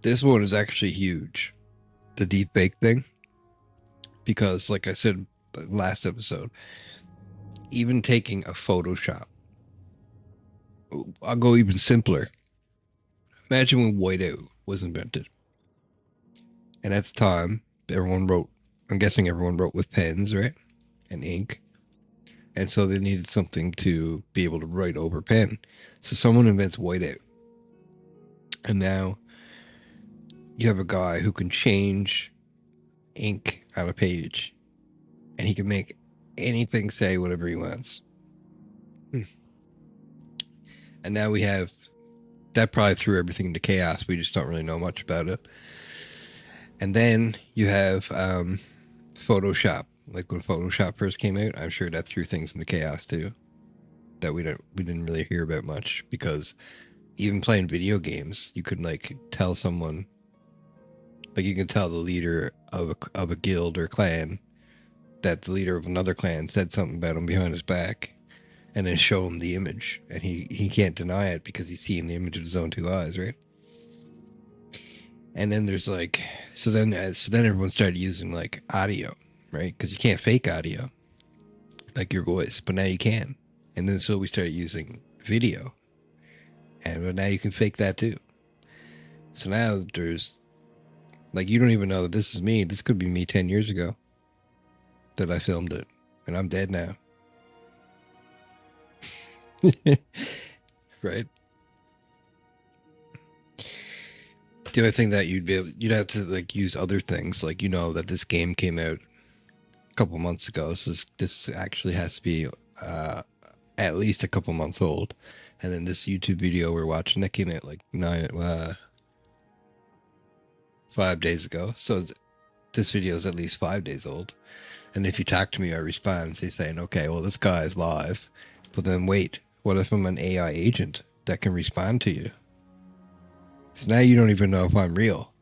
Speaker 2: this one is actually huge, the deep fake thing, because like I said last episode, even taking a Photoshop, I'll go even simpler. Imagine when whiteout was invented. And at the time, everyone wrote, I'm guessing everyone wrote with pens, right? And ink. And so they needed something to be able to write over pen. So someone invents whiteout. And now you have a guy who can change ink on a page. And he can make anything say whatever he wants. And now we have, that probably threw everything into chaos. We just don't really know much about it. And then you have Photoshop. Like when Photoshop first came out, I'm sure that threw things into chaos too. that we didn't really hear about much, because even playing video games, you could like tell someone, like you can tell the leader of a guild or clan that the leader of another clan said something about him behind his back, and then show him the image, and he can't deny it because he's seeing the image with his own two eyes, right? And then there's like, so then everyone started using like audio, right? Because you can't fake audio, like your voice, but now you can. And then so we started using video, and now you can fake that too. So now there's, like, you don't even know that this is me. This could be me 10 years ago that I filmed it, and I'm dead now. Right? Do I think that you'd have to like use other things, like, you know, that this game came out a couple months ago, so this actually has to be at least a couple months old, and then this YouTube video we're watching that came out like 5 days ago, so this video is at least 5 days old. And if you talk to me, I respond, so you're saying, okay, well, this guy is live, but then wait, what if I'm an AI agent that can respond to you? So now you don't even know if I'm real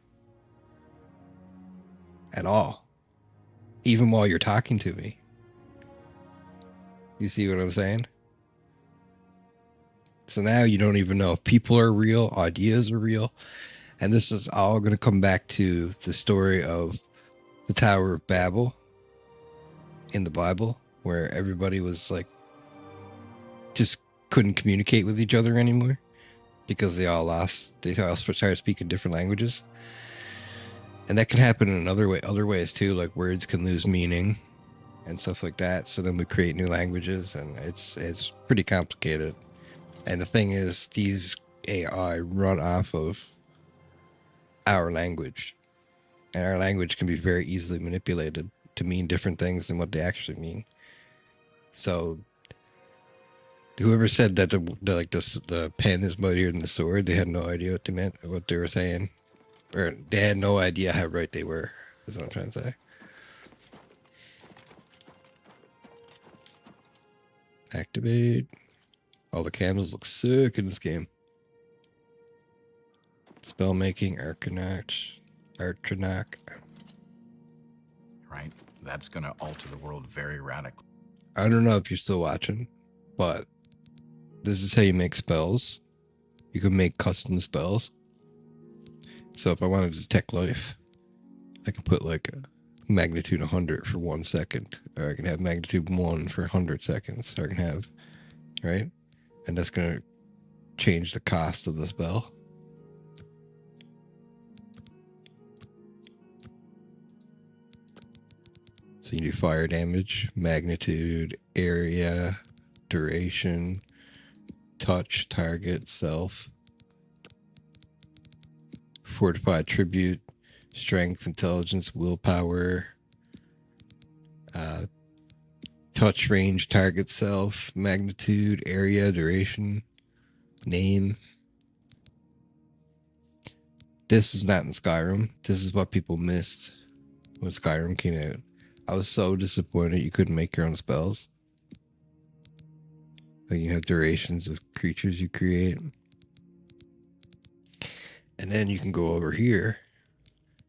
Speaker 2: at all, even while you're talking to me. You see what I'm saying? So now you don't even know if people are real, ideas are real. And this is all going to come back to the story of the Tower of Babel in the Bible, where everybody was like, just couldn't communicate with each other anymore because they all started speaking different languages. And that can happen in other ways too, like words can lose meaning and stuff like that. So then we create new languages, and it's pretty complicated. And the thing is, these AI run off of our language, and our language can be very easily manipulated to mean different things than what they actually mean. So whoever said that the pen is mightier than the sword, they had no idea what they meant, what they were saying, or they had no idea how right they were. That's what I'm trying to say. Activate. All the candles look sick in this game. Spell making, Arcanach.
Speaker 4: Right. That's going to alter the world very radically.
Speaker 2: I don't know if you're still watching, but this is how you make spells. You can make custom spells. So if I want to detect life, I can put like a magnitude 100 for 1 second, or I can have magnitude 1 for 100 seconds, or I can have, right? And that's going to change the cost of the spell. So you do fire damage, magnitude, area, duration, touch, target, self, fortified tribute, strength, intelligence, willpower, touch, range, target, self, magnitude, area, duration, name. This is not in Skyrim. This is what people missed when Skyrim came out. I was so disappointed you couldn't make your own spells. Like, you have durations of creatures you create. And then you can go over here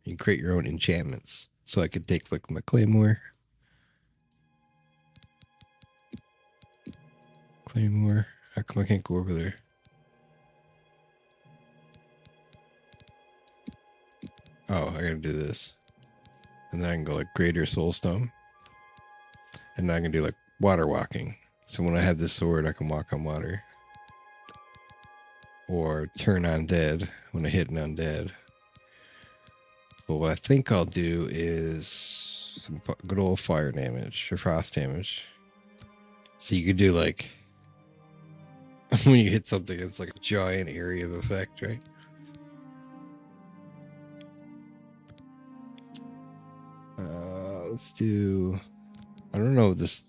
Speaker 2: and create your own enchantments. So I could take like my claymore. How come I can't go over there? Oh, I gotta do this. And then I can go like Greater Soulstone. And then I can do like water walking. So when I have this sword, I can walk on water. Or turn undead when I hit an undead. But what I think I'll do is some good old fire damage or frost damage. So you could do like, when you hit something, it's like a giant area of effect, right? Let's do, I don't know what this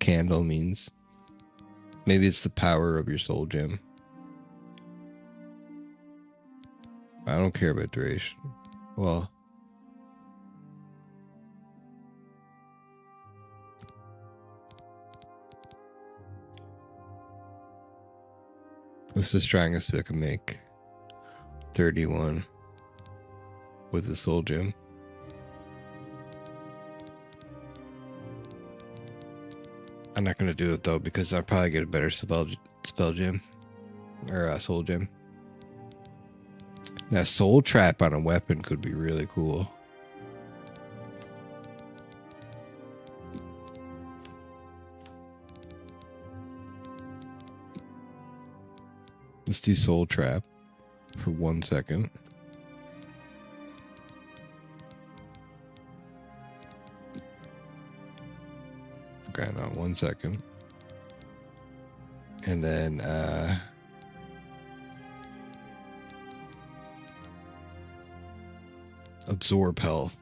Speaker 2: candle means. Maybe it's the power of your soul gem. I don't care about duration. Well, What's the strongest I can make? 31 with the soul gem. I'm not gonna do it though because I'll probably get a better spell gem or a soul gem. Now, soul trap on a weapon could be really cool. Let's do soul trap for 1 second. Okay, no, 1 second. And then absorb health.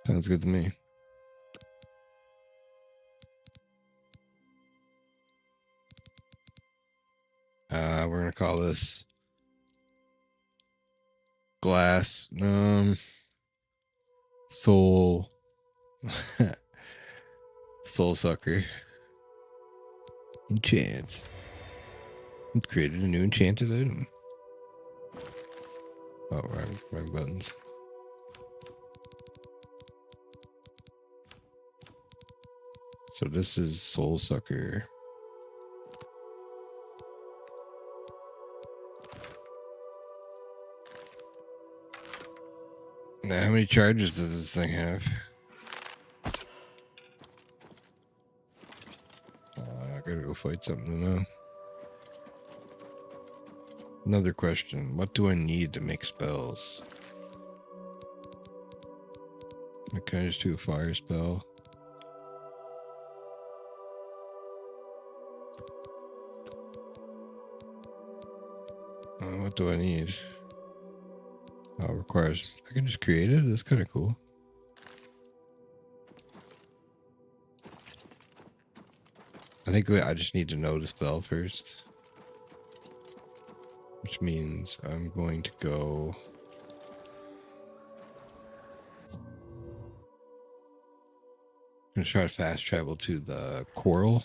Speaker 2: Sounds good to me. We're gonna call this glass soul soul sucker enchant. We've created a new enchanted item. Oh, wrong buttons. So this is soul sucker. Now, how many charges does this thing have? I gotta go fight something now. Another question. What do I need to make spells? Can I just do a fire spell? What do I need? Oh, it requires... I can just create it? That's kind of cool. I think I just need to know the spell first. Which means I'm going to go... I'm going to try to fast travel to the Coral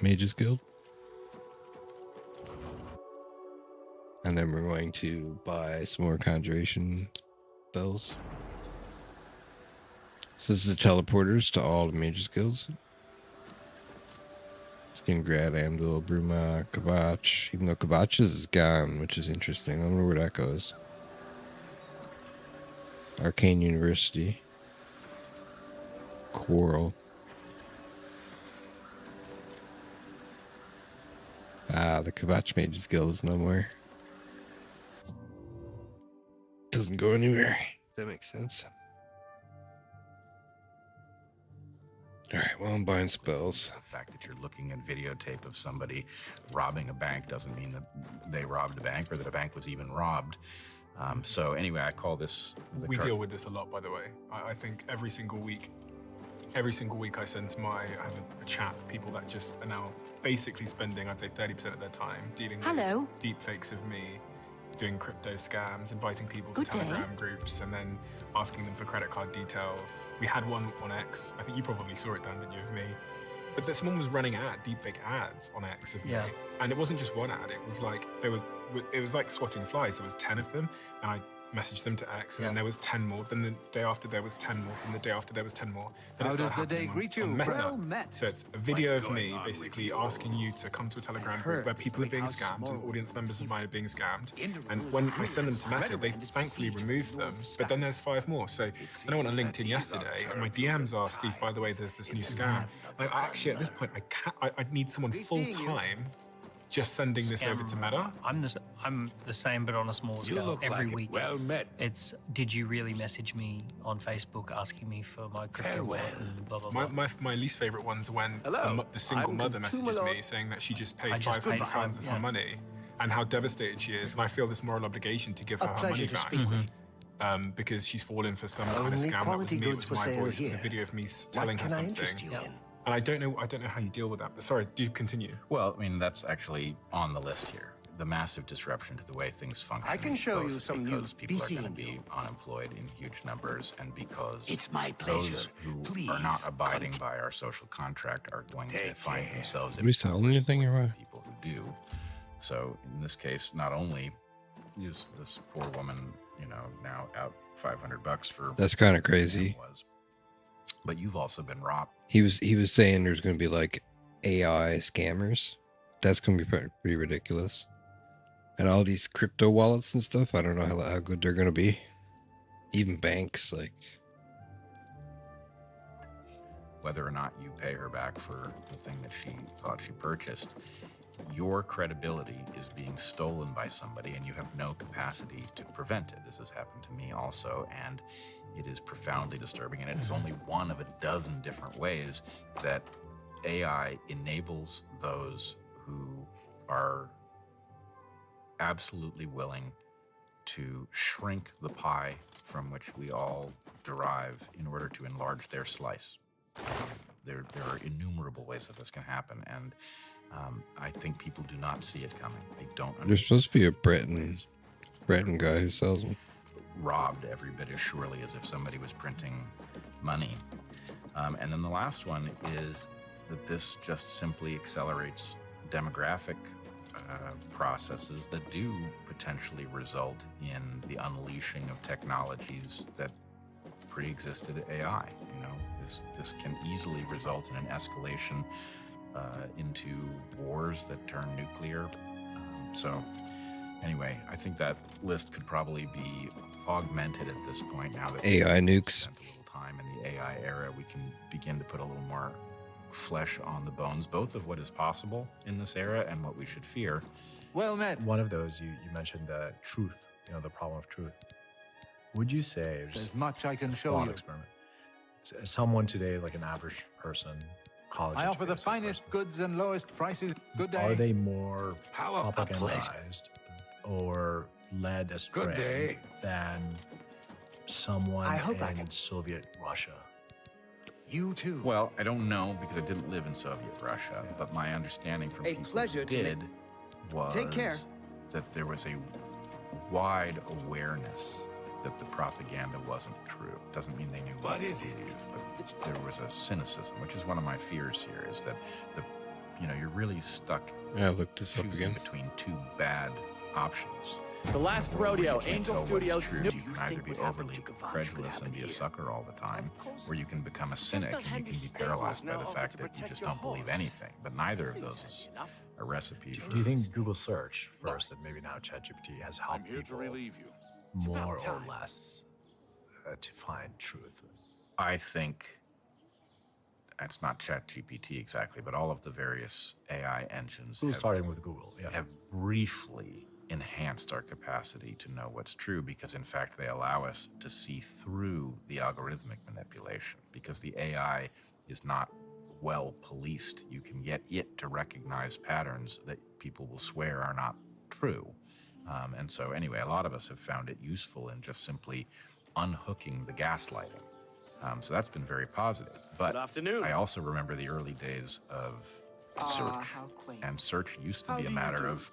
Speaker 2: Mages Guild. And then we're going to buy some more conjuration spells. So this is the teleporters to all the Mages Guilds. Skingrad, Amdil, Bruma, Kavach. Even though Kavach is gone, which is interesting. I wonder where that goes. Arcane University. Coral. Ah, the Kavach Mages Guild is no more. Doesn't go anywhere. That makes sense. Alright, well, I'm buying spells.
Speaker 4: The fact that you're looking at videotape of somebody robbing a bank doesn't mean that they robbed a bank or that a bank was even robbed. So anyway, I call this...
Speaker 6: We deal with this a lot, by the way. I think every single week I send to I have a chat with people that just are now basically spending, I'd say 30% of their time dealing with deep fakes of me, doing crypto scams, inviting people to Telegram groups, and then asking them for credit card details. We had one on X. I think you probably saw it, Dan, didn't you, of me? But that someone was running deepfake ads on X of me, and it wasn't just one ad. It was like it was like swatting flies. There was 10 of them, and I messaged them to X, and then there was 10 more. Then the day after there was 10 more. Then the day after there was 10 more. Then
Speaker 7: How does the day greet you?
Speaker 6: Meta. So it's a video of me basically asking you to come to a Telegram group where people are being scammed and audience members of mine are being scammed. And when I send them to Meta, they thankfully remove them. But then there's 5 more. So I went on LinkedIn yesterday, and my DMs are, Steve, by the way, there's this new scam. Like, actually, at this point, I need someone full time. Just sending this over to Meta.
Speaker 5: I'm the same, but on a small scale. Every week,
Speaker 7: well met.
Speaker 5: It's did you really message me on Facebook asking me for my crypto wallet and blah blah blah.
Speaker 6: My least favorite ones are when the single mother messages me saying that she just paid £500 of her money and how devastated she is, and I feel this moral obligation to give her her money back. Because she's fallen for some kind of scam. That was me. It was my voice. It was a video of me telling her something. And I don't know how you deal with that. But sorry, do continue.
Speaker 4: Well, I mean, that's actually on the list here. the massive disruption to the way things function.
Speaker 7: I can show you
Speaker 4: both
Speaker 7: some
Speaker 4: because
Speaker 7: new
Speaker 4: people are
Speaker 7: PC
Speaker 4: going to be unemployed in huge numbers, and because
Speaker 7: It's my pleasure.
Speaker 4: those who
Speaker 7: Please,
Speaker 4: are not abiding by our social contract are going to find themselves
Speaker 2: Are we selling anything or what?
Speaker 4: people who do. So in this case, not only is this poor woman, you know, now out $500 for
Speaker 2: That's kind of crazy.
Speaker 4: but you've also been robbed.
Speaker 2: He was saying there's going to be like AI scammers. That's going to be pretty ridiculous. And all these crypto wallets and stuff, I don't know how good they're going to be. Even banks, like.
Speaker 4: Whether or not you pay her back for the thing that she thought she purchased, your credibility is being stolen by somebody, and you have no capacity to prevent it. This has happened to me also, and it is profoundly disturbing, and it is only one of a dozen different ways that AI enables those who are absolutely willing to shrink the pie from which we all derive in order to enlarge their slice. There are innumerable ways that this can happen, and I think people do not see it coming. They don't understand.
Speaker 2: There's supposed to be a Breton guy who sells them.
Speaker 4: Robbed every bit as surely as if somebody was printing money. And then the last one is that this just simply accelerates demographic processes that do potentially result in the unleashing of technologies that pre-existed AI. You know, this can easily result in an escalation into wars that turn nuclear. So anyway, I think that list could probably be augmented at this point now that
Speaker 2: AI nukes.
Speaker 4: Spent a little time in the AI era. We can begin to put a little more flesh on the bones, both of what is possible in this era and what we should fear.
Speaker 17: Well met.
Speaker 3: One of those you mentioned truth, you know, the problem of truth. Would you say
Speaker 17: There's much I can show
Speaker 3: thought
Speaker 17: you.
Speaker 3: experiment? Someone today, like an average person, college.
Speaker 17: I offer the
Speaker 3: educated
Speaker 17: finest goods and lowest prices. Good day.
Speaker 3: Are they more
Speaker 17: How a
Speaker 3: propagandized or led astray
Speaker 17: Good day.
Speaker 3: than someone
Speaker 17: I hope I
Speaker 3: in
Speaker 17: can-
Speaker 3: Soviet Russia?
Speaker 7: You too.
Speaker 4: Well, I don't know because I didn't live in Soviet Russia, but my understanding from
Speaker 7: A
Speaker 4: people
Speaker 7: pleasure
Speaker 4: who
Speaker 7: to meet-
Speaker 4: did was
Speaker 7: Take care.
Speaker 4: that there was a wide awareness that the propaganda wasn't true. Doesn't mean they knew what to believe, but there was a cynicism, which is one of my fears here, is that you're really stuck
Speaker 2: Yeah, look this up
Speaker 4: choosing
Speaker 2: again.
Speaker 4: between two bad options.
Speaker 18: The last rodeo,
Speaker 4: You can't
Speaker 18: Angel
Speaker 4: tell what is
Speaker 18: Studios.
Speaker 4: true.
Speaker 18: knew-
Speaker 4: You can either be overly credulous and be a sucker all the time, or you can become a cynic and you can be paralyzed by the fact that you just don't believe anything. But neither of those is a recipe for...
Speaker 3: Do you think Google search first, and maybe now ChatGPT has helped
Speaker 1: I'm here to
Speaker 3: people
Speaker 1: relieve you.
Speaker 3: more or
Speaker 1: time.
Speaker 3: less to find truth?
Speaker 4: I think it's not ChatGPT exactly, but all of the various AI engines
Speaker 3: Starting with Google, yeah.
Speaker 4: have briefly enhanced our capacity to know what's true, because in fact they allow us to see through the algorithmic manipulation, because the AI is not well policed. You can get it to recognize patterns that people will swear are not true. And so anyway, a lot of us have found it useful in just simply unhooking the gaslighting. So that's been very positive. But
Speaker 11: Good afternoon.
Speaker 4: I also remember the early days of search. And search used to be a matter of,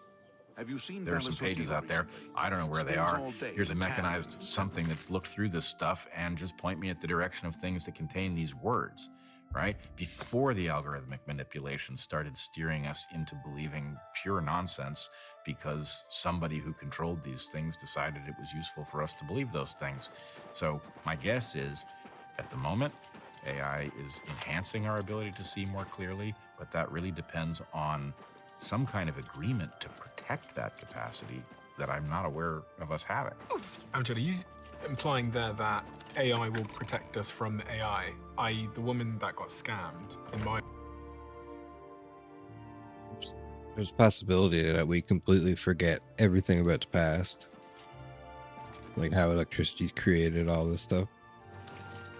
Speaker 1: Have you seen
Speaker 4: there are some pages out there, I don't know where they
Speaker 1: Spends
Speaker 4: are.
Speaker 1: all day
Speaker 4: Here's a
Speaker 1: in
Speaker 4: mechanized something that's looked through this stuff and just point me at the direction of things that contain these words, right? Before the algorithmic manipulation started steering us into believing pure nonsense because somebody who controlled these things decided it was useful for us to believe those things. So my guess is, at the moment, AI is enhancing our ability to see more clearly, but that really depends on some kind of agreement to protect that capacity that I'm not aware of us having.
Speaker 6: Amjad, are you implying there that AI will protect us from the AI, i.e. the woman that got scammed in my...
Speaker 2: There's a possibility that we completely forget everything about the past. Like how electricity's created, all this stuff.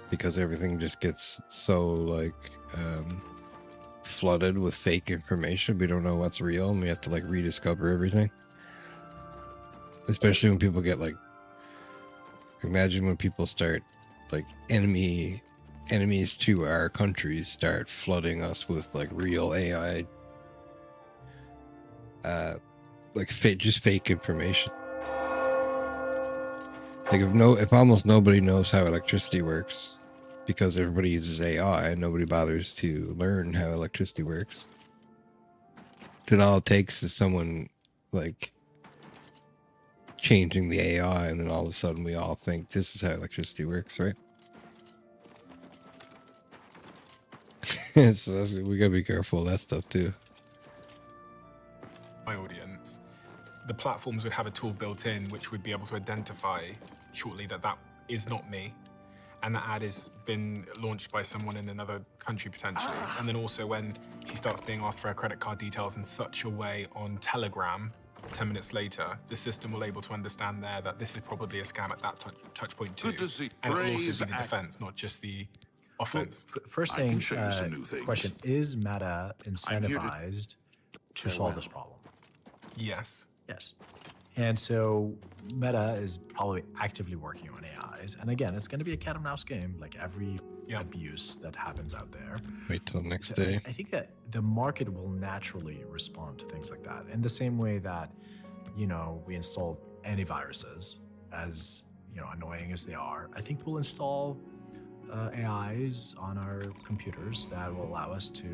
Speaker 2: Because everything just gets so, like, flooded with fake information. We don't know what's real, and we have to, like, rediscover everything. Especially when people get, like... Imagine when people start, like, enemies to our countries start flooding us with, like, real AI like just fake information. Like if almost nobody knows how electricity works because everybody uses AI and nobody bothers to learn how electricity works, then all it takes is someone like changing the AI, and then all of a sudden we all think this is how electricity works, right? So we gotta be careful of that stuff too.
Speaker 6: My audience, the platforms would have a tool built in which would be able to identify shortly that that is not me, and that ad has been launched by someone in another country potentially. And then also when she starts being asked for her credit card details in such a way on Telegram, 10 minutes later, the system will able to understand there that this is probably a scam at that touch point too.
Speaker 1: Good to see.
Speaker 6: And it will also
Speaker 1: Praise
Speaker 6: be the defense, not just the offense.
Speaker 3: First
Speaker 1: I can
Speaker 3: thing,
Speaker 1: show you some new things.
Speaker 3: question, is Meta incentivized to solve this problem?
Speaker 6: Yes.
Speaker 3: Yes. And so Meta is probably actively working on AIs. And again, it's going to be a cat and mouse game, like every abuse that happens out there.
Speaker 2: Wait till next
Speaker 3: So
Speaker 2: day.
Speaker 3: I think that the market will naturally respond to things like that. In the same way that, you know, we install antiviruses, as, you know, annoying as they are, I think we'll install AIs on our computers that will allow us to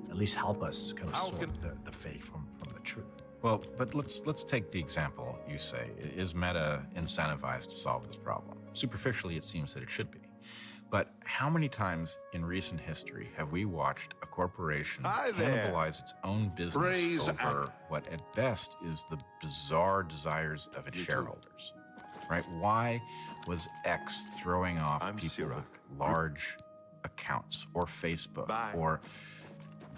Speaker 3: at least help us kind of sort the fake from the truth.
Speaker 4: Well, but let's take the example you say. Is Meta incentivized to solve this problem? Superficially, it seems that it should be. But how many times in recent history have we watched a corporation cannibalize its own business over what at best is the bizarre desires of its shareholders? Right? Why was X throwing off people with large accounts, or Facebook, or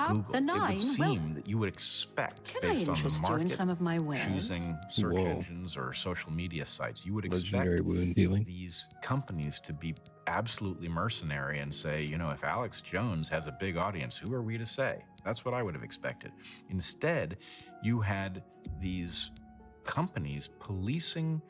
Speaker 4: Google? It would seem that you would expect, based on the market, choosing search engines or social media sites, you would expect these companies to be absolutely mercenary and say, you know, if Alex Jones has a big audience, who are we to say? That's what I would have expected. Instead, you had these companies policing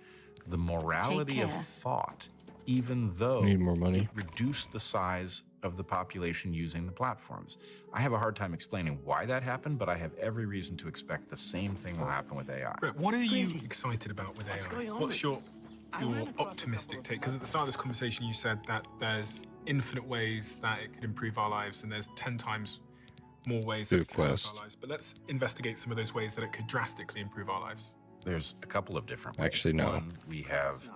Speaker 4: the morality of thought, even though
Speaker 2: need more money.
Speaker 4: it reduced the size of the population using the platforms. I have a hard time explaining why that happened, but I have every reason to expect the same thing will happen with AI.
Speaker 6: Brett, what are you excited about with AI? What's your optimistic take? Because at the start of this conversation, you said that there's infinite ways that it could improve our lives, and there's 10 times more ways that it could improve our lives. But let's investigate some of those ways that it could drastically improve our lives.
Speaker 4: There's a couple of different ways.
Speaker 2: Actually, no.
Speaker 4: One, we have,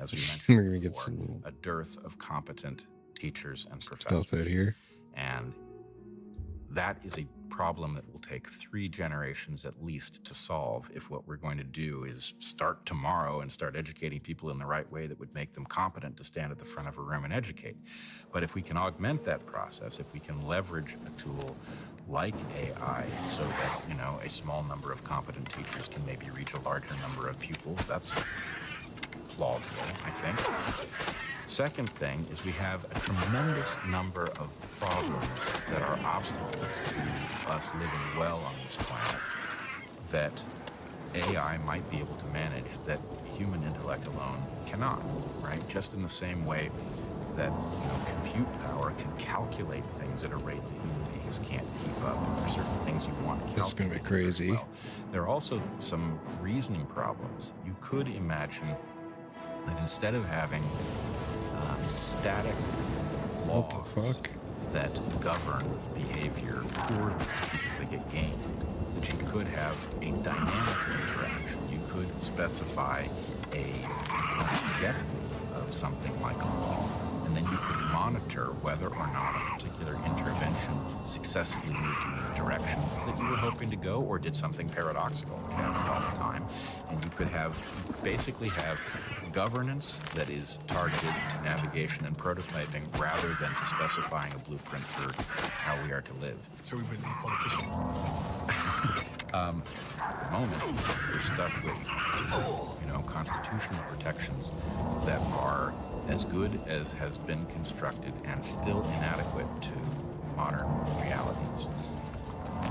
Speaker 4: as we
Speaker 2: We're
Speaker 4: mentioned
Speaker 2: gonna get
Speaker 4: before,
Speaker 2: some
Speaker 4: a dearth of competent teachers and professors.
Speaker 2: stuff out here.
Speaker 4: And that is a problem that will take 3 generations at least to solve if what we're going to do is start tomorrow and start educating people in the right way that would make them competent to stand at the front of a room and educate. But if we can augment that process, if we can leverage a tool like AI so that, you know, a small number of competent teachers can maybe reach a larger number of pupils, that's plausible, I think. Second thing is we have a tremendous number of problems that are obstacles to us living well on this planet that AI might be able to manage that human intellect alone cannot, right? Just in the same way that, you know, compute power can calculate things at a rate that human beings can't keep up. There are certain things you want to calculate.
Speaker 2: That's going to be crazy.
Speaker 4: Well, there are also some reasoning problems. You could imagine that instead of having static laws that govern behavior poorly because they get gained, that you could have a dynamic interaction. You could specify an objective of something like a law, and then you could monitor whether or not a particular intervention successfully moved in the direction that you were hoping to go, or did something paradoxical, which happened all the time. And you could basically have governance that is targeted to navigation and prototyping rather than to specifying a blueprint for how we are to live.
Speaker 6: So we wouldn't need politicians.
Speaker 4: At the moment, we're stuck with, you know, constitutional protections that are as good as has been constructed and still inadequate to modern realities.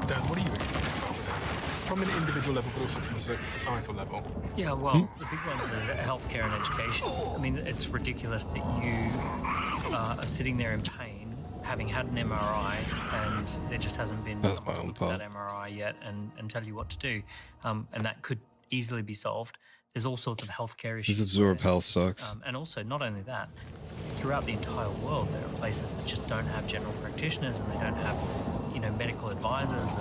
Speaker 6: Dan, what are you excited about with that? From an individual level, but also from a societal level?
Speaker 5: Yeah, well, the big ones are healthcare and education. I mean, it's ridiculous that you are sitting there in pain, having had an MRI, and there just hasn't been someone to look at that MRI yet and tell you what to do. And that could easily be solved. There's all sorts of healthcare issues.
Speaker 2: This absorb health sucks.
Speaker 5: And also, not only that, throughout the entire world, there are places that just don't have general practitioners, and they don't have, medical advisors,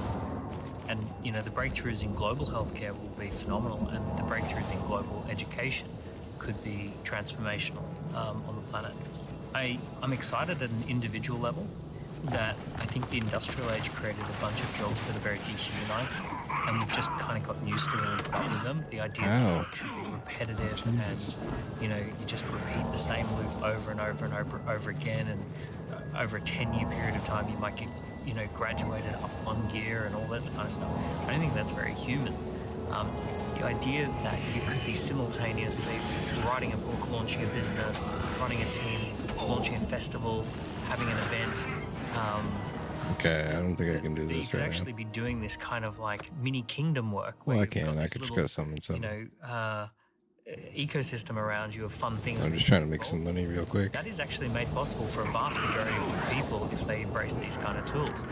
Speaker 5: and the breakthroughs in global healthcare will be phenomenal, and the breakthroughs in global education could be transformational on the planet. I'm excited at an individual level that I think the industrial age created a bunch of jobs that are very dehumanizing, and we've just kind of gotten used to them and put up with them. The idea that work should be repetitive, and you just repeat the same loop over and over and over again, and over a 10-year period of time you might get graduated up one gear and all that kind of stuff. I don't think that's very human. The idea that you could be simultaneously writing a book, launching a business, running a team, launching a festival, having an event.
Speaker 2: Okay, I don't think I can do this
Speaker 5: you could
Speaker 2: right
Speaker 5: actually
Speaker 2: now.
Speaker 5: be doing this kind of like mini kingdom work. Where
Speaker 2: Well, I
Speaker 5: you've got
Speaker 2: can. I
Speaker 5: this
Speaker 2: could
Speaker 5: little,
Speaker 2: just go something.
Speaker 5: ecosystem around you of fun things.
Speaker 2: I'm just trying to make some money real quick.
Speaker 5: That is actually made possible for a vast majority of people if they embrace these kind of tools.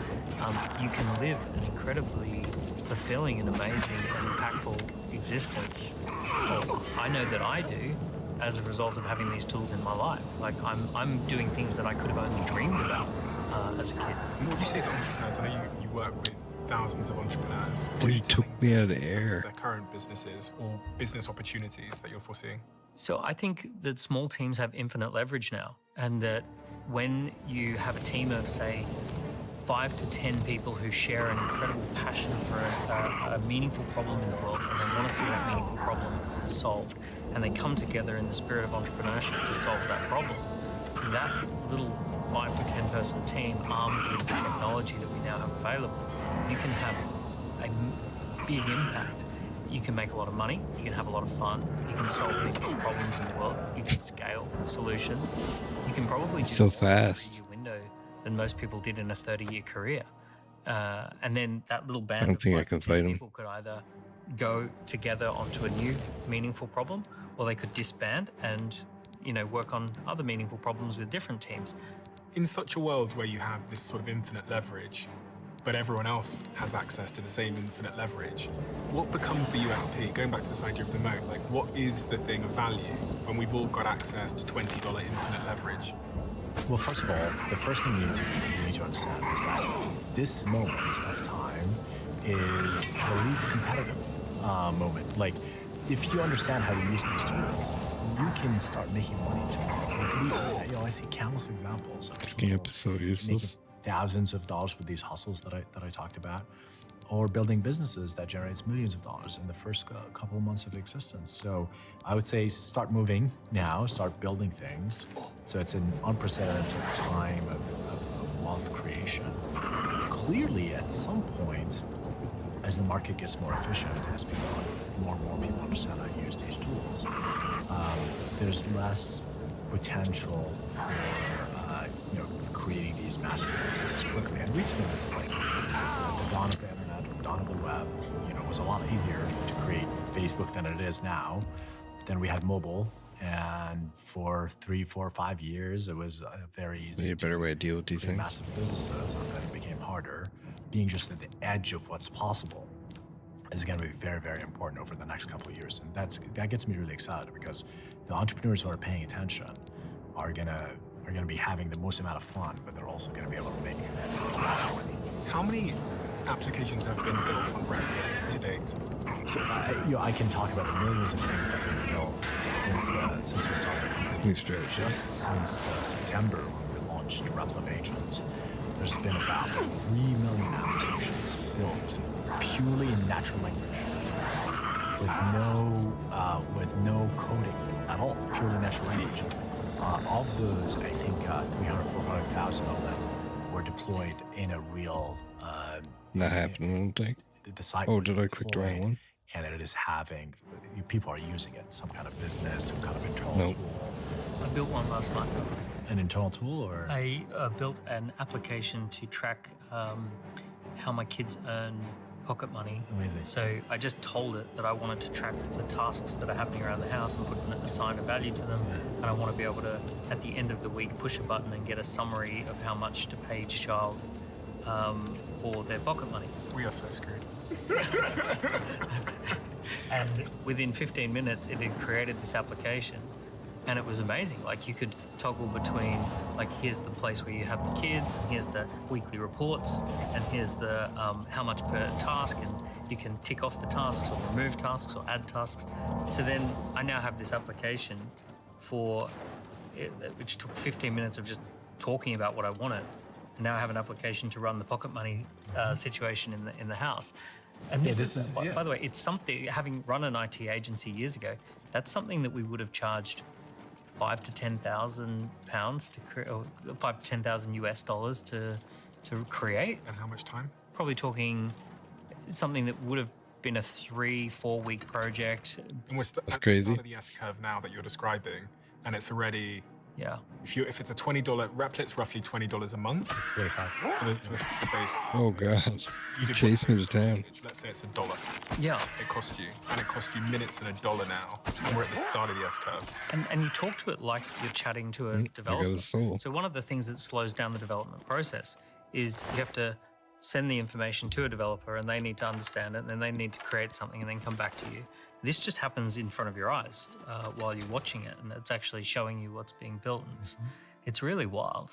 Speaker 5: You can live an incredibly fulfilling and amazing and impactful existence. I know that I do as a result of having these tools in my life. Like I'm doing things that I could have only dreamed about as a kid.
Speaker 6: And what would you say to entrepreneurs? I know you work with thousands of entrepreneurs. What
Speaker 2: Dude,
Speaker 6: are you
Speaker 2: you took
Speaker 6: telling
Speaker 2: me
Speaker 6: them
Speaker 2: out of the
Speaker 6: in terms
Speaker 2: air.
Speaker 6: their current businesses or business opportunities that you're foreseeing?
Speaker 5: So I think that small teams have infinite leverage now, and that when you have a team of, say, 5 to 10 people who share an incredible passion for a meaningful problem in the world, and they want to see that meaningful problem solved, and they come together in the spirit of entrepreneurship to solve that problem, that little 5 to 10 person team, armed with the technology that we now have available, you can have a big impact. You can make a lot of money, you can have a lot of fun, you can solve big problems in the world, you can scale solutions, you can probably do
Speaker 2: So
Speaker 5: more
Speaker 2: fast.
Speaker 5: in a 3-year window than most people did in a 30-year career. And then that little band
Speaker 2: I don't
Speaker 5: of
Speaker 2: think I
Speaker 5: 5
Speaker 2: can
Speaker 5: to 10
Speaker 2: fight him.
Speaker 5: people could either go together onto a new meaningful problem, or they could disband and work on other meaningful problems with different teams.
Speaker 6: In such a world where you have this sort of infinite leverage, but everyone else has access to the same infinite leverage, what becomes the USP? Going back to this idea of the moat, like what is the thing of value when we've all got access to $20 infinite leverage?
Speaker 3: Well, first of all, the first thing you need to understand is that this moment of time is the least competitive moment. Like, if you understand how to use these tools, you can start making money tomorrow. You can even, I see countless examples of
Speaker 2: This
Speaker 3: people
Speaker 2: camp is so
Speaker 3: making
Speaker 2: useless.
Speaker 3: thousands of dollars with these hustles that I talked about, or building businesses that generates millions of dollars in the first couple of months of existence. So I would say start moving now, start building things. So it's an unprecedented time of wealth creation. Clearly, at some point, as the market gets more efficient, as more and more people understand how to use these tools, there's less potential for creating these massive businesses quickly. And we've seen this, like the dawn of the internet or dawn of the web, was a lot easier to create Facebook than it is now. Then we had mobile, and for 3, 4, 5 years, it was very easy.
Speaker 2: We need a better way to deal with these
Speaker 3: create
Speaker 2: things.
Speaker 3: massive businesses, and then it became harder. Being just at the edge of what's possible is going to be very, very important over the next couple of years, and that gets me really excited, because the entrepreneurs who are paying attention are gonna be having the most amount of fun, but they're also going to be able to make a lot of money.
Speaker 6: How many applications have been built on Revamped to date?
Speaker 3: So I can talk about the millions of things that have been built since we started the company. Just since September, when we launched Replim Agent, there's been about 3 million applications built purely in natural language, with no coding at all, purely natural language. Of those, I think 400,000 of them were deployed in a real.
Speaker 2: Not happening, I don't think.
Speaker 3: The site
Speaker 2: Oh,
Speaker 3: was
Speaker 2: did I click the wrong
Speaker 3: deployed,
Speaker 2: one?
Speaker 3: And it is having people are using it, some kind of business, some kind of internal
Speaker 2: Nope.
Speaker 3: tool.
Speaker 5: I built one last night.
Speaker 3: An internal tool, or
Speaker 5: I built an application to track how my kids earn pocket money.
Speaker 3: Amazing.
Speaker 5: So I just told it that I wanted to track the tasks that are happening around the house and assign a value to them. And I want to be able to, at the end of the week, push a button and get a summary of how much to pay each child for their pocket money.
Speaker 6: We are so screwed.
Speaker 5: And within 15 minutes, it had created this application. And it was amazing. Like, you could toggle between, like, here's the place where you have the kids, and here's the weekly reports, and here's the how much per task, and you can tick off the tasks or remove tasks or add tasks. So then I now have this application which took 15 minutes of just talking about what I wanted. And now I have an application to run the pocket money situation in the house. And by the way, it's something, having run an IT agency years ago, that's something that we would have charged £5,000 to £10,000 to create, or $5,000 to $10,000 to create.
Speaker 6: And how much time?
Speaker 5: Probably talking something that would have been a 3-4 week project.
Speaker 6: And we're
Speaker 2: That's crazy.
Speaker 6: At the start of the S curve now that you're describing, and it's already.
Speaker 5: Yeah.
Speaker 6: If it's a $20 Replit's roughly $20 a month.
Speaker 3: 25
Speaker 6: for the base.
Speaker 2: Oh god. Chase me to town.
Speaker 6: Let's say it's $1.
Speaker 5: Yeah.
Speaker 6: It cost you, and it cost you minutes and $1 now, and we're at the start of the S curve.
Speaker 5: And you talk to it like you're chatting to a developer.
Speaker 2: I got a soul.
Speaker 5: So one of the things that slows down the development process is you have to send the information to a developer, and they need to understand it, and then they need to create something and then come back to you. This just happens in front of your eyes while you're watching it, and it's actually showing you what's being built. And it's really wild.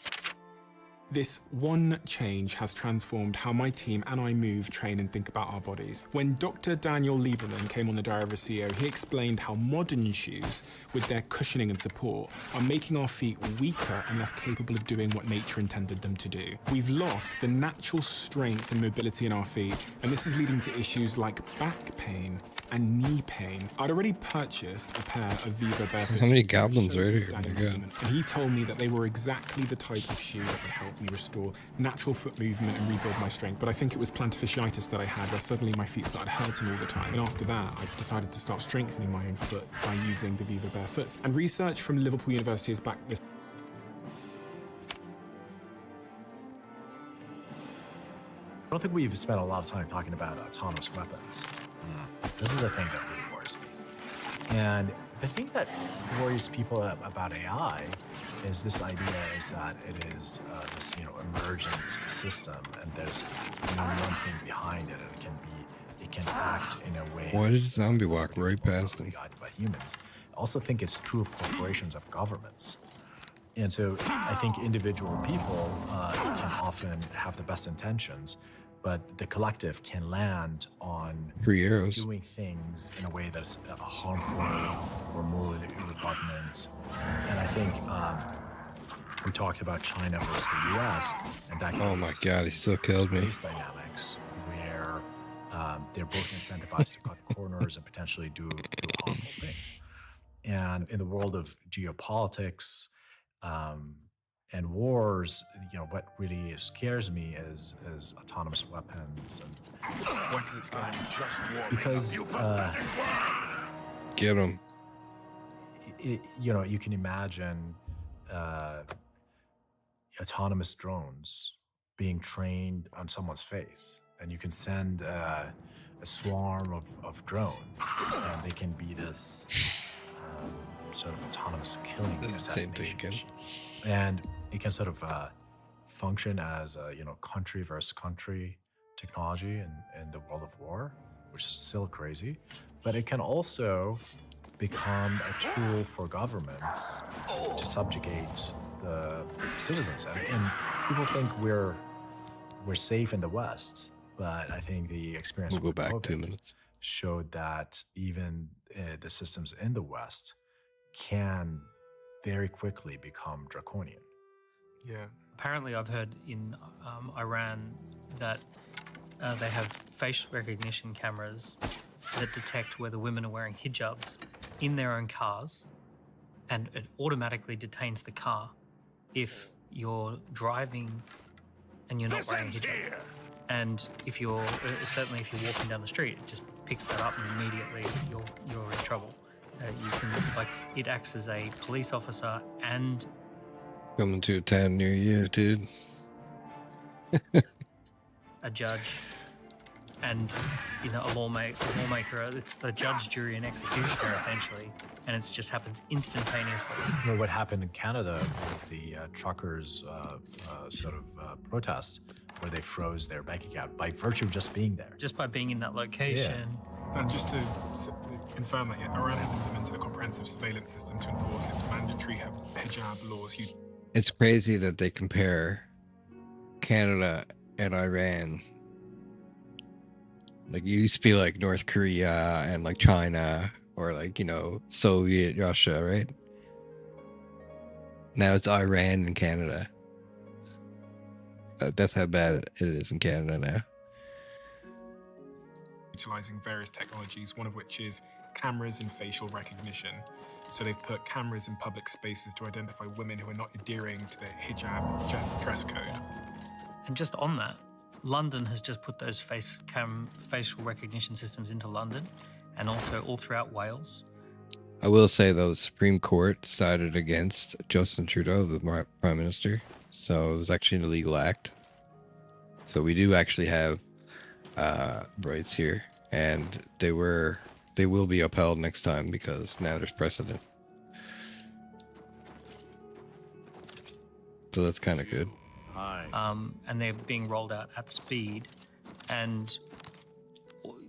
Speaker 6: This one change has transformed how my team and I move, train, and think about our bodies. When Dr. Daniel Lieberman came on the Diary of a CEO, he explained how modern shoes, with their cushioning and support, are making our feet weaker and less capable of doing what nature intended them to do. We've lost the natural strength and mobility in our feet, and this is leading to issues like back pain and knee pain. I'd already purchased a pair of Viva barefoot.
Speaker 2: How many
Speaker 6: shoes
Speaker 2: goblins are here?
Speaker 6: to
Speaker 2: Oh my
Speaker 6: Daniel
Speaker 2: god.
Speaker 6: Lieberman, and he told me that they were exactly the type of shoe that would help me restore natural foot movement and rebuild my strength. But I think it was plantar fasciitis that I had, where suddenly my feet started hurting all the time. And after that, I decided to start strengthening my own foot by using the Viva Barefoots. And research from Liverpool University has backed this.
Speaker 3: I don't think we've spent a lot of time talking about autonomous weapons. This is the thing that really worries me. And the thing that worries people about AI is this idea is that it is this emergent system, and there's one thing behind it. It can act in a way.
Speaker 2: Why did zombie walk right past him?
Speaker 3: Guided by humans. I also think it's true of corporations, of governments. And so I think individual people can often have the best intentions, but the collective can land on doing things in a way that's harmful or morally repugnant. And I think we talked about China versus the US, and that
Speaker 2: oh my god, he still killed me.
Speaker 3: Dynamics where they're both incentivized to cut corners and potentially do harmful things. And in the world of geopolitics and wars, what really scares me is autonomous weapons. And
Speaker 6: what does it scare me? Just
Speaker 3: because
Speaker 2: get him.
Speaker 3: You can imagine autonomous drones being trained on someone's face, and you can send a swarm of drones, and they can be this sort of autonomous killing assassination. And it can sort of function as a country versus country technology in the world of war, which is still crazy. But it can also become a tool for governments to subjugate the citizens. And people think we're safe in the West, but I think the experience
Speaker 2: We'll go back
Speaker 3: COVID
Speaker 2: 2 minutes.
Speaker 3: showed that even the systems in the West can very quickly become draconian.
Speaker 6: Yeah.
Speaker 5: Apparently, I've heard in Iran that they have face recognition cameras that detect whether women are wearing hijabs in their own cars, and it automatically detains the car if you're driving and you're not wearing a hijab. And if you're certainly if you're walking down the street, it just picks that up, and immediately you're in trouble. You can it acts as a police officer and
Speaker 2: Coming to a town near you, dude.
Speaker 5: a judge and a lawmaker. It's the judge, jury, and executioner essentially, and it just happens instantaneously.
Speaker 3: What happened in Canada with the truckers' sort of protests where they froze their bank account by virtue of just being there.
Speaker 5: Just by being in that location.
Speaker 6: And just to confirm that, Iran has implemented a comprehensive surveillance system to enforce its mandatory hijab laws.
Speaker 2: It's crazy that they compare Canada and Iran. Like, it used to be like North Korea and like China, or like, you know, Soviet Russia, right? Now it's Iran and Canada. That's how bad it is in Canada now.
Speaker 6: Utilizing various technologies, one of which is cameras and facial recognition. So they've put cameras in public spaces to identify women who are not adhering to the hijab dress code.
Speaker 5: And just on that, London has just put those facial recognition systems into London, and also all throughout Wales.
Speaker 2: I will say, though, the Supreme Court sided against Justin Trudeau, the Prime Minister. So it was actually an illegal act. So we do actually have rights here, and they will be upheld next time because now there's precedent. So that's kind of good.
Speaker 5: And they're being rolled out at speed, and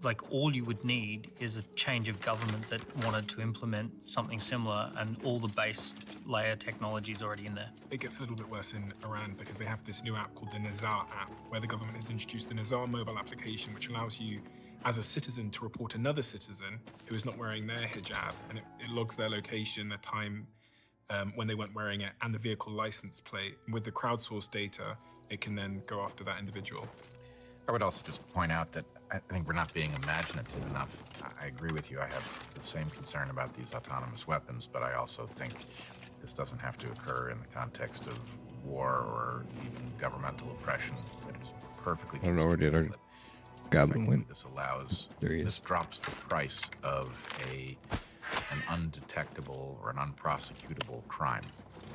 Speaker 5: like all you would need is a change of government that wanted to implement something similar, and all the base layer technology is already in there.
Speaker 6: It gets a little bit worse in Iran because they have this new app called the Nazar app, where the government has introduced the Nazar mobile application, which allows you as a citizen to report another citizen who is not wearing their hijab, and it logs their location, their time when they weren't wearing it, and the vehicle license plate. With the crowdsourced data, it can then go after that individual.
Speaker 4: I would also just point out that I think we're not being imaginative enough. I agree with you. I have the same concern about these autonomous weapons, but I also think this doesn't have to occur in the context of war or even governmental oppression. It is perfectly
Speaker 2: I don't know where did our goblin went.
Speaker 4: This allows,
Speaker 2: There he is.
Speaker 4: this drops the price of an undetectable or an unprosecutable crime,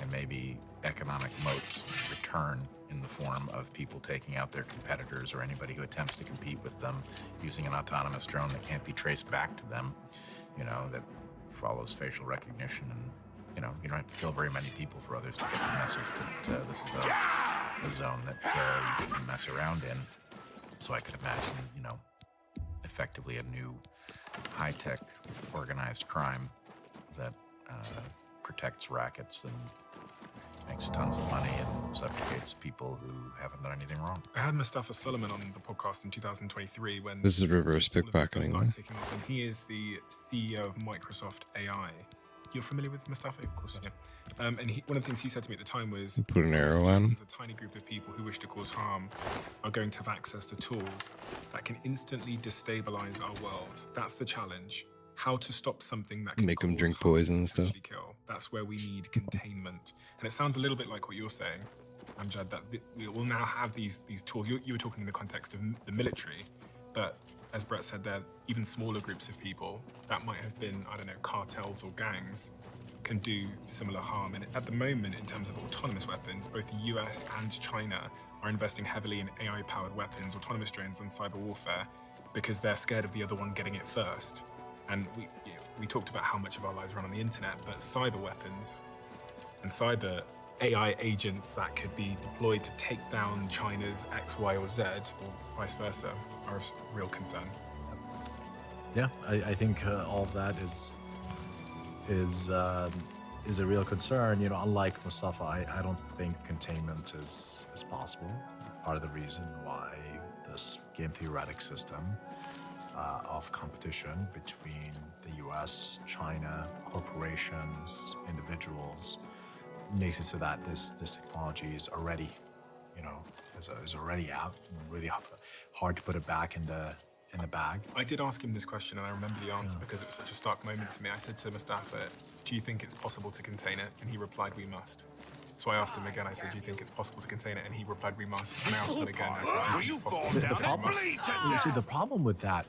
Speaker 4: and maybe economic moats return in the form of people taking out their competitors or anybody who attempts to compete with them using an autonomous drone that can't be traced back to them, you know, that follows facial recognition. And, you know, you don't have to kill very many people for others to get the message that this is a zone that you shouldn't mess around in. So I could imagine, you know, effectively a new high-tech organized crime that protects rackets and makes tons of money and subjugates people who haven't done anything wrong.
Speaker 6: I had Mustafa Suleyman on the podcast in 2023 when
Speaker 2: This is reverse pickpocketing,
Speaker 6: started
Speaker 2: huh?
Speaker 6: picking up, and he is the CEO of Microsoft AI. You're familiar with Mustafa, of course, yeah. And one of the things he said to me at the time was,
Speaker 2: Put an arrow on.
Speaker 6: there's a tiny group of people who wish to cause harm are going to have access to tools that can instantly destabilize our world. That's the challenge. How to stop something that can
Speaker 2: Make them
Speaker 6: cause
Speaker 2: drink
Speaker 6: harm
Speaker 2: poison and stuff.
Speaker 6: actually kill. That's where we need containment. And it sounds a little bit like what you're saying, Amjad, that we will now have these tools. You were talking in the context of the military, but as Brett said, there even smaller groups of people that might have been, I don't know, cartels or gangs can do similar harm. And at the moment, in terms of autonomous weapons, both the US and China are investing heavily in AI-powered weapons, autonomous drones, and cyber warfare because they're scared of the other one getting it first. And we talked about how much of our lives run on the internet, but cyber weapons and cyber AI agents that could be deployed to take down China's X, Y, or Z, or vice versa, are of real concern.
Speaker 3: Yeah, I think all of that is a real concern. You know, unlike Mustafa, I don't think containment is possible. Part of the reason why this game theoretic system of competition between the US, China, corporations, individuals makes it so that this technology is already, you know, is already out. Really hard to put it back in the bag.
Speaker 6: I did ask him this question, and I remember the answer because it was such a stark moment for me. I said to Mustafa, "Do you think it's possible to contain it?" And he replied, "We must." So I asked him again. I said, "Do you think it's possible to contain it?" And he replied, "We must." And I asked him again. I said, "Do you think it's possible to contain it?" We must.
Speaker 3: See, the problem with that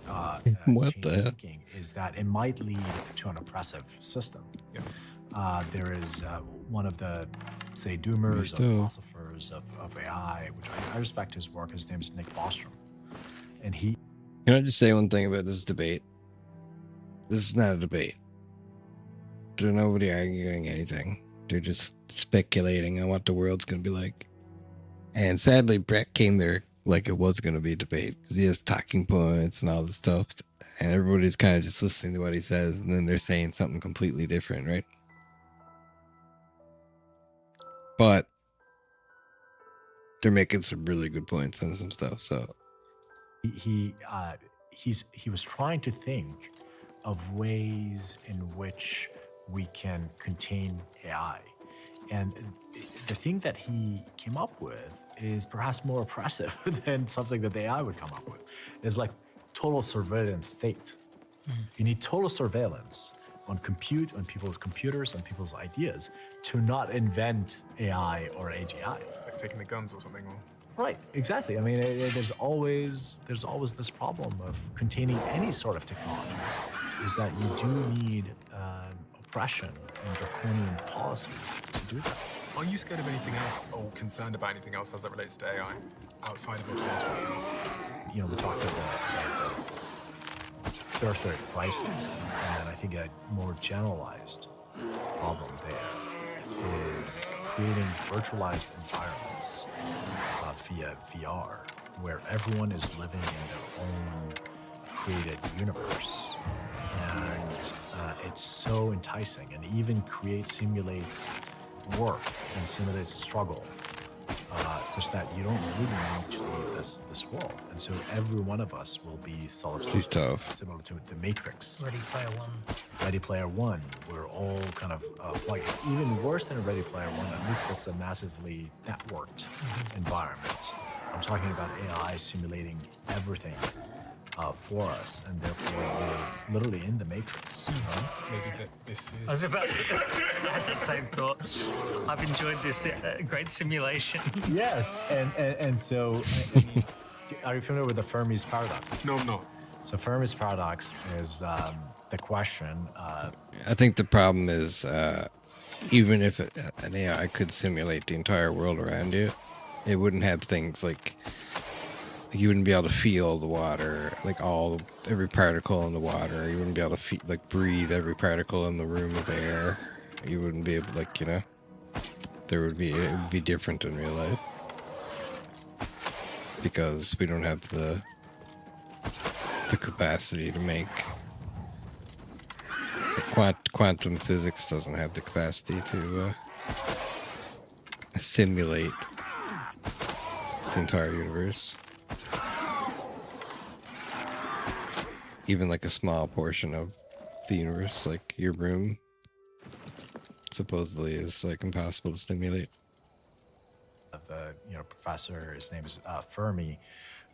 Speaker 2: What
Speaker 3: change
Speaker 2: the hell?
Speaker 3: thinking is that it might lead to an oppressive system.
Speaker 6: Yeah.
Speaker 3: There is one of the, say, doomers or philosophers of AI, which I respect his work. His name is Nick Bostrom. And he...
Speaker 2: Can I just say one thing about this debate? This is not a debate. There's nobody arguing anything. They're just speculating on what the world's going to be like. And sadly, Brett came there like it was going to be a debate, because he has talking points and all this stuff, and everybody's kind of just listening to what he says, and then they're saying something completely different, right? But they're making some really good points on some stuff. So
Speaker 3: he was trying to think of ways in which we can contain AI. And the thing that he came up with is perhaps more oppressive than something that the AI would come up with. It's like total surveillance state. You need total surveillance on people's computers, on people's ideas, to not invent AI or AGI.
Speaker 6: It's like taking the guns or something. Or...
Speaker 3: Right, exactly. I mean, there's always this problem of containing any sort of technology, is that you do need oppression and draconian policies to do that.
Speaker 6: Are you scared of anything else or concerned about anything else as it relates to AI outside of autonomous weapons?
Speaker 3: You know, we talked about the third crisis, and I think a more generalized problem there is creating virtualized environments via VR, where everyone is living in their own created universe. And it's so enticing, and even simulates work and simulates struggle, such that you don't really need to leave this world. And so every one of us will be similar to the Matrix. Ready Player One. We're all kind of like, even worse than a Ready Player One, at least it's a massively networked environment. I'm talking about AI simulating everything for us, and therefore we're literally in the Matrix.
Speaker 6: Maybe that this is...
Speaker 5: I was about to have that same thought. I've enjoyed this great simulation.
Speaker 3: Yes, and so, are you familiar with the Fermi's paradox?
Speaker 6: No.
Speaker 3: So Fermi's paradox is the question...
Speaker 2: I think the problem is, even if an AI could simulate the entire world around you, it wouldn't have things like you wouldn't be able to feel the water, like every particle in the water. You wouldn't be able to breathe every particle in the room of air. You wouldn't be able, it would be different in real life, because we don't have the capacity to make. Quantum physics doesn't have the capacity to simulate the entire universe. Even like a small portion of the universe, like your room, supposedly is like impossible to simulate.
Speaker 3: The professor, his name is Fermi.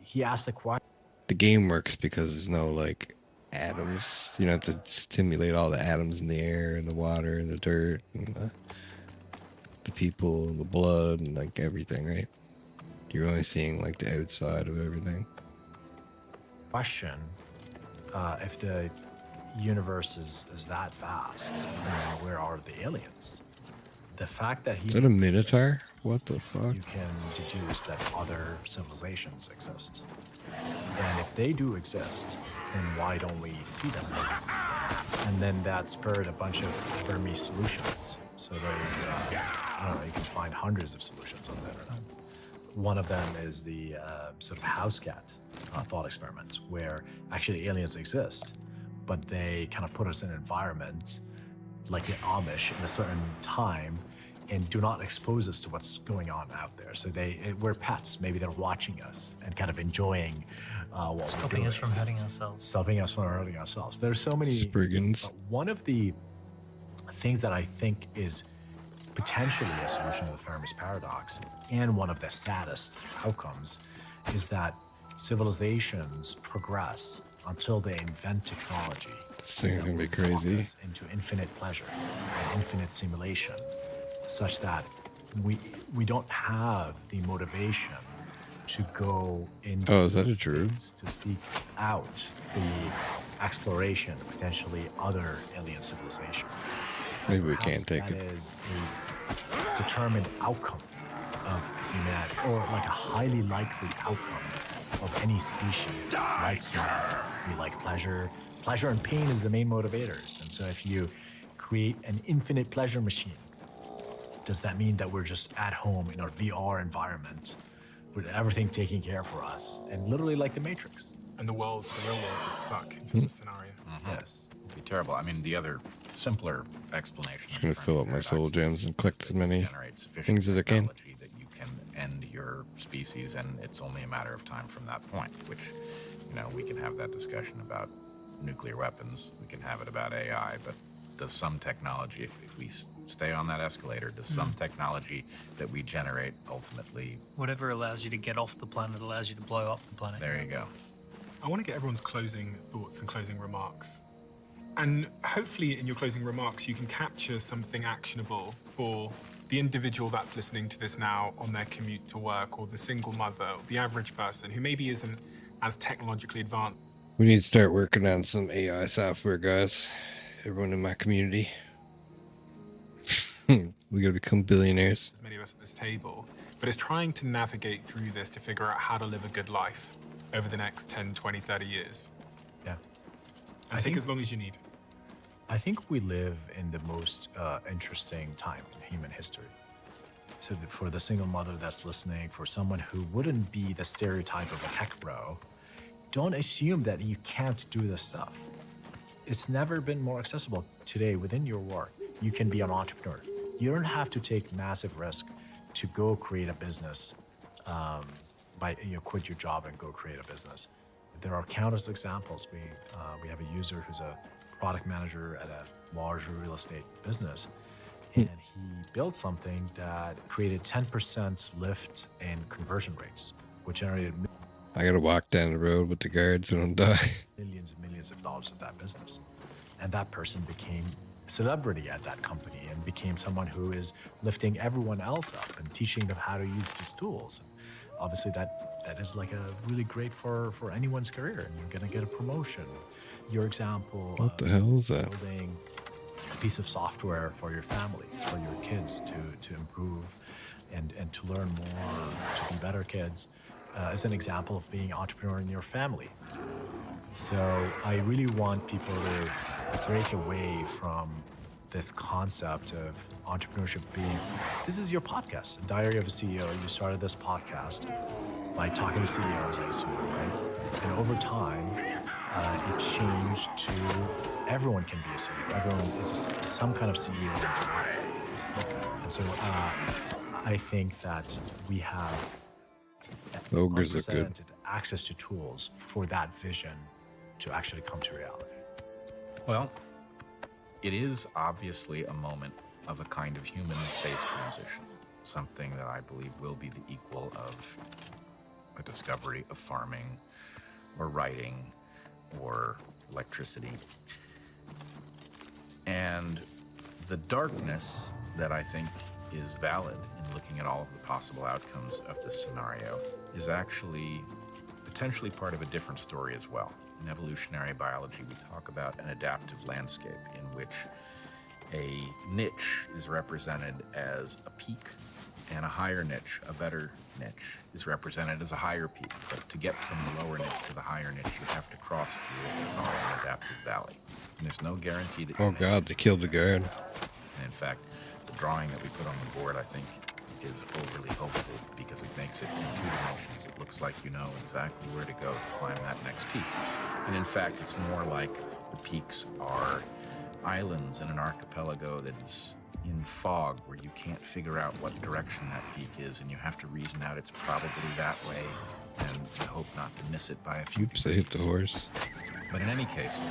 Speaker 3: He asked the question.
Speaker 2: The game works because there's no like atoms. You don't have to stimulate all the atoms in the air and the water and the dirt and the people and the blood and like everything, right? You're only seeing like the outside of everything.
Speaker 3: Question. If the universe is that vast, where are the aliens? The fact that
Speaker 2: is that a minotaur? What the fuck?
Speaker 3: You can deduce that other civilizations exist. And if they do exist, then why don't we see them? And then that spurred a bunch of Fermi solutions. So there's, I don't know, you can find hundreds of solutions on the internet. One of them is the sort of house cat thought experiment, where actually aliens exist, but they kind of put us in an environment like the Amish in a certain time and do not expose us to what's going on out there. So we're pets. Maybe they're watching us and kind of enjoying what we're doing.
Speaker 5: Stopping us from hurting ourselves.
Speaker 3: Stopping us from hurting ourselves. There's so many...
Speaker 2: Spriggans.
Speaker 3: One of the things that I think is potentially a solution to the Fermi's paradox, and one of the saddest outcomes, is that civilizations progress until they invent technology.
Speaker 2: This thing's gonna be crazy.
Speaker 3: Into infinite pleasure and infinite simulation, such that we don't have the motivation to go into...
Speaker 2: Oh, is that a druid?
Speaker 3: To seek out the exploration of potentially other alien civilizations.
Speaker 2: Maybe we can't take it.
Speaker 3: That is a determined outcome of humanity, or like a highly likely outcome of any species like humanity. We like pleasure. Pleasure and pain is the main motivators. And so if you create an infinite pleasure machine, does that mean that we're just at home in our VR environment with everything taken care for us, and literally like the Matrix.
Speaker 6: And the real world would suck in such a scenario.
Speaker 3: Yes.
Speaker 4: It'd be terrible. I mean, the other simpler explanation.
Speaker 2: Just gonna fill up my soul gems and collect as many things as I can.
Speaker 4: That you can end your species, and it's only a matter of time from that point. Which, you know, we can have that discussion about nuclear weapons. We can have it about AI, but does some technology, if we stay on that escalator, does some technology that we generate ultimately?
Speaker 5: Whatever allows you to get off the planet allows you to blow up the planet.
Speaker 4: There you go.
Speaker 6: I want to get everyone's closing thoughts and closing remarks. And hopefully in your closing remarks, you can capture something actionable for the individual that's listening to this now on their commute to work, or the single mother, or the average person who maybe isn't as technologically advanced.
Speaker 2: We need to start working on some AI software, guys. Everyone in my community. We gotta become billionaires.
Speaker 6: As many of us at this table, but is trying to navigate through this to figure out how to live a good life over the next 10, 20, 30 years.
Speaker 3: Yeah.
Speaker 6: I think as long as you need.
Speaker 3: I think we live in the most interesting time in human history. So for the single mother that's listening, for someone who wouldn't be the stereotype of a tech bro, don't assume that you can't do this stuff. It's never been more accessible. Today, within your work, you can be an entrepreneur. You don't have to take massive risk to go create a business, quit your job and go create a business. There are countless examples. We have a user who's a product manager at a large real estate business, and he built something that created 10% lift in conversion rates, which generated
Speaker 2: I gotta walk down the road with the guards so I don't die.
Speaker 3: millions and millions of dollars of that business. And that person became a celebrity at that company and became someone who is lifting everyone else up and teaching them how to use these tools. And obviously that is like a really great for anyone's career, and you're gonna get a promotion. Your example
Speaker 2: What the hell is that?
Speaker 3: building a piece of software for your family, for your kids to improve and to learn more, to be better kids, is an example of being an entrepreneur in your family. So I really want people to break away from this concept of entrepreneurship being, this is your podcast, Diary of a CEO. You started this podcast by talking to CEOs, I assume, right? And over time, it changed to everyone can be a CEO. Everyone is some kind of CEO in their life. And so I think that we have
Speaker 2: Ogres are good.
Speaker 3: unprecedented access to tools for that vision to actually come to reality.
Speaker 4: Well, it is obviously a moment of a kind of human phase transition, something that I believe will be the equal of a discovery of farming or writing or electricity. And the darkness that I think is valid in looking at all of the possible outcomes of this scenario is actually potentially part of a different story as well. In evolutionary biology, we talk about an adaptive landscape in which a niche is represented as a peak, and a higher niche, a better niche, is represented as a higher peak. But to get from the lower niche to the higher niche, you have to cross through what we call an adaptive valley. And there's no guarantee that
Speaker 2: Oh god, they killed the guard.
Speaker 4: And in fact, the drawing that we put on the board, I think, is overly hopeful because it makes it in 2 dimensions. It looks like you know exactly where to go to climb that next peak. And in fact, it's more like the peaks are islands in an archipelago that is in fog where you can't figure out what direction that peak is, and you have to reason out it's probably that way, and you hope not to miss it by a few
Speaker 2: Oops, I hit the horse.
Speaker 4: But in any case,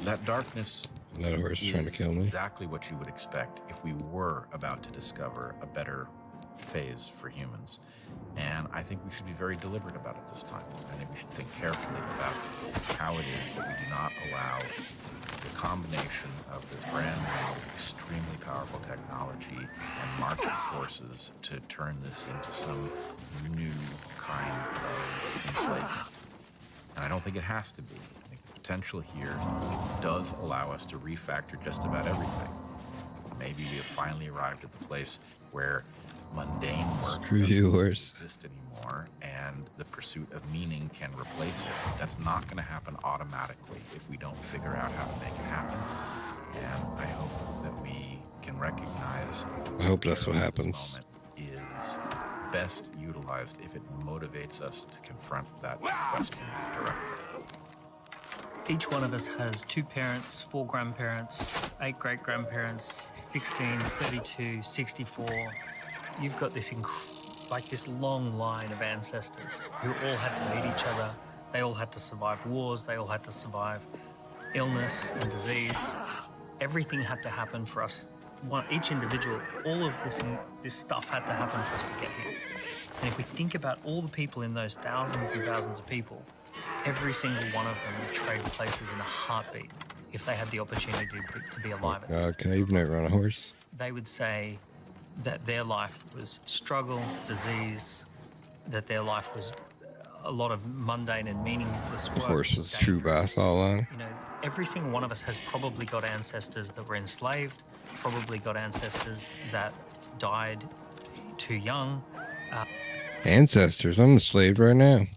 Speaker 4: that darkness
Speaker 2: Another horse trying to kill me.
Speaker 4: exactly what you would expect if we were about to discover a better phase for humans. And I think we should be very deliberate about it this time. I think we should think carefully about how it is that we do not allow the combination of this brand new, extremely powerful technology and market forces to turn this into some new kind of enslavement. And I don't think it has to be. I think the potential here does allow us to refactor just about everything. Maybe we have finally arrived at the place where mundane work
Speaker 2: Screw
Speaker 4: doesn't
Speaker 2: you, horse.
Speaker 4: exist anymore, and the pursuit of meaning can replace it. That's not going to happen automatically if we don't figure out how to make it happen. And I hope that we can recognize
Speaker 2: I hope that's what
Speaker 4: this
Speaker 2: happens.
Speaker 4: moment is best utilized if it motivates us to confront that question directly.
Speaker 5: Each one of us has 2 parents, 4 grandparents, 8 great-grandparents, 16, 32, 64. You've got this this long line of ancestors who all had to meet each other. They all had to survive wars. They all had to survive illness and disease. Everything had to happen for us. Each individual, all of this stuff had to happen for us to get here. And if we think about all the people in those thousands and thousands of people, every single one of them would trade places in a heartbeat if they had the opportunity to be alive.
Speaker 2: God, can I even outrun a horse?
Speaker 5: They would say that their life was struggle, disease, that their life was a lot of mundane and meaningless work.
Speaker 2: Horse is true bass all along.
Speaker 5: You know, every single one of us has probably got ancestors that were enslaved, probably got ancestors that died too young.
Speaker 2: Ancestors, I'm enslaved right now.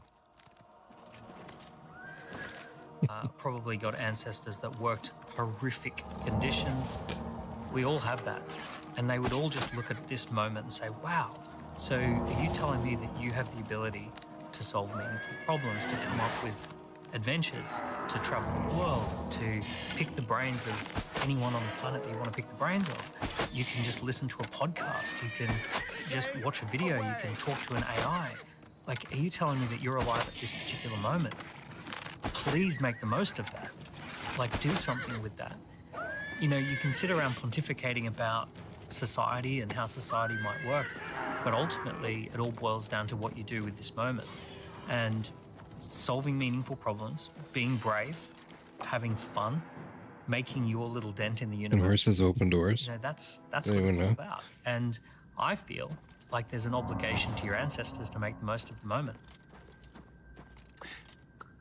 Speaker 5: Probably got ancestors that worked horrific conditions. We all have that. And they would all just look at this moment and say, wow, so are you telling me that you have the ability to solve meaningful problems, to come up with adventures, to travel the world, to pick the brains of anyone on the planet that you want to pick the brains of? You can just listen to a podcast. You can just watch a video. You can talk to an AI. Like, are you telling me that you're alive at this particular moment? Please make the most of that. Like, do something with that. You know, you can sit around pontificating about society and how society might work, but ultimately it all boils down to what you do with this moment. And solving meaningful problems, being brave, having fun, making your little dent in the universe.
Speaker 2: And horses open doors.
Speaker 5: You know, that's what it's all about. And I feel like there's an obligation to your ancestors to make the most of the moment.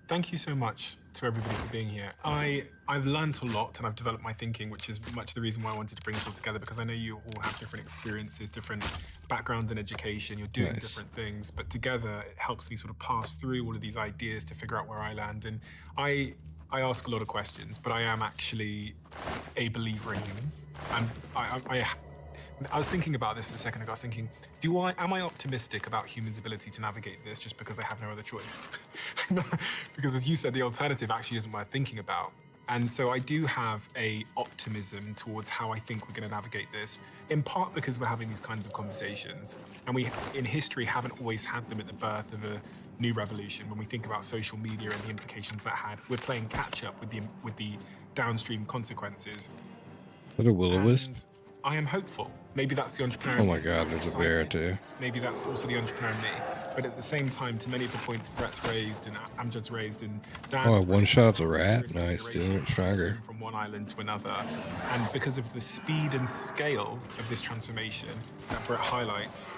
Speaker 6: Thank you so much to everybody for being here. I've learned a lot and I've developed my thinking, which is much the reason why I wanted to bring it all together, because I know you all have different experiences, different backgrounds in education, you're doing different things, but together it helps me sort of pass through all of these ideas to figure out where I land. And I ask a lot of questions, but I am actually a believer in humans. I was thinking about this a second ago. I was thinking, am I optimistic about humans' ability to navigate this just because they have no other choice? Because as you said, the alternative actually isn't worth thinking about. And so I do have a optimism towards how I think we're going to navigate this, in part because we're having these kinds of conversations. And we, in history, haven't always had them at the birth of a new revolution. When we think about social media and the implications that had, we're playing catch up with the downstream consequences.
Speaker 2: Is that a will-o-wisp?
Speaker 6: I am hopeful. Maybe that's the entrepreneur.
Speaker 2: Oh my God, there's a bear too.
Speaker 6: Maybe that's also the entrepreneur in me. But at the same time, to many of the points Brett's raised and Amjad's raised and Dan's
Speaker 2: oh, one shot of the rat. Nice, doing it stronger.
Speaker 6: From one island to another. And because of the speed and scale of this transformation that Brett highlights,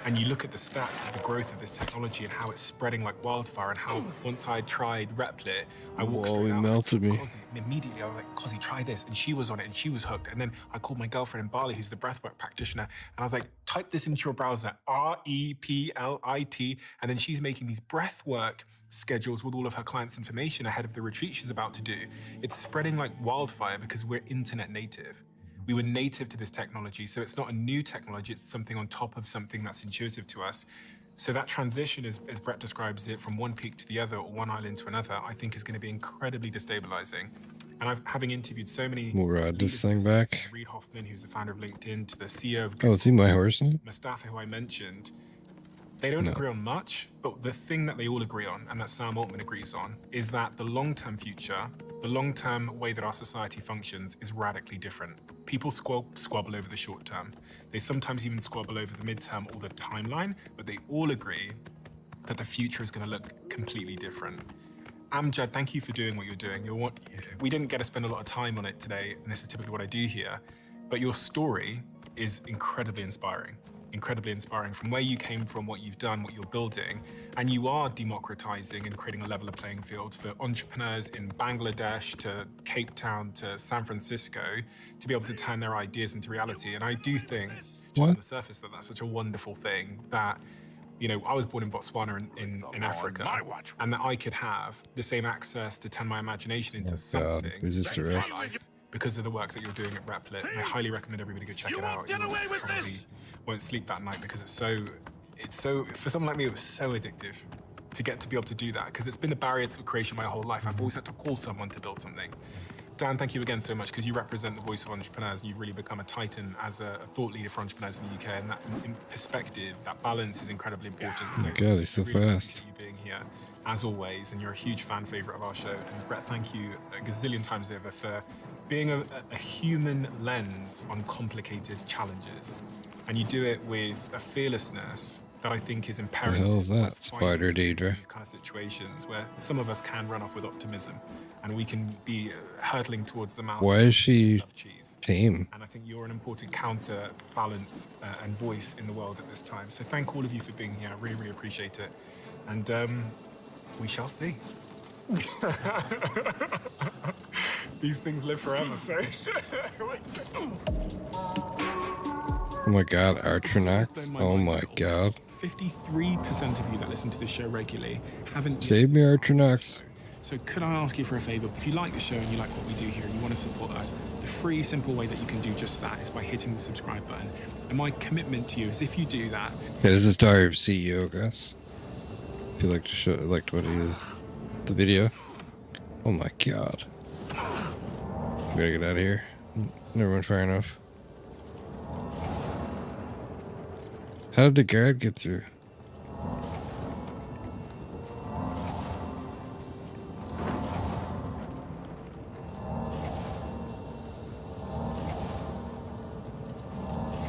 Speaker 6: and you look at the stats of the growth of this technology and how it's spreading like wildfire, and how once I tried Replit, I walked straight out.
Speaker 2: Melted me.
Speaker 6: Immediately, I was like, Cozzy, try this. And she was on it and she was hooked. And then I called my girlfriend in Bali, who's the breathwork practitioner. And I was like, type this into your browser, REPLIT. And then she's making these breathwork schedules with all of her clients' information ahead of the retreat she's about to do. It's spreading like wildfire because we're internet native. We were native to this technology, so it's not a new technology, it's something on top of something that's intuitive to us. So that transition, as Brett describes it, from one peak to the other or one island to another, I think is going to be incredibly destabilizing. And having interviewed so many...
Speaker 2: We'll ride this thing back.
Speaker 6: Reid Hoffman, who's the founder of LinkedIn, to the CEO of...
Speaker 2: Oh, is he my horse now?
Speaker 6: Mustafa, who I mentioned. They don't agree on much, but the thing that they all agree on, and that Sam Altman agrees on, is that the long-term future, the long-term way that our society functions is radically different. People squabble over the short term. They sometimes even squabble over the midterm or the timeline, but they all agree that the future is going to look completely different. Amjad, thank you for doing what you're doing. We didn't get to spend a lot of time on it today, and this is typically what I do here, but your story is incredibly inspiring. Incredibly inspiring from where you came from, what you've done, what you're building, and you are democratizing and creating a level playing field for entrepreneurs in Bangladesh to Cape Town to San Francisco to be able to turn their ideas into reality. And I do think, just on the surface, that that's such a wonderful thing that, you know, I was born in Botswana in Africa, and that I could have the same access to turn my imagination into something in my life because of the work that you're doing at Replit. And I highly recommend everybody go check it out. You probably won't sleep that night because it's so it's so, for someone like me, it was so addictive to get to be able to do that, because it's been a barrier to creation my whole life. I've always had to call someone to build something. Dan, thank you again so much, because you represent the voice of entrepreneurs, and you've really become a titan as a thought leader for entrepreneurs in the UK, and that in perspective, that balance is incredibly important. So
Speaker 2: God, he's so
Speaker 6: I really
Speaker 2: fast.
Speaker 6: appreciate you being here, as always, and you're a huge fan favorite of our show. And Brett, thank you a gazillion times over for being a human lens on complicated challenges. And you do it with a fearlessness that I think is
Speaker 2: What the
Speaker 6: imperative.
Speaker 2: hell is that?
Speaker 6: for fighting
Speaker 2: Spider Daedra.
Speaker 6: These kind of situations where some of us can run off with optimism, and we can be hurtling towards the mouse.
Speaker 2: Why is she tame?
Speaker 6: And I think you're an important counterbalance and voice in the world at this time. So thank all of you for being here. I really, really appreciate it. And we shall see. These things live forever, so.
Speaker 2: Oh my god, Artronax. Oh my god.
Speaker 6: 53% of you that listen to this show regularly haven't.
Speaker 2: Save me, Artronax.
Speaker 6: So could I ask you for a favor? If you like the show and you like what we do here and you want to support us, the free, simple way that you can do just that is by hitting the subscribe button. And my commitment to you is if you do that.
Speaker 2: Yeah, this is Diary of CEO, guys. If you like to show, liked what he is, the video. Oh my god. We gotta get out of here. Never went far enough. How did the guard get through?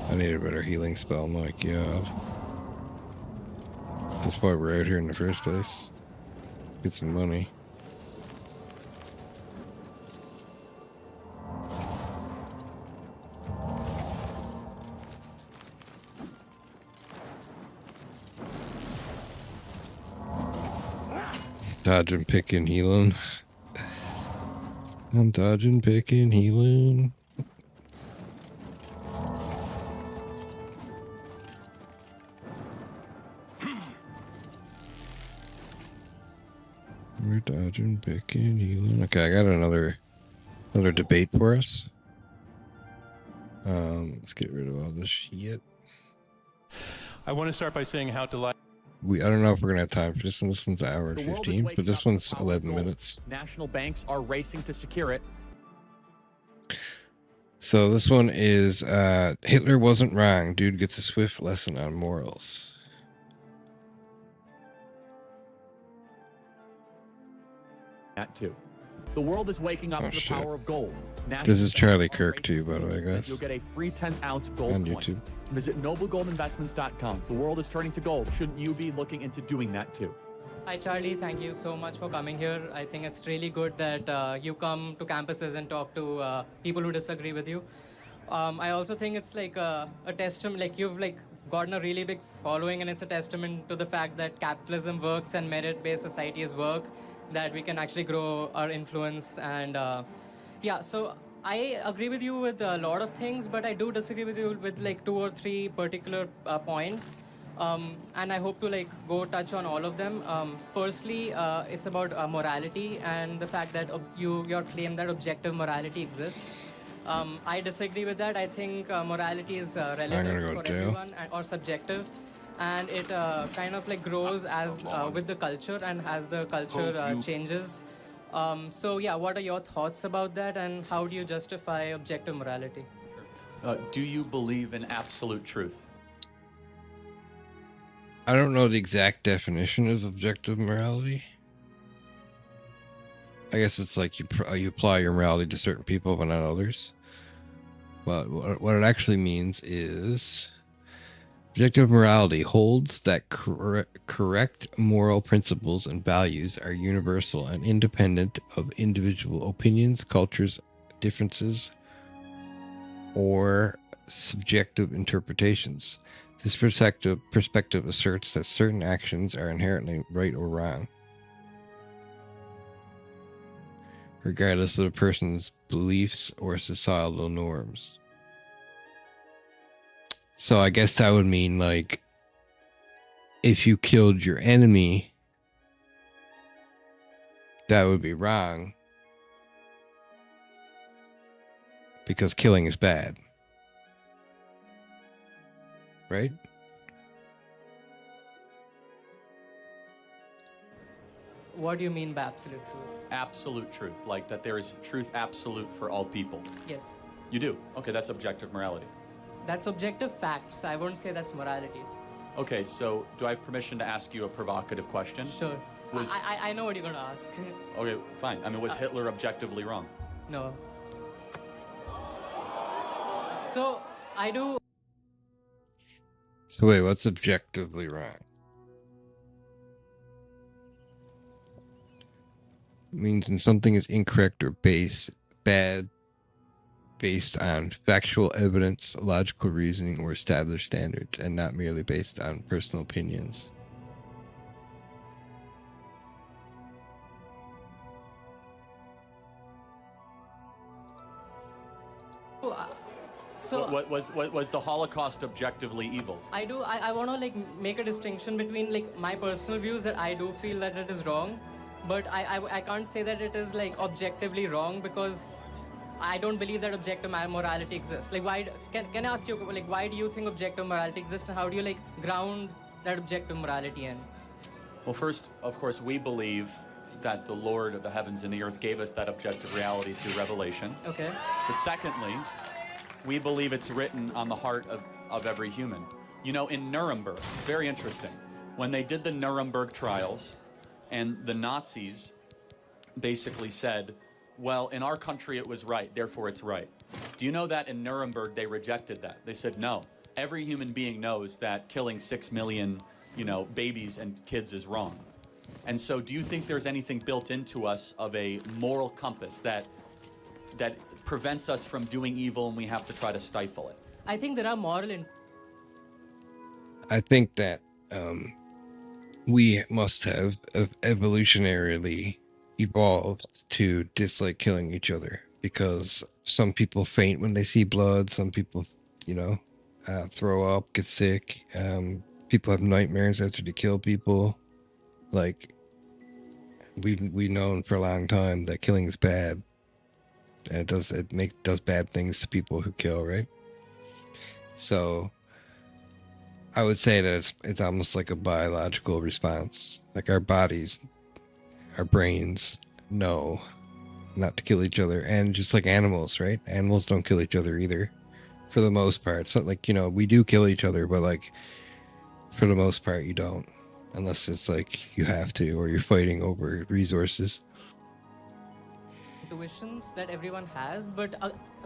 Speaker 2: I need a better healing spell, my god. That's why we're out here in the first place. Get some money. Dodging, picking, healing. I'm dodging, picking, healing. We're dodging, picking, healing. Okay, I got another debate for us. Let's get rid of all this shit.
Speaker 18: I want to start by saying how delighted.
Speaker 2: I don't know if we're gonna have time for this one. This one's an hour and 15, but this one's 11 minutes.
Speaker 18: National banks are racing to secure it.
Speaker 2: So this one is Hitler wasn't wrong. Dude gets a swift lesson on morals.
Speaker 18: That too. The world is waking up to the power of gold.
Speaker 2: This is Charlie Kirk too, by the way, guys.
Speaker 18: You'll get a free 10-ounce gold
Speaker 2: On
Speaker 18: coin.
Speaker 2: YouTube.
Speaker 18: Visit noblegoldinvestments.com. The world is turning to gold. Shouldn't you be looking into doing that too?
Speaker 19: Hi Charlie, thank you so much for coming here. I think it's really good that you come to campuses and talk to people who disagree with you. I also think it's like a testament, like you've like gotten a really big following, and it's a testament to the fact that capitalism works and merit-based societies work, that we can actually grow our influence. And yeah, so I agree with you with a lot of things, but I do disagree with you with like 2 or 3 particular points. And I hope to like go touch on all of them. Firstly, it's about morality and the fact that your claim that objective morality exists. I disagree with that. I think morality is relative for everyone or subjective, and it kind of like grows as with the culture and as the culture changes. So yeah, what are your thoughts about that, and how do you justify objective morality?
Speaker 18: Do you believe in absolute truth?
Speaker 2: I don't know the exact definition of objective morality. I guess it's like you apply your morality to certain people but not others. But what it actually means is objective morality holds that correct moral principles and values are universal and independent of individual opinions, cultures, differences, or subjective interpretations. This perspective asserts that certain actions are inherently right or wrong, regardless of the person's beliefs or societal norms. So I guess that would mean, like, if you killed your enemy, that would be wrong, because killing is bad. Right?
Speaker 19: What do you mean by absolute truth?
Speaker 18: Absolute truth, like that there is truth absolute for all people.
Speaker 19: Yes.
Speaker 18: You do? Okay, that's objective morality.
Speaker 19: That's objective facts. I won't say that's morality.
Speaker 18: Okay, so do I have permission to ask you a provocative question?
Speaker 19: Sure. I know what you're going to ask.
Speaker 18: Okay, fine. I mean, was Hitler objectively wrong?
Speaker 19: No. So, I do...
Speaker 2: So wait, what's objectively wrong? It means when something is incorrect or bad based on factual evidence, logical reasoning, or established standards, and not merely based on personal opinions.
Speaker 19: So
Speaker 18: was the Holocaust objectively evil?
Speaker 19: I want to like make a distinction between like my personal views that I do feel that it is wrong, but I can't say that it is like objectively wrong because I don't believe that objective morality exists. Like why can I ask you like why do you think objective morality exists and how do you like ground that objective morality in?
Speaker 18: Well, first, of course, we believe that the Lord of the heavens and the earth gave us that objective reality through revelation.
Speaker 19: Okay.
Speaker 18: But secondly, we believe it's written on the heart of every human. You know, in Nuremberg, it's very interesting. When they did the Nuremberg trials, and the Nazis basically said, well, in our country it was right, therefore it's right. Do you know that in Nuremberg they rejected that? They said, no, every human being knows that killing 6 million, babies and kids is wrong. And so do you think there's anything built into us of a moral compass that prevents us from doing evil and we have to try to stifle it?
Speaker 19: I think there are
Speaker 2: I think that we must have evolutionarily evolved to dislike killing each other because some people faint when they see blood. Some people, throw up, get sick. People have nightmares after they kill people. Like, we've known for a long time that killing is bad. And it does bad things to people who kill, right? So I would say that it's almost like a biological response. Like our bodies, our brains know not to kill each other. And just like animals, right? Animals don't kill each other either. For the most part. It's not like, we do kill each other, but like for the most part you don't. Unless it's like you have to or you're fighting over resources.
Speaker 19: Intuitions that everyone has, but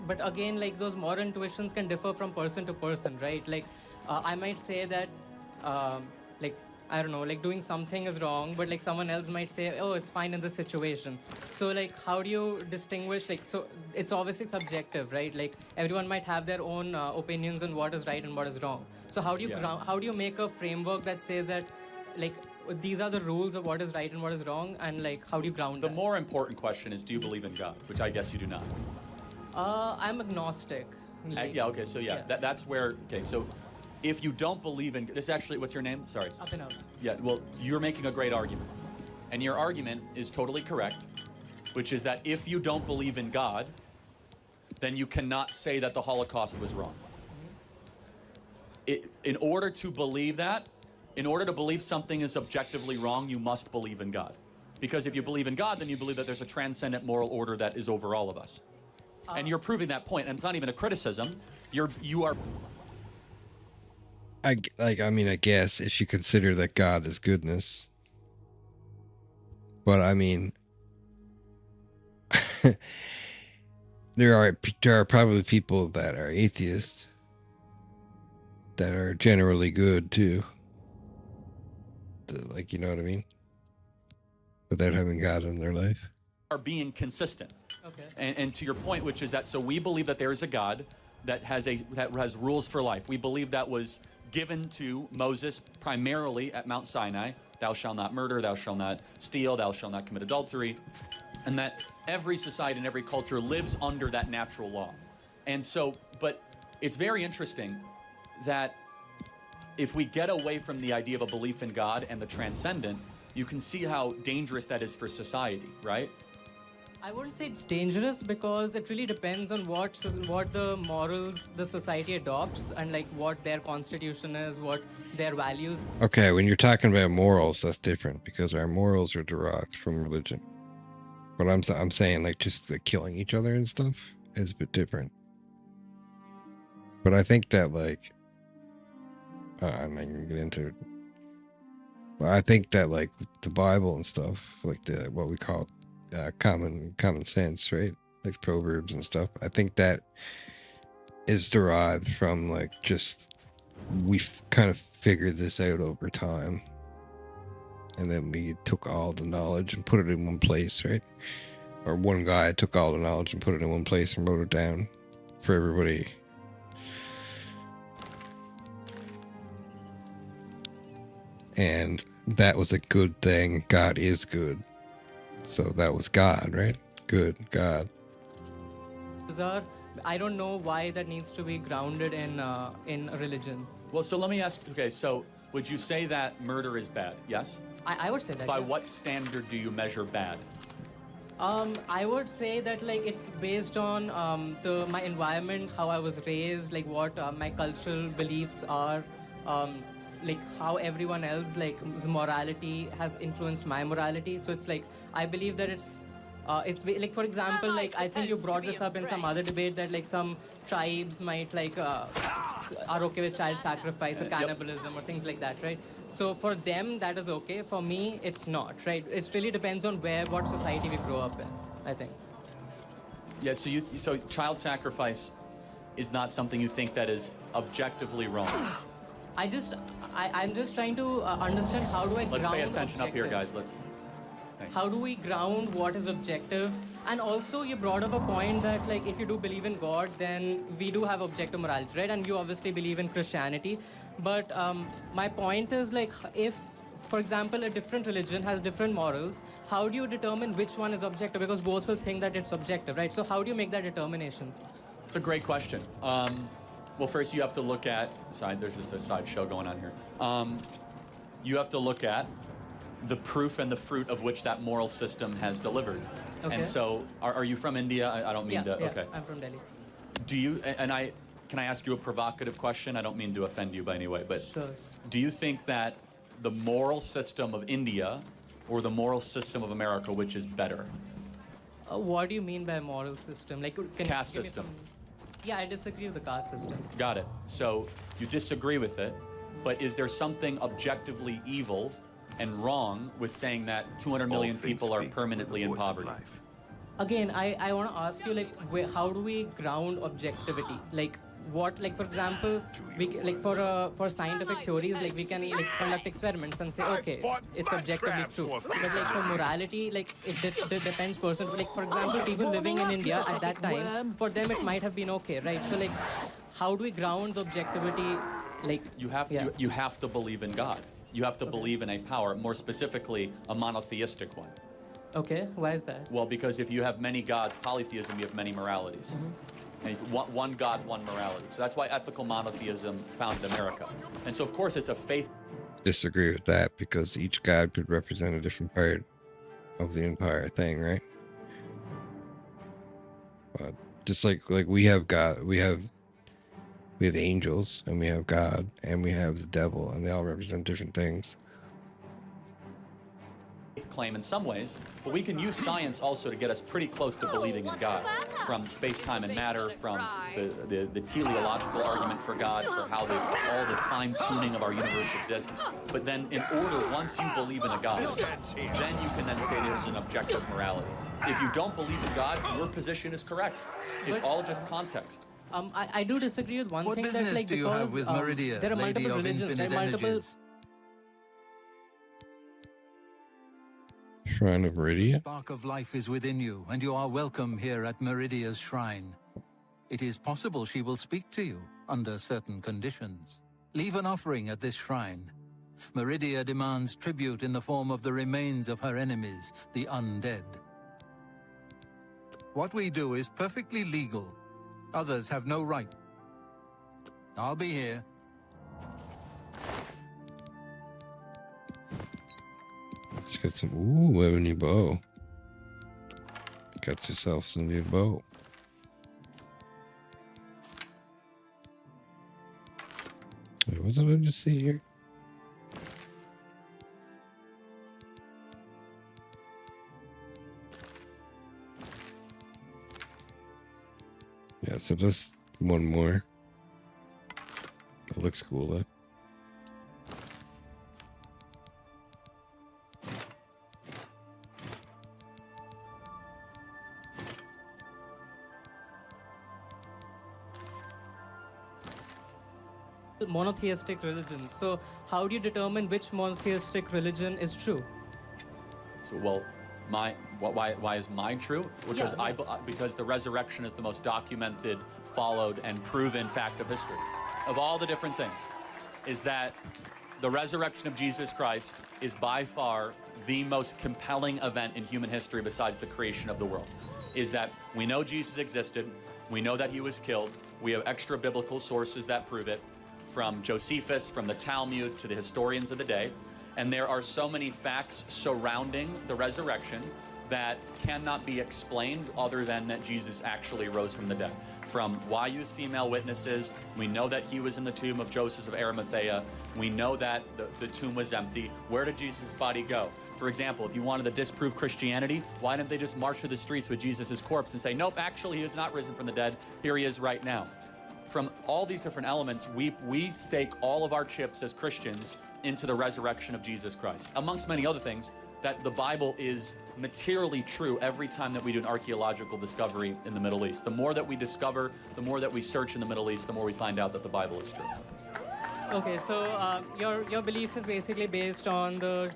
Speaker 19: again, like those moral intuitions can differ from person to person, right? Like I might say that like I don't know, like doing something is wrong, but like someone else might say, oh, it's fine in this situation. So like how do you distinguish? Like, so it's obviously subjective, right? Like everyone might have their own opinions on what is right and what is wrong. So how do you how do you make a framework that says that like these are the rules of what is right and what is wrong, and like how do you ground
Speaker 18: The more important question is, do you believe in God? Which I guess you do not.
Speaker 19: I'm agnostic. Like,
Speaker 18: Okay, so that's where, okay, so if you don't believe in, this actually, what's your name? Sorry.
Speaker 19: Abhinav.
Speaker 18: Yeah, well, you're making a great argument. And your argument is totally correct, which is that if you don't believe in God, then you cannot say that the Holocaust was wrong. In order to believe that, in order to believe something is objectively wrong, you must believe in God. Because if you believe in God, then you believe that there's a transcendent moral order that is over all of us. And you're proving that point, and it's not even a criticism. You are...
Speaker 2: I guess if you consider that God is goodness. But I mean... there are probably people that are atheists that are generally good, too. Like, you know what I mean? Without having God in their life.
Speaker 18: Are being consistent.
Speaker 19: Okay.
Speaker 18: And to your point, which is that, so we believe that there is a God that has rules for life. We believe that was given to Moses primarily at Mount Sinai. Thou shalt not murder, thou shalt not steal, thou shalt not commit adultery. And that every society and every culture lives under that natural law. And so, but it's very interesting that if we get away from the idea of a belief in God and the transcendent, you can see how dangerous that is for society, right?
Speaker 19: I wouldn't say it's dangerous because it really depends on what the morals the society adopts and like what their constitution is, what their values.
Speaker 2: Okay, when you're talking about morals, that's different because our morals are derived from religion. But I'm saying like just the killing each other and stuff is a bit different. But I think that like I'm not gonna get into it. But I think that like the Bible and stuff, like the what we call common sense, right? Like proverbs and stuff. I think that is derived from like just we've kind of figured this out over time, and then we took all the knowledge and put it in one place, right? Or one guy took all the knowledge and put it in one place and wrote it down for everybody. And that was a good thing. God is good. So that was God, right? Good, God.
Speaker 19: I don't know why that needs to be grounded in religion.
Speaker 18: Well, so let me ask, okay, so would you say that murder is bad? Yes?
Speaker 19: I would say that.
Speaker 18: By
Speaker 19: yeah.
Speaker 18: what standard do you measure bad?
Speaker 19: I would say that like it's based on my environment, how I was raised, like what my cultural beliefs are, like how everyone else like morality has influenced my morality. So it's like I believe that it's like, for example, like I think you brought this up in some other debate that like some tribes might like are okay with child sacrifice or cannibalism or things like that, right? So for them that is okay. For me it's not, right? It really depends on what society we grow up in, I think.
Speaker 18: Yeah, so child sacrifice is not something you think that is objectively wrong.
Speaker 19: I'm just trying to understand how do I
Speaker 18: Let's
Speaker 19: ground
Speaker 18: pay attention up here, guys. Thanks.
Speaker 19: How do we ground what is objective? And also you brought up a point that like if you do believe in God, then we do have objective morality, right? And you obviously believe in Christianity. But my point is like if, for example, a different religion has different morals, how do you determine which one is objective? Because both will think that it's objective, right? So how do you make that determination?
Speaker 18: It's a great question. Well, first you have to look at, there's just a side show going on here. You have to look at the proof and the fruit of which that moral system has delivered.
Speaker 19: Okay.
Speaker 18: And so, are you from India? I don't mean to,
Speaker 19: yeah,
Speaker 18: okay.
Speaker 19: I'm from Delhi.
Speaker 18: Do you, can I ask you a provocative question? I don't mean to offend you by any way, but
Speaker 19: Sure.
Speaker 18: Do you think that the moral system of India or the moral system of America, which is better?
Speaker 19: What do you mean by moral system? Like
Speaker 18: Caste system.
Speaker 19: Yeah, I disagree with the caste system.
Speaker 18: Got it. So you disagree with it, but is there something objectively evil and wrong with saying that 200 million people are permanently in poverty?
Speaker 19: Again, I want to ask you like how do we ground objectivity? Like what, like for example, we like for scientific theories, like we can like conduct experiments and say okay, it's objectively true. But like for morality, like it depends person. Like for example, people living in India at that time, for them it might have been okay, right? So like, how do we ground the objectivity? Like
Speaker 18: you have to believe in God. You have to believe in a power, more specifically, a monotheistic one.
Speaker 19: Okay, why is that?
Speaker 18: Well, because if you have many gods, polytheism, you have many moralities. And if one God, one morality. So that's why ethical monotheism founded America. And so, of course, it's a faith.
Speaker 2: Disagree with that because each god could represent a different part of the entire thing, right? But just like we have God, we have angels, and we have God, and we have the devil, and they all represent different things.
Speaker 18: Claim in some ways, but we can use science also to get us pretty close to believing in God, from space-time and matter, from the teleological argument for God, for how all the fine-tuning of our universe exists. But then in order, once you believe in a God, then you can then say there's an objective morality. If you don't believe in God, your position is correct. It's all just context.
Speaker 19: I do disagree with one
Speaker 20: What
Speaker 19: thing
Speaker 20: business
Speaker 19: that like
Speaker 20: do you
Speaker 19: because
Speaker 20: have with Meridia,
Speaker 19: there are
Speaker 20: Lady
Speaker 19: multiple
Speaker 20: of
Speaker 19: religions, there
Speaker 20: Infinite
Speaker 19: are multiple.
Speaker 20: Energies?
Speaker 2: Shrine of
Speaker 20: The
Speaker 2: Meridia?
Speaker 20: spark of life is within you, and you are welcome here at Meridia's shrine. It is possible she will speak to you under certain conditions. Leave an offering at this shrine. Meridia demands tribute in the form of the remains of her enemies, the undead. What we do is perfectly legal. Others have no right. I'll be here.
Speaker 2: Let's get some, ooh, ebony bow. Got yourself some new bow. Wait, what did I just see here? Yeah, so just one more. It looks cool though.
Speaker 19: Monotheistic religions. So how do you determine which monotheistic religion is true?
Speaker 18: So, well, why is mine true? Because because the resurrection is the most documented, followed, and proven fact of history. Of all the different things, is that the resurrection of Jesus Christ is by far the most compelling event in human history besides the creation of the world. Is that we know Jesus existed, we know that he was killed, we have extra biblical sources that prove it, from Josephus, from the Talmud, to the historians of the day. And there are so many facts surrounding the resurrection that cannot be explained other than that Jesus actually rose from the dead. From YU's female witnesses, we know that he was in the tomb of Joseph of Arimathea. We know that the tomb was empty. Where did Jesus' body go? For example, if you wanted to disprove Christianity, why didn't they just march through the streets with Jesus' corpse and say, nope, actually he is not risen from the dead. Here he is right now. From all these different elements, we stake all of our chips as Christians into the resurrection of Jesus Christ. Amongst many other things, that the Bible is materially true every time that we do an archaeological discovery in the Middle East. The more that we discover, the more that we search in the Middle East, the more we find out that the Bible is true.
Speaker 19: Okay, so your belief is basically based on the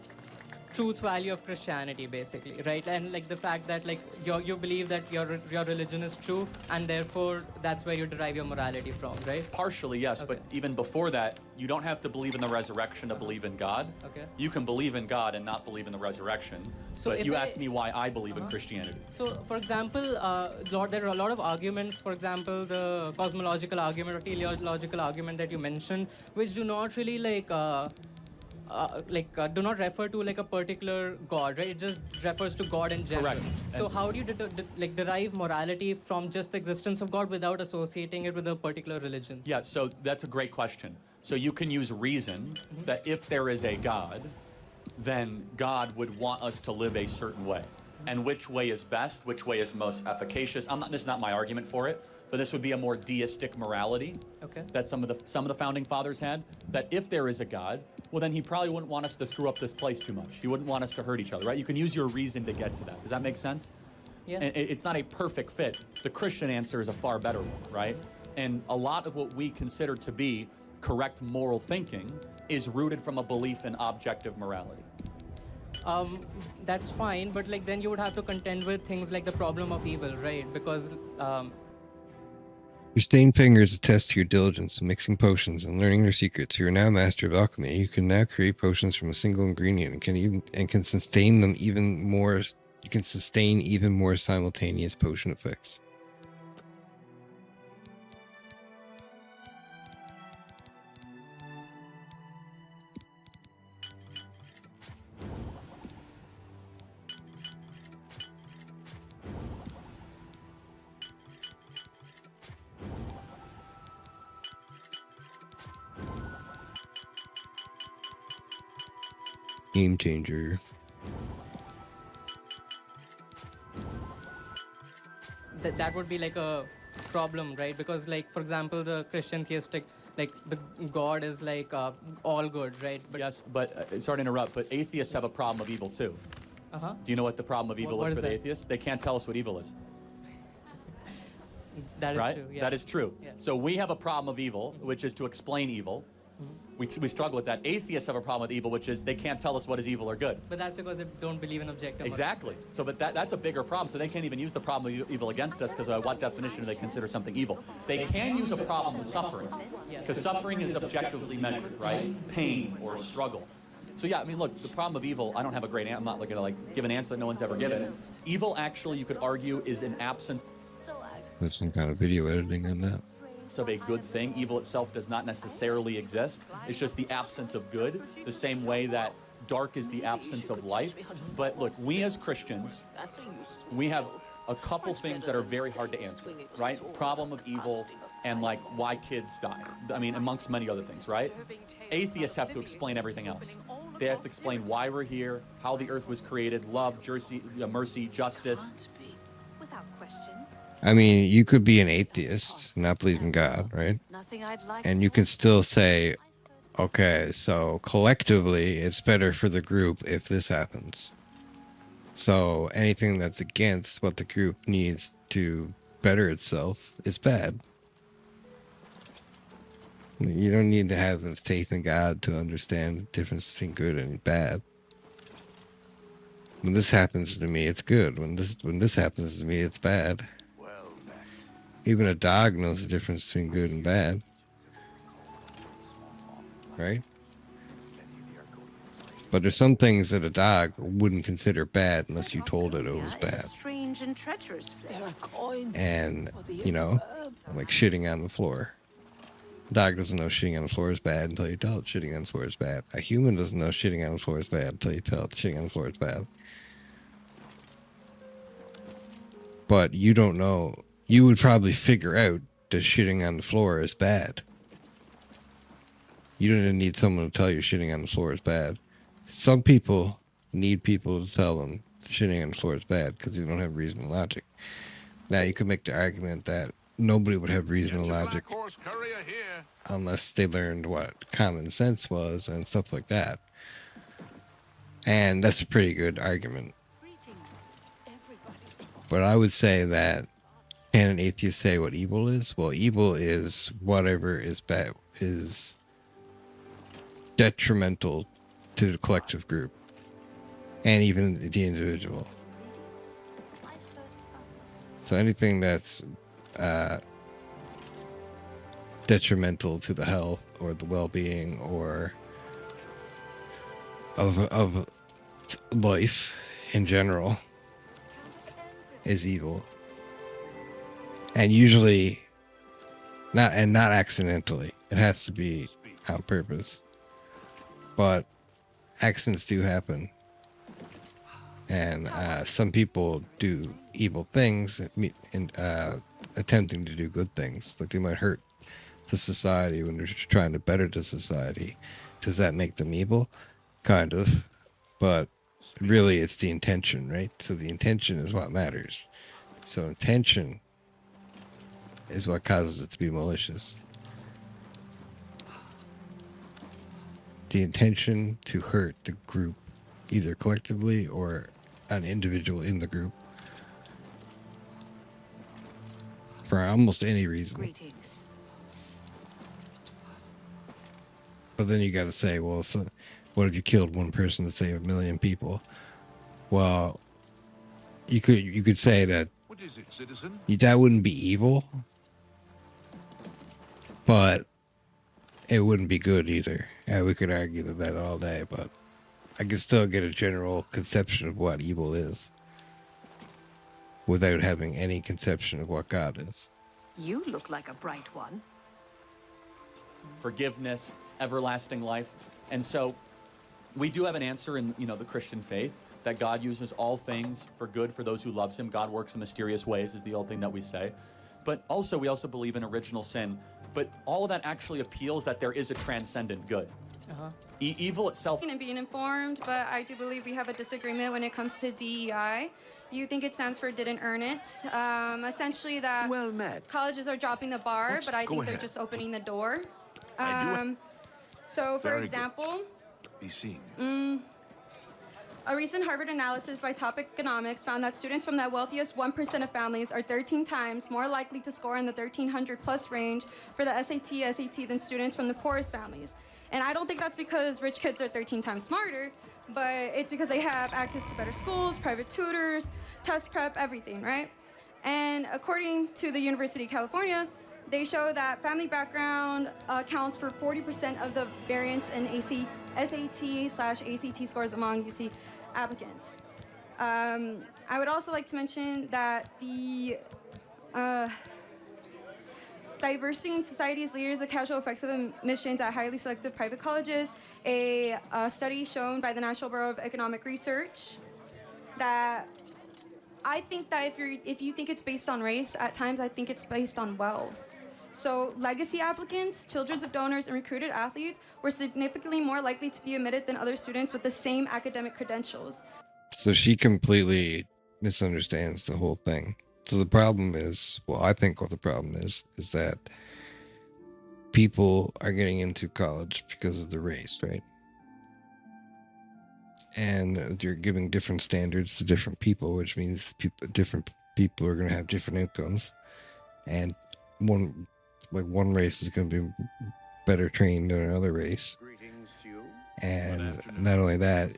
Speaker 19: truth value of Christianity, basically, right? And like the fact that like you believe that your religion is true, and therefore that's where you derive your morality from, right?
Speaker 18: Partially, yes, but even before that, you don't have to believe in the resurrection to believe in God.
Speaker 19: Okay.
Speaker 18: You can believe in God and not believe in the resurrection.
Speaker 19: So
Speaker 18: but you asked me why I believe in Christianity.
Speaker 19: So, for example, there are a lot of arguments, for example, the cosmological argument or teleological argument that you mentioned, which do not really do not refer to like a particular god, right? It just refers to God in general.
Speaker 18: Correct.
Speaker 19: So how do you derive morality from just the existence of God without associating it with a particular religion?
Speaker 18: Yeah, so that's a great question. So you can use reason that if there is a God, then God would want us to live a certain way. And which way is best, which way is most efficacious. This is not my argument for it, but this would be a more deistic morality that some of the founding fathers had, that if there is a God, well then he probably wouldn't want us to screw up this place too much. He wouldn't want us to hurt each other, right? You can use your reason to get to that. Does that make sense?
Speaker 19: Yeah.
Speaker 18: And it's not a perfect fit. The Christian answer is a far better one, right? And a lot of what we consider to be correct moral thinking is rooted from a belief in objective morality.
Speaker 19: That's fine, but like then you would have to contend with things like the problem of evil, right? Because
Speaker 2: your stained fingers attest to your diligence in mixing potions and learning their secrets. You are now master of alchemy. You can now create potions from a single ingredient and can sustain them even more. You can sustain even more simultaneous potion effects. Game changer.
Speaker 19: That would be like a problem, right? Because like, for example, the Christian theistic, like the God is like all good, right? But
Speaker 18: yes, but sorry to interrupt, but atheists have a problem of evil too.
Speaker 19: Uh-huh.
Speaker 18: Do you know what the problem of evil
Speaker 19: What
Speaker 18: is
Speaker 19: is
Speaker 18: for the
Speaker 19: that?
Speaker 18: atheists? They can't tell us what evil is.
Speaker 19: That is
Speaker 18: right?
Speaker 19: true. Yeah.
Speaker 18: That is true.
Speaker 19: Yeah.
Speaker 18: So we have a problem of evil, which is to explain evil. We struggle with that. Atheists have a problem with evil, which is they can't tell us what is evil or good.
Speaker 19: But that's because they don't believe in objective.
Speaker 18: Exactly. So, but that's a bigger problem. So they can't even use the problem of evil against us because what definition do they consider something evil? They can use a problem with suffering because suffering is objectively measured, right? Pain or struggle. So yeah, I mean, look, the problem of evil, I don't have a great answer. I'm not going to like give an answer that no one's ever given. Evil, actually, you could argue, is an absence.
Speaker 2: There's some kind of video editing on that.
Speaker 18: Of a good thing. Evil itself does not necessarily exist. It's just the absence of good, the same way that dark is the absence of light. But look, we as Christians, we have a couple things that are very hard to answer, right? Problem of evil and like why kids die. I mean, amongst many other things, right? Atheists have to explain everything else. They have to explain why we're here, how the earth was created, love, mercy, justice.
Speaker 16: Without question.
Speaker 2: I mean, you could be an atheist, not believe in God, right?
Speaker 16: Nothing I'd like.
Speaker 2: And you can still say, okay, so collectively, it's better for the group if this happens. So anything that's against what the group needs to better itself is bad. You don't need to have faith in God to understand the difference between good and bad. When this happens to me, it's good. When this happens to me, it's bad. Even a dog knows the difference between good and bad. Right? But there's some things that a dog wouldn't consider bad unless you told it was bad.
Speaker 16: Strange and treacherous.
Speaker 2: And, you know, like shitting on the floor. A dog doesn't know shitting on the floor is bad until you tell it shitting on the floor is bad. A human doesn't know shitting on the floor is bad until you tell it shitting on the floor is bad. But you don't know. You would probably figure out that shitting on the floor is bad. You don't need someone to tell you shitting on the floor is bad. Some people need people to tell them shitting on the floor is bad because they don't have reason and logic. Now, you could make the argument that nobody would have reason and logic unless they learned what common sense was and stuff like that. And that's a pretty good argument. But I would say that, can an atheist say what evil is? Well, evil is whatever is bad, is detrimental to the collective group and even the individual. So anything that's detrimental to the health or the well-being or of life in general is evil. And usually not accidentally. It has to be on purpose. But accidents do happen. And some people do evil things and attempting to do good things. Like they might hurt the society when they're trying to better the society. Does that make them evil? Kind of. But really it's the intention, right? So the intention is what matters. So intention is what causes it to be malicious. The intention to hurt the group, either collectively or an individual in the group, for almost any reason.
Speaker 16: Greetings.
Speaker 2: But then you got to say, well, so what if you killed one person to save 1 million people? Well, you could say that
Speaker 1: What is it, citizen?
Speaker 2: that wouldn't be evil, but it wouldn't be good either. Yeah, we could argue that all day, but I could still get a general conception of what evil is without having any conception of what God is.
Speaker 16: You look like a bright one.
Speaker 18: Forgiveness, everlasting life. And so we do have an answer in, the Christian faith that God uses all things for good for those who loves him. God works in mysterious ways is the old thing that we say. But also, we also believe in original sin. But all of that actually appeals that there is a transcendent good. Evil itself.
Speaker 21: And being informed, but I do believe we have a disagreement when it comes to DEI. You think it stands for didn't earn it. Essentially that
Speaker 13: well met.
Speaker 21: Colleges are dropping the bar, but I think they're just opening the door. So for example,
Speaker 1: Be seen.
Speaker 21: A recent Harvard analysis by Top Economics found that students from the wealthiest 1% of families are 13 times more likely to score in the 1300 plus range for the SAT than students from the poorest families. And I don't think that's because rich kids are 13 times smarter, but it's because they have access to better schools, private tutors, test prep, everything, right? And according to the University of California, they show that family background accounts for 40% of the variance in SAT/ACT scores among UC applicants. I would also like to mention that the Diversity in Society's Leaders, the Casual Effects of Admissions at Highly Selective Private Colleges, a study shown by the National Bureau of Economic Research that I think that if you think it's based on race, at times I think it's based on wealth. So legacy applicants, children of donors, and recruited athletes were significantly more likely to be admitted than other students with the same academic credentials.
Speaker 2: So she completely misunderstands the whole thing. So the problem is, well, I think what the problem is that people are getting into college because of the race, right? And you're giving different standards to different people, which means different people are going to have different incomes. And one race is going to be better trained than another race. And not only that,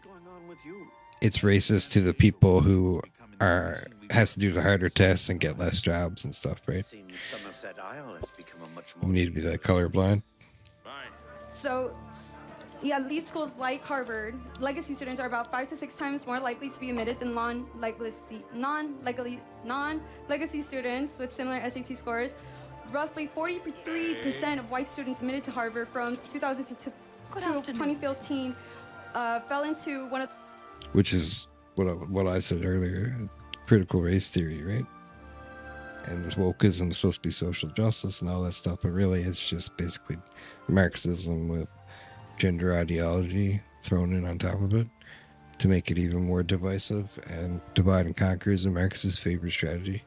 Speaker 2: it's racist to the people who has to do the harder tests and get less jobs and stuff, right? You need to be that colorblind.
Speaker 21: So, yeah, elite schools like Harvard, legacy students are about 5 to 6 times more likely to be admitted than non-legacy students with similar SAT scores. Roughly 43% of white students admitted to Harvard from 2000 to 2015 fell into one of...
Speaker 2: Which is what I said earlier, critical race theory, right? And this wokeism is supposed to be social justice and all that stuff, but really it's just basically Marxism with gender ideology thrown in on top of it to make it even more divisive, and divide and conquer is a Marxist favorite strategy.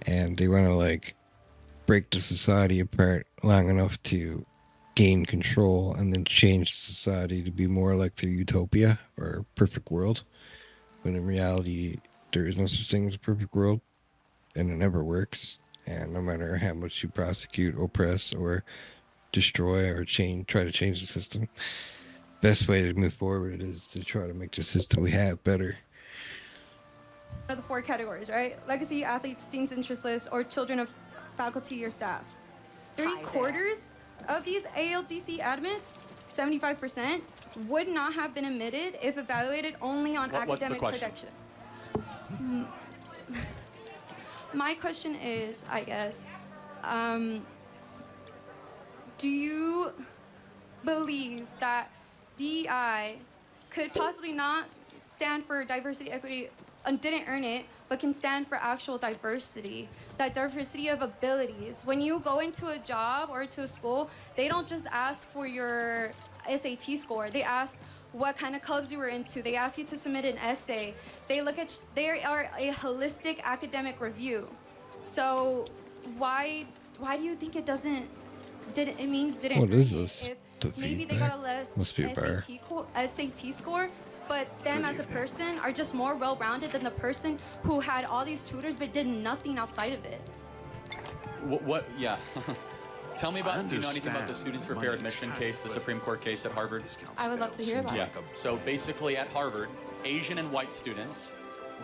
Speaker 2: And they want to like break the society apart long enough to gain control and then change society to be more like the utopia or perfect world, when in reality there is no such thing as a perfect world, and it never works. And no matter how much you prosecute, oppress, or destroy or try to change the system, best way to move forward is to try to make the system we have better.
Speaker 21: One of the 4 categories, right? Legacy athletes, dean's interest list, or children of faculty or staff. 3/4 of these ALDC admits, 75%, would not have been admitted if evaluated only on academic credentials. My question is, I guess, do you believe that DEI could possibly not stand for diversity, equity, and didn't earn it, but can stand for actual diversity, that diversity of abilities? When you go into a job or to a school, they don't just ask for your SAT score. They ask what kind of clubs you were into. They ask you to submit an essay. They are a holistic academic review. So why do you think it didn't
Speaker 2: What is this?
Speaker 21: If maybe they got a less
Speaker 2: Must be a bar.
Speaker 21: SAT score, but them as a person are just more well-rounded than the person who had all these tutors but did nothing outside of it.
Speaker 18: What? Yeah. Tell me about, do you know anything about the Students for Fair Admission case, the Supreme Court case at Harvard?
Speaker 21: I would love to hear about it.
Speaker 18: Yeah, so basically at Harvard, Asian and white students,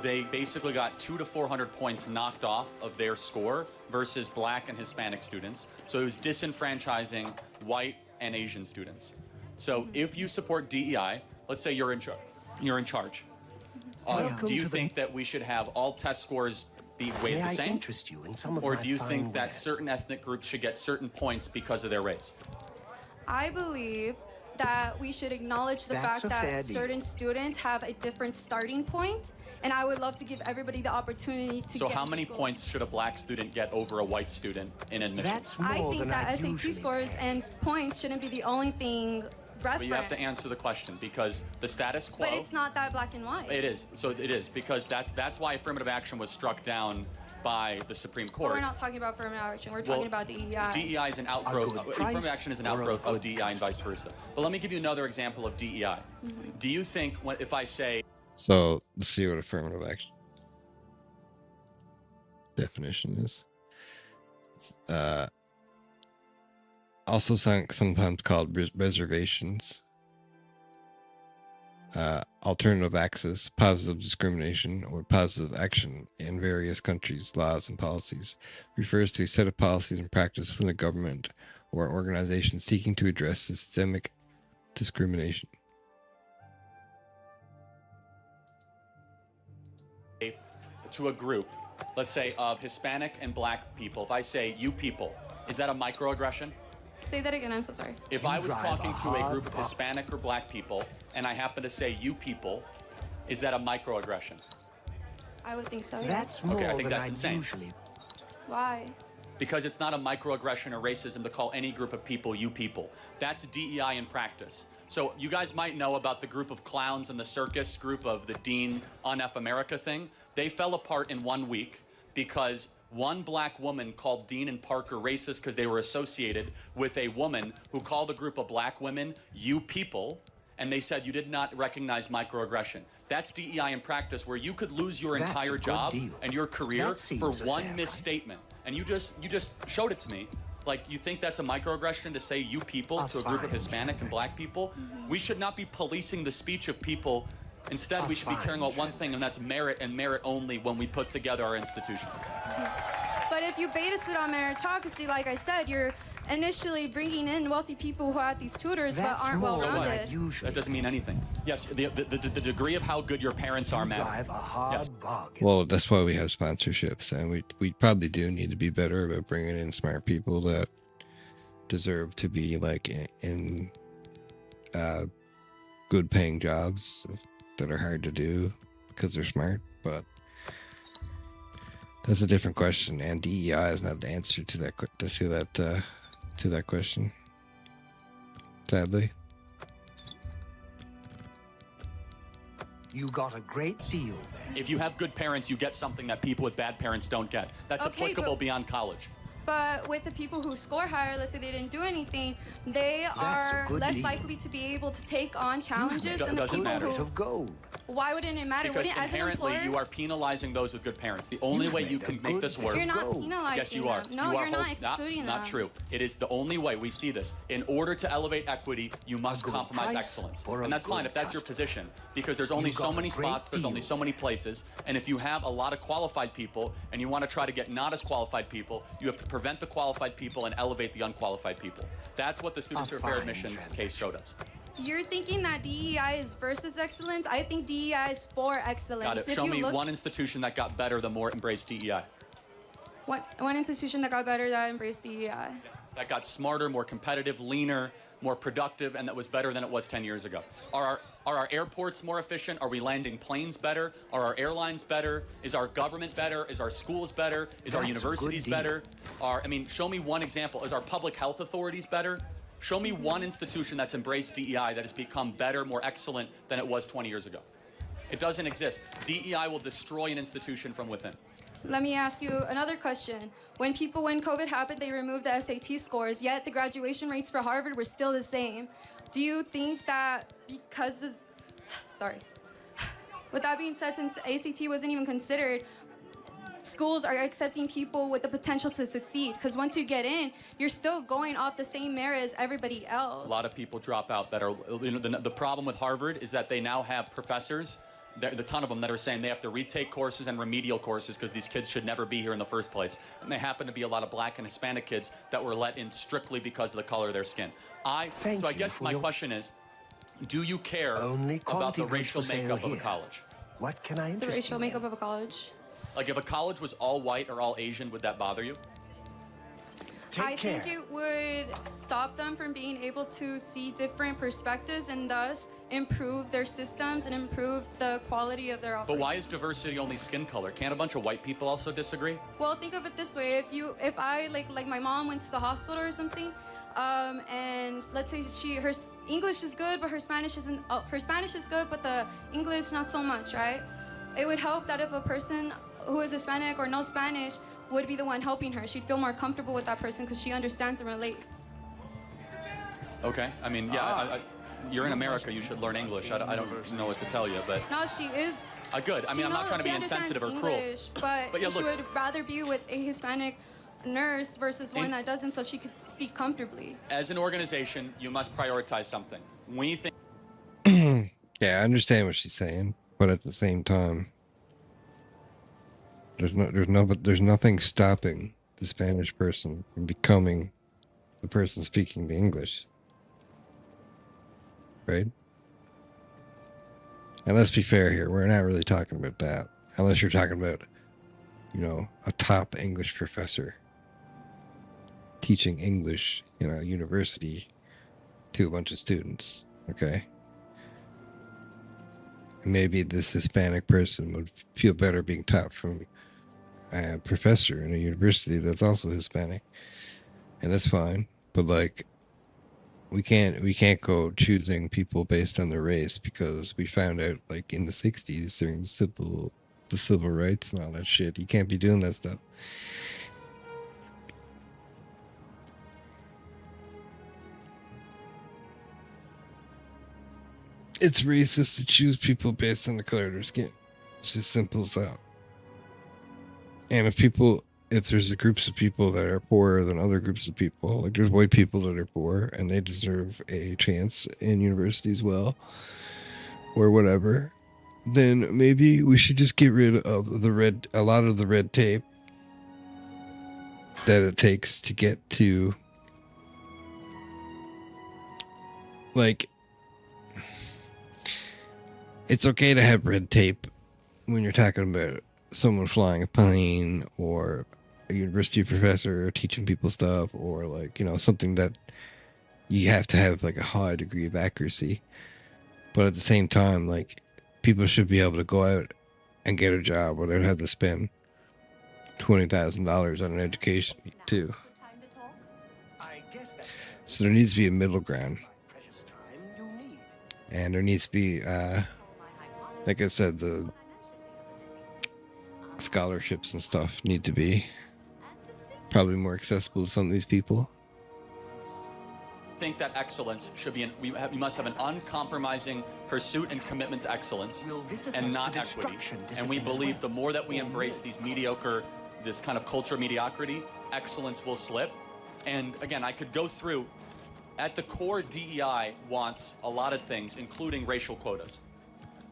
Speaker 18: they basically got 200 to 400 points knocked off of their score versus black and Hispanic students. So it was disenfranchising white and Asian students. So if you support DEI, let's say you're in charge. Do you think that we should have all test scores be weighted the same?
Speaker 7: Interest you in some of
Speaker 18: or
Speaker 7: my
Speaker 18: do you
Speaker 7: fine
Speaker 18: think that
Speaker 7: wares?
Speaker 18: certain ethnic groups should get certain points because of their race?
Speaker 21: I believe that we should acknowledge the
Speaker 7: That's
Speaker 21: fact
Speaker 7: a fair
Speaker 21: that
Speaker 7: deal.
Speaker 21: certain students have a different starting point, and I would love to give everybody the opportunity to
Speaker 18: So
Speaker 21: get
Speaker 18: how
Speaker 21: into
Speaker 18: many
Speaker 21: school.
Speaker 18: points should a black student get over a white student in admission?
Speaker 21: I think that SAT scores and points shouldn't be the only thing
Speaker 18: But
Speaker 21: referenced.
Speaker 18: you have to answer the question, because the status quo...
Speaker 21: But it's not that black and white.
Speaker 18: It is. So it is, because that's why affirmative action was struck down by the Supreme
Speaker 21: But
Speaker 18: Court.
Speaker 21: we're not talking about affirmative action. We're talking about DEI.
Speaker 18: DEI is an outgrowth. Affirmative action is an outgrowth of DEI and vice versa. But let me give you another example of DEI. Do you think if I say...
Speaker 2: So let's see what affirmative action definition is. It's, also sometimes called reservations, alternative access, positive discrimination, or positive action in various countries' laws and policies, refers to a set of policies and practice within a government or an organization seeking to address systemic discrimination.
Speaker 18: To a group, let's say of Hispanic and black people, if I say you people, is that a microaggression?
Speaker 21: Say that again. I'm so sorry.
Speaker 18: If I was talking to a group of Hispanic or black people and I happen to say you people, is that a microaggression?
Speaker 21: I would think so.
Speaker 7: That's
Speaker 21: yeah.
Speaker 7: more
Speaker 18: I think
Speaker 7: than
Speaker 18: that's
Speaker 7: I
Speaker 18: insane.
Speaker 7: usually.
Speaker 21: Why?
Speaker 18: Because it's not a microaggression or racism to call any group of people you people. That's DEI in practice. So you guys might know about the group of clowns in the circus group of the Dean on F America thing. They fell apart in 1 week because one black woman called Dean and Parker racist because they were associated with a woman who called a group of black women you people, and they said you did not recognize microaggression. That's DEI in practice, where you could lose your
Speaker 7: That's
Speaker 18: entire
Speaker 7: a good
Speaker 18: job
Speaker 7: deal.
Speaker 18: and your career
Speaker 7: That seems
Speaker 18: for
Speaker 7: a
Speaker 18: one
Speaker 7: fair
Speaker 18: misstatement. And you just showed it to me. Like, you think that's a microaggression to say you people to a group of Hispanics and black people? We should not be policing the speech of people. Instead, we should be caring about one thing, and that's merit and merit only when we put together our institution.
Speaker 21: But if you base it on meritocracy, like I said, you're initially bringing in wealthy people who have these tutors but aren't well-rounded.
Speaker 18: That doesn't mean anything. Yes, the degree of how good your parents are matter. Yes.
Speaker 2: Well, that's why we have sponsorships, and we probably do need to be better about bringing in smart people that deserve to be like in good paying jobs that are hard to do because they're smart. But that's a different question, and DEI is not the answer to that question. Sadly.
Speaker 7: You got a great deal there.
Speaker 18: If you have good parents, you get something that people with bad parents don't get. That's
Speaker 21: Okay,
Speaker 18: applicable
Speaker 21: but-
Speaker 18: beyond college.
Speaker 21: But with the people who score higher, let's say they didn't do anything, they
Speaker 18: That's a
Speaker 21: are
Speaker 18: good
Speaker 21: less
Speaker 18: lead.
Speaker 21: likely to be able to take on challenges than the
Speaker 18: Doesn't
Speaker 21: people
Speaker 18: matter.
Speaker 21: who. Why wouldn't it matter?
Speaker 18: Because
Speaker 21: Wouldn't, as an
Speaker 18: inherently,
Speaker 21: employer,
Speaker 18: you are penalizing those with good parents. The only way you can make this work.
Speaker 21: You're not penalizing
Speaker 18: Yes, you are.
Speaker 21: them. No,
Speaker 18: you are
Speaker 21: you're not excluding
Speaker 18: Not
Speaker 21: them.
Speaker 18: true. It is the only way we see this. In order to elevate equity, you must compromise
Speaker 7: price
Speaker 18: excellence,
Speaker 7: for a
Speaker 18: and that's fine
Speaker 7: good
Speaker 18: if that's your position. Because there's only
Speaker 7: You
Speaker 18: so
Speaker 7: got a
Speaker 18: many
Speaker 7: great
Speaker 18: spots. There's only
Speaker 7: deal.
Speaker 18: so many places, and if you have a lot of qualified people and you want to try to get not as qualified people, you have to prevent the qualified people and elevate the unqualified people. That's what the Students for Fair
Speaker 7: fine
Speaker 18: Admissions case showed us.
Speaker 21: you're thinking that DEI is versus excellence. I think DEI is for excellence.
Speaker 18: Got it.
Speaker 21: If
Speaker 18: Show
Speaker 21: you
Speaker 18: me
Speaker 21: look-
Speaker 18: one institution that got better the more it embraced DEI.
Speaker 21: one institution that got better that embraced DEI.
Speaker 18: That got smarter, more competitive, leaner, more productive, and that was better than it was 10 years ago. Are our airports more efficient? Are we landing planes better? Are our airlines better? Is our government better? Is our schools better? Is our
Speaker 7: That's a good
Speaker 18: universities
Speaker 7: deal.
Speaker 18: better? Show me one example. Is our public health authorities better? Show me one institution that's embraced DEI that has become better, more excellent than it was 20 years ago. It doesn't exist. DEI will destroy an institution from within.
Speaker 21: Let me ask you another question. When COVID happened, they removed the SAT scores, yet the graduation rates for Harvard were still the same. Do you think that because of, with that being said, since ACT wasn't even considered, schools are accepting people with the potential to succeed? Because once you get in, you're still going off the same merit as everybody else.
Speaker 18: A lot of people drop out that are, the problem with Harvard is that they now have professors, the ton of them that are saying they have to retake courses and remedial courses because these kids should never be here in the first place. And they happen to be a lot of black and Hispanic kids that were let in strictly because of the color of their skin. I guess my question is, do you care about
Speaker 7: quality
Speaker 18: the
Speaker 7: goods
Speaker 18: racial
Speaker 7: for sale
Speaker 18: makeup of a
Speaker 7: here.
Speaker 18: college?
Speaker 7: What can I
Speaker 21: The
Speaker 7: interest
Speaker 21: racial
Speaker 7: you
Speaker 21: makeup of a college.
Speaker 18: Like if a college was all white or all Asian, would that bother you?
Speaker 21: I think it would stop them from being able to see different perspectives and thus improve their systems and improve the quality of their
Speaker 18: But
Speaker 21: operation.
Speaker 18: why is diversity only skin color? Can't a bunch of white people also disagree?
Speaker 21: Well, think of it this way: if I like my mom went to the hospital or something, and let's say her English is good, but her Spanish isn't. Her Spanish is good, but the English not so much, right? It would help that if a person who is Hispanic or no Spanish would be the one helping her. She'd feel more comfortable with that person because she understands and relates.
Speaker 18: Okay, I mean, yeah, you're in America, you should learn English. I don't know what to tell you, but...
Speaker 21: No, she is.
Speaker 18: Good, I mean, I'm not trying to be
Speaker 21: she
Speaker 18: insensitive or
Speaker 21: understands
Speaker 18: cruel.
Speaker 21: English, but
Speaker 18: yeah,
Speaker 21: she
Speaker 18: look,
Speaker 21: would rather be with a Hispanic nurse versus one that doesn't, so she could speak comfortably.
Speaker 18: as an organization, you must prioritize something. We think...
Speaker 2: Yeah, I understand what she's saying, but at the same time, there's nothing stopping the Spanish person from becoming the person speaking the English, right? And let's be fair here, we're not really talking about that, unless you're talking about, a top English professor teaching English in a university to a bunch of students, okay? maybe this Hispanic person would feel better being taught from a professor in a university that's also Hispanic, and that's fine. But like, we can't go choosing people based on their race, because we found out like in the 60s during the civil rights and all that shit, you can't be doing that stuff. It's racist to choose people based on the color of their skin. It's just simple as that. And if there's groups of people that are poorer than other groups of people, like there's white people that are poor and they deserve a chance in university as well, or whatever, then maybe we should just get rid of a lot of the red tape that it takes to get to, like, it's okay to have red tape when you're talking about someone flying a plane, or a university professor teaching people stuff, or like, you know, something that you have to have like a high degree of accuracy. But at the same time, like, people should be able to go out and get a job without having to spend $20,000 on an education too. So there needs to be a middle ground, and there needs to be like I said, the scholarships and stuff need to be probably more accessible to some of these people.
Speaker 18: I think that excellence should be we must have an uncompromising pursuit and commitment to excellence, and not equity. And we believe the more that we embrace these mediocre, this kind of culture of mediocrity, excellence will slip. And again, I could go through, at the core, DEI wants a lot of things, including racial quotas.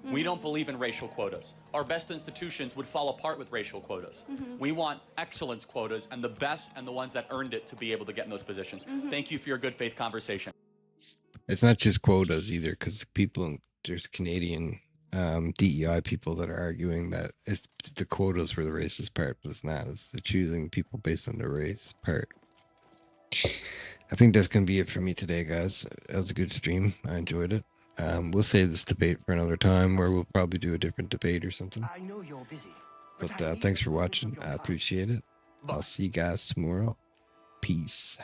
Speaker 18: We don't believe in racial quotas. Our best institutions would fall apart with racial quotas. We want excellence quotas, and the best and the ones that earned it to be able to get in those positions. Thank you for your good faith conversation.
Speaker 2: It's not just quotas either, because there's Canadian DEI people that are arguing that it's the quotas for the racist part, but it's not. It's the choosing people based on their race part. I think that's going to be it for me today, guys. That was a good stream. I enjoyed it. We'll save this debate for another time, where we'll probably do a different debate or something.
Speaker 7: I know you're busy.
Speaker 2: But thanks for watching. I appreciate it. I'll see you guys tomorrow. Peace.